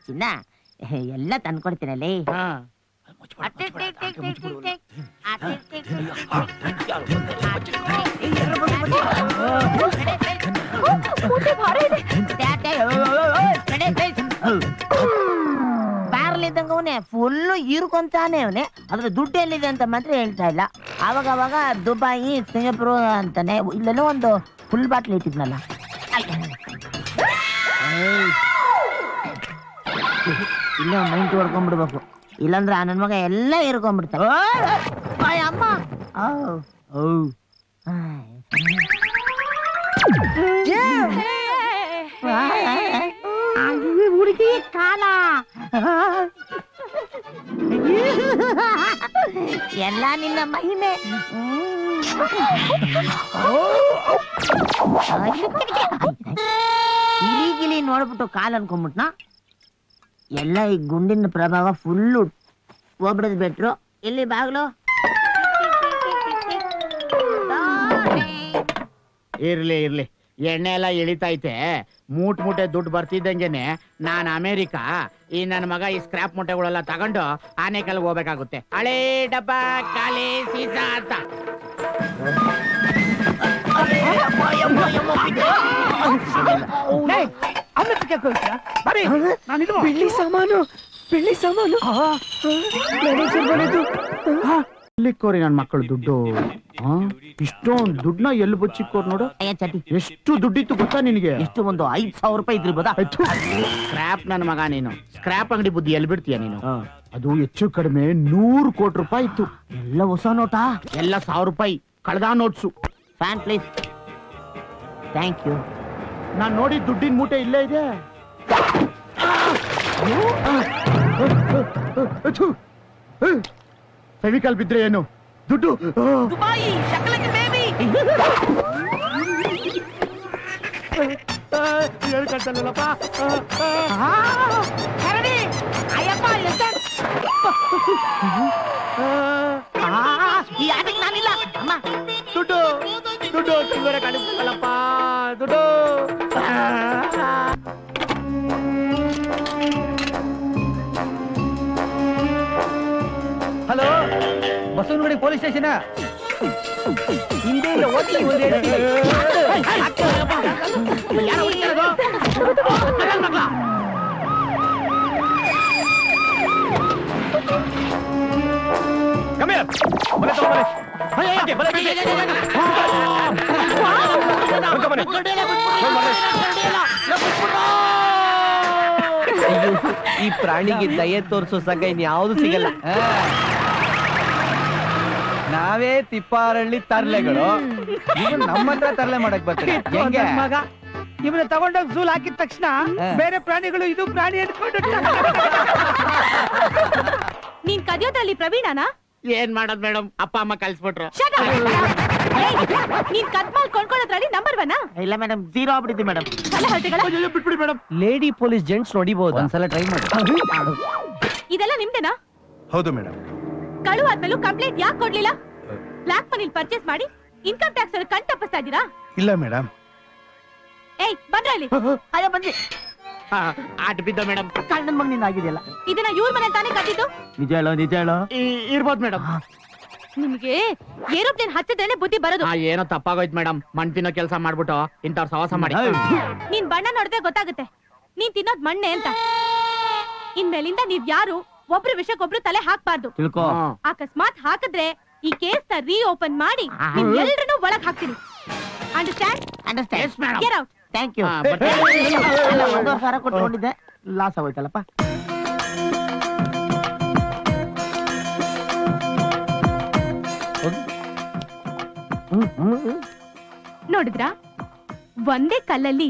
ಚಿನ್ನ ಎಲ್ಲ ತಂದ್ಕೊಡ್ತೀನಲ್ಲಿ. ಬ್ಯಾರಲಿದ್ದಂಗ ಅವನೇ ಫುಲ್ ಹೀರ್ಕೊಂತಾನೆ ಅವನೇ. ಅದ್ರ ದುಡ್ಡು ಎಲ್ಲಿದೆ ಅಂತ ಮಾತ್ರ ಹೇಳ್ತಾ ಇಲ್ಲ. ಅವಾಗ ದುಬೈ, ಸಿಂಗಾಪುರ್ ಅಂತಾನೆ. ಇಲ್ಲೆಲ್ಲೋ ಒಂದು ಫುಲ್ ಬಾಟ್ಲ್ ಇಟ್ಟಿದ್ನಲ್ಲ. ಇಲ್ಲೇ ಮೈಂಟ್ ಹೊಡ್ಕೊಂಡ್ಬಿಡ್ಬೇಕು, ಇಲ್ಲಾಂದ್ರೆ ಆ ನನ್ ಮಗ ಎಲ್ಲ ಹೀರ್ಕೊಂಡ್ಬಿಡ್ತಾರೆ. ಅಮ್ಮ ಹುಡುಗಿ ಕಾಲ ಎಲ್ಲ ನಿನ್ನ ಮಹಿಮೆ. ಗಿಲಿ ನೋಡ್ಬಿಟ್ಟು ಕಾಲ್ ಅನ್ಕೊಂಡ್ಬಿಟ್ನಾ. ಎಲ್ಲ ಈ ಗುಂಡಿನ ಪ್ರಭಾವ ಫುಲ್ಲು ಹೋಗ್ಬಿಡದ್ ಬಿಟ್ರು. ಇಲ್ಲಿ ಬಾಗ್ಲು. ಇರ್ಲಿ ಇರ್ಲಿ, ಎಣ್ಣೆ ಎಲ್ಲ ಇಳಿತೈತೆ. ಮೂಟೆ ದುಡ್ಡು ಬರ್ತಿದ್ದಂಗೆನೆ ನಾನ್ ಅಮೇರಿಕಾ, ಈ ನನ್ನ ಮಗ ಈ ಸ್ಕ್ರಾಪ್ ಮೂಟೆಗಳೆಲ್ಲ ತಗೊಂಡು ಆನೆಕಲ್ಗೆ ಹೋಗ್ಬೇಕಾಗುತ್ತೆ. ಹಳೇ ಡಬ್ಬ ಖಾಲಿ ಸೀಸಾ ಅಂತ. ಬೆಳ್ಳಿ ಸಾಮಾನು ಎಲ್ಲಿಕ್ಕೋರಿ ನನ್ ಮಕ್ಕಳು ದುಡ್ಡು? ಇಷ್ಟೊಂದು ದುಡ್ಡನ್ನ ಎಲ್ಲಿ ಬಚ್ಚಿಕ್ಕೋರ್ ನೋಡು. ಎಷ್ಟು ದುಡ್ಡಿತ್ತು ಗೊತ್ತಾ ನಿನಗೆ? ಎಷ್ಟು? ಒಂದು 5,000 ರೂಪಾಯಿ ಇದ್ರಿಬೋದಾ? ಸ್ಕ್ರಾಪ್ ನನ್ನ ಮಗ ನೀನು. ಸ್ಕ್ರಾಪ್ ಅಂಗಡಿ ಬುದ್ಧಿ ಎಲ್ಲಿ ಬಿಡ್ತೀಯ ನೀನು? ಅದು ಹೆಚ್ಚು ಕಡಿಮೆ 100 ಕೋಟಿ ರೂಪಾಯಿ ಇತ್ತು. ಎಲ್ಲ ಹೊಸ ನೋಟಾ? ಎಲ್ಲ 1000 ರೂಪಾಯಿ ಕಳ್ದ notes. Fan please. Thank you. ನಾನ್ ನೋಡಿ ದುಡ್ಡಿನ ಮೂಟೆ ಇಲ್ಲೇ ಇದೆ. ಫೆವಿಕಲ್ ಬಿದ್ರೆ ಏನು ದುಡ್ಡು? ಹೇಳ್ಕಳ್ತಲ್ಲಪ್ಪ. ನಾನಿಲ್ಲ ಅಮ್ಮ. ದುಡ್ಡು ದುಡ್ಡು ಬೇರೆ ಕಾಣಿಸ್ತಲ್ಲಪ್ಪ. ದುಡ್ಡು. Hello, Basavanagudi police station. ಹಿಂದೆ ಈ ಪ್ರಾಣಿಗೆ ದಯೆ ತೋರಿಸೋ ಸಂಘ ಇನ್ ಯಾವ್ದು ಸಿಗಲ್ಲ. ನಾವೇ ತಿಪ್ಪಾರಳ್ಳಿ ತರ್ಲೆಗಳು ನಮ್ಮತ್ರ ತರ್ಲೆ ಮಾಡಕ್ ಬರ್ತಾರೆ ಹೆಂಗೆ ಮಗ ಇವನ್ನ ತಗೊಂಡೋಗಿ ಝೂಲ್ ಹಾಕಿದ ತಕ್ಷಣ ಬೇರೆ ಪ್ರಾಣಿಗಳು ಇದು ಪ್ರಾಣಿ ಅನ್ಕೊಂಡು ನೀನ್ ಕದಿಯೋದ್ರಲ್ಲಿ ಪ್ರವೀಣನಾ? ಏನ್ ಮಾಡೋದ್ ಮೇಡಮ್, ಅಪ್ಪ ಅಮ್ಮ ಕಲ್ಸ್ಬಿಟ್ರು. ನೀನ್ ಕದ್ ಮಾಲ್ ಕೊಂಡ್ಕೊಳ್ಳೋದ್ರಲ್ಲಿ ನಂಬರ್ 1 ಇಲ್ಲ ಮೇಡಮ್, 0 ಆಗ್ಬಿಟ್ಟಿದೆ ಮೇಡಮ್. ಬಿಟ್ಬಿಡಿ ಮೇಡಮ್. ಲೇಡಿ ಪೊಲೀಸ್ ಜೆಂಟ್ಸ್ ನೋಡಿಬಹುದು. ಒಂದ್ಸಲ ಟ್ರೈ ಮಾಡಿ. ಇದೆಲ್ಲ ನಿಮ್ದೇನಾ? ಹೌದು ಮೇಡಮ್. ಕಳು ಆದ್ಮೇಲೂ ಕಂಪ್ಲೇಂಟ್ ಯಾಕೆ ಕೊಡ್ಲಿಲ್ಲ? ಬ್ಲಾಕ್ ಮನಿಲ್ ಪರ್ಚೇಸ್ ಮಾಡಿ ಇನ್ಕಮ್ ಟ್ಯಾಕ್ಸ್ ಅಲ್ಲಿ ಕಣ್ ತಪ್ಪಿಸ್ತಾ ಇದ್ದೀರಾ? ಇಲ್ಲ ಮೇಡಮ್. ಏಯ್ ಬಂದ್ರ ಇಲ್ಲಿ. ಅಯ್ಯೋ ಬಂದ್ರಿ. ಆಟ ಬಿದ್ದ ಮೇಡಮ್. ಕಣ್ಣನ್ ಮಗನಿಂದ ಆಗಿದೆಯಲ್ಲ. ಇದನ್ನ ಇವ್ರ ಮನೆ ತಾನೇ ಕಟ್ಟಿದ್ದು? ನಿಜ ಹೇಳೋ ಇರ್ಬೋದು ಮೇಡಮ್. ನಿಮ್ಗೆ ಏರೋಪ್ಲೇನ್ ಹತ್ತಿದ್ರೇನೆ ಬುದ್ಧಿ ಬರೋದು. ಏನೋ ತಪ್ಪಾಗೋಯ್ತು ಮೇಡಮ್. ಮಣ್ ತಿನ್ನೋ ಕೆಲಸ ಮಾಡ್ಬಿಟ್ಟು ಇಂಥವ್ರ ಸವಾಸ ಮಾಡಿ. ನೀನ್ ಬಣ್ಣ ನೋಡಿದ್ರೆ ಗೊತ್ತಾಗುತ್ತೆ ನೀನ್ ತಿನ್ನೋದ್ ಮಣ್ಣೆ ಅಂತ. ಇನ್ಮೇಲಿಂದ ನೀವ್ ಯಾರು ಒಬ್ರು ವಿಷಯಕ್ಕೊಬ್ರು ತಲೆ ಹಾಕ್ಬಾರ್ದು. ತಿಳ್ಕೊ. ಅಕಸ್ಮಾತ್ ಹಾಕಿದ್ರೆ ಈ ಕೇಸ್ ನ ರೀ ಓಪನ್ ಮಾಡಿ ಎಲ್ರನ್ನೂ ಒಳಗ್ ಹಾಕ್ತೀನಿ. Understand? Understand madam. Get out. Thank you. 1,000 ಕೊಟ್ಕೊಂಡಿದ್ದೆ, ಲಾಸ್ ಆಗೋಯ್ತಲ್ಲಪ್ಪ. ನೋಡಿದ್ರಾ, ಒಂದೇ ಕಲ್ಲಲ್ಲಿ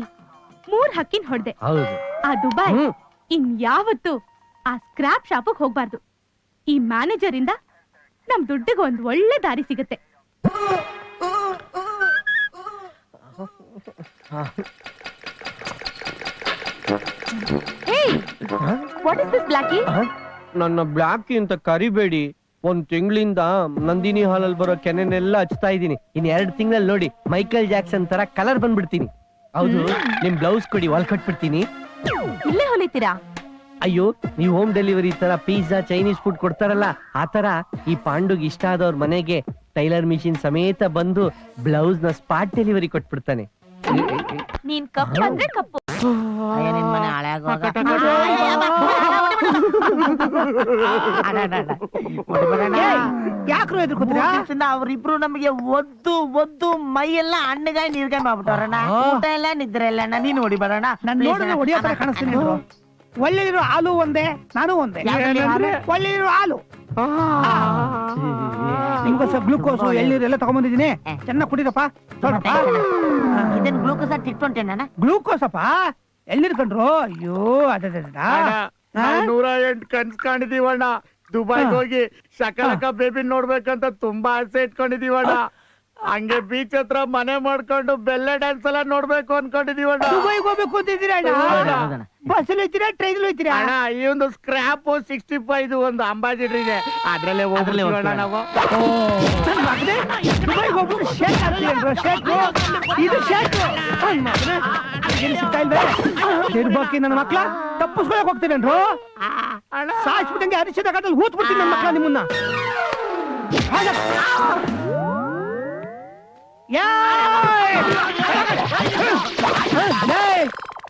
3 ಹಕ್ಕಿನ್ ಹೊಡೆದೆ. ಆ ದುಬೈ ಇನ್ಯಾವತ್ತು ಆ ಸ್ಕ್ರಾಪ್ ಶಾಪಿಗೆ ಹೋಗ್ಬಾರ್ದು. ಈ ಮ್ಯಾನೇಜರ್ ಇಂದ ನಮ್ ದುಡ್ಡಿಗೆ ಒಂದ್ ಒಳ್ಳೆ ದಾರಿ ಸಿಗುತ್ತೆ. What is this blacky? ನನ್ನ ಬ್ಲಾಕಿ ಅಂತ ಕರಿಬೇಡಿ. 1 ತಿಂಗಳಿಂದ ನಂದಿನಿ ಹಾಲಲ್ಲಿ ಬರೋ ಕೆನೆನೆಲ್ಲ ಹಚ್ತಾ ಇದೀನಿ. ಇನ್ 2 ತಿಂಗಳಲ್ಲಿ ನೋಡಿ ಮೈಕಲ್ ಜಾಕ್ಸನ್ ತರ ಕಲರ್ ಬಂದ್ಬಿಡ್ತೀನಿ. ಹೌದು, ನಿಮ್ ಬ್ಲೌಸ್ ಕೊಡಿ, ಹೊಲ್ಕೊಟ್ಬಿಡ್ತೀನಿ. ಇಲ್ಲೇ ಹೊಲಿತೀರಾ? ಅಯ್ಯೋ, ನೀವು ಹೋಮ್ ಡೆಲಿವರಿ ತರ ಪಿಜ್ಜಾ ಚೈನೀಸ್ ಫುಡ್ ಕೊಡ್ತಾರಲ್ಲ, ಆ ತರ ಈ ಪಾಂಡುಗ್ ಇಷ್ಟ ಆದವ್ರ ಮನೆಗೆ ಟೈಲರ್ ಮಿಷಿನ್ ಸಮೇತ ಬಂದು ಬ್ಲೌಸ್ ನ ಸ್ಪಾಟ್ ಡೆಲಿವರಿ ಕೊಟ್ಬಿಡ್ತಾನೆ. ನೀನ್ ಕಪ್ಪು ಅಂದ್ರೆ ಕಪ್ಪು. ನಿನ್ ಮನೆ ಹಳೆ ಆಗೋಗ. ಯಾಕ್ರು ಎದ್ರುಕೊತೀರಾ? ಅವ್ರಿಬ್ರು ನಮಗೆ ಒದ್ದು ಮೈ ಎಲ್ಲ ಹಣ್ಣುಗಾಯಿ ನೀರ್ಗಾಯಿ ಮಾಡ್ಬಿಟ್ಟವ್ರಣ್ಣ. ಊಟ ಎಲ್ಲ ನಿದ್ರೆ ಇಲ್ಲ ಅಣ್ಣ. ನೀನ್ ಹೊಡಿಬೇಡಣ್ಣ. ನನ್ ನೋಡಿದ್ರೆ ಹೊಡಿಯೋ ತರ ಕಾಣಿಸ್ತೀನಿ. ಒಳ್ಳೆದಿರೋ ಹಾಲು ಒಂದೇ, ನಾನು ಒಂದೇ. ಒಳ್ಳೆದಿರೋ ಹಾಲು ನಿಮ್ಗೋಸ್ಕರ ಗ್ಲೂಕೋಸು ಎಳ್ನೀರು ಎಲ್ಲ ತಗೊಂಡ್ಬಂದಿದ್ದೀನಿ. ಚೆನ್ನಾಗಿ ಕುಡಿರಪ್ಪ. ಇದನ್ ಗ್ಲೂಕೋಸ್ ಇಟ್ಕೊಂಟೇನ? ಗ್ಲೂಕೋಸಪ್ಪ, ಎಳ್ನೀರು ಕಂಡ್ರು. ಅಯ್ಯೋ ಅದ 108 ಕನ್ಸ್ ಕಾಣಿದೀವಣ್ಣ. ದುಬೈಗೆ ಹೋಗಿ ಶಕಲಕ ಬೇಬಿ ನೋಡ್ಬೇಕಂತ ತುಂಬಾ ಆಸೆ ಇಟ್ಕೊಂಡಿದೀವಣ್ಣ. ಹಂಗೆ ಬೀಚ್ ಹತ್ರ ಮನೆ ಮಾಡ್ಕೊಂಡು ಬೆಲ್ಲ ಡ್ಯಾನ್ಸ್ ಎಲ್ಲ ನೋಡ್ಬೇಕು ಅನ್ಕೊಂಡಿದೀವಣ್ಣ. ದುಬೈಗೆ ಹೋಗ್ಬೇಕು ಅಂತಿದ್ದೀರಾ? ಬಸ್ಸಲ್ಲಿ ಹೋಯ್ತೀರಾ, ಟ್ರೈನಲ್ಲಿ ಹೋಯ್ತೀರಾ? ಅಣ್ಣ, ಈ ಒಂದು ಸ್ಕ್ರಾಪ್ 65 ಒಂದು ಅಂಬಾಸಿಡರ್ ಇದೆ, ಅದ್ರಲ್ಲೇ ಹೋಗ್ತೀವಣ್ಣ ನಾವು. ದುಬೈಗೆ ಹೋಗ್ಬಿಟ್ಟು ಶೇಕ್ ಆಗ್ತೀರೇನ್ರು? ಶೇಕು ಇದು ಶೇಕು ಸಿಗ್ತಾ ಇಲ್ವೇ? ತಿರ್ಬಾಕಿ ನನ್ನ ಮಕ್ಳ ತಪ್ಪಿಸ್ಕೊಳಕ್ ಹೋಗ್ತೀರೇನ್ರು? ಸಾಯಿಸ್ಬಿಟ್ಟಂಗೆ ಅರಿಶಿದ ಕಟ್ಟಲ್ಲಿ ಹೂತ್ ಬಿಡ್ತೀನಿ ನನ್ನ ಮಕ್ಳ ನಿಮ್ಮನ್ನ.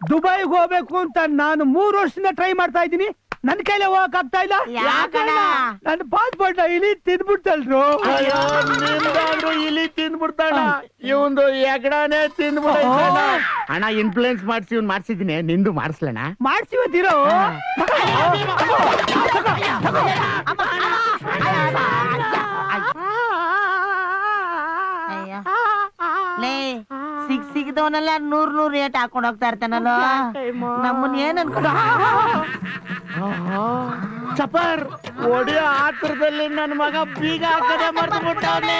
ದುಬೈಗೆ ಹೋಗ್ಬೇಕು ಅಂತ ನಾನು 3 ವರ್ಷದಿಂದ ಟ್ರೈ ಮಾಡ್ತಾ ಇದ್ದೀನಿ. ನನ್ ಕೈಲೇ ಹೋಗಕ್ ಆಗ್ತಾ ಇಲ್ಲ. ನನ್ನ ಪಾಸ್ಪೋರ್ಟ್ ಇಲಿ ತಿಂದ್ಬಿಡ್ತಲ್ರು. ಇಲಿ ತಿಂದ್ಬಿಡ್ತಾಳ, ಇವಂದು ಎಗಡಾನೆ ತಿಂದ್ಬಿಡ. ಅಣ್ಣ, ಇನ್ಫ್ಲೂಯೆನ್ಸ್ ಮಾಡ್ಸಿ ಇವ್ನ್ ಮಾಡ್ಸಿದೀನಿ, ನಿಂದು ಮಾಡಿಸ್ಲಣ್ಣ? ಮಾಡ್ಸಿವತ್ತೀರೋ? ಸಿಗದವನೆಲ್ಲ 100 ರೇಟ್ ಹಾಕೊಂಡ್ ಹೋಗ್ತಾ ಇರ್ತಾನಲ್ಲ. ನಮ್ಮನ್ ಏನ್ ಅನ್ಕೊಂಡು ಚಪರ್ ಒಡಿಯೋ ಆತರದಲ್ಲಿ ನನ್ನ ಮಗ ಬೀಗ ಹಾಕದೆ ಮರ್ತು ಬಿಟ್ಟವನೇ.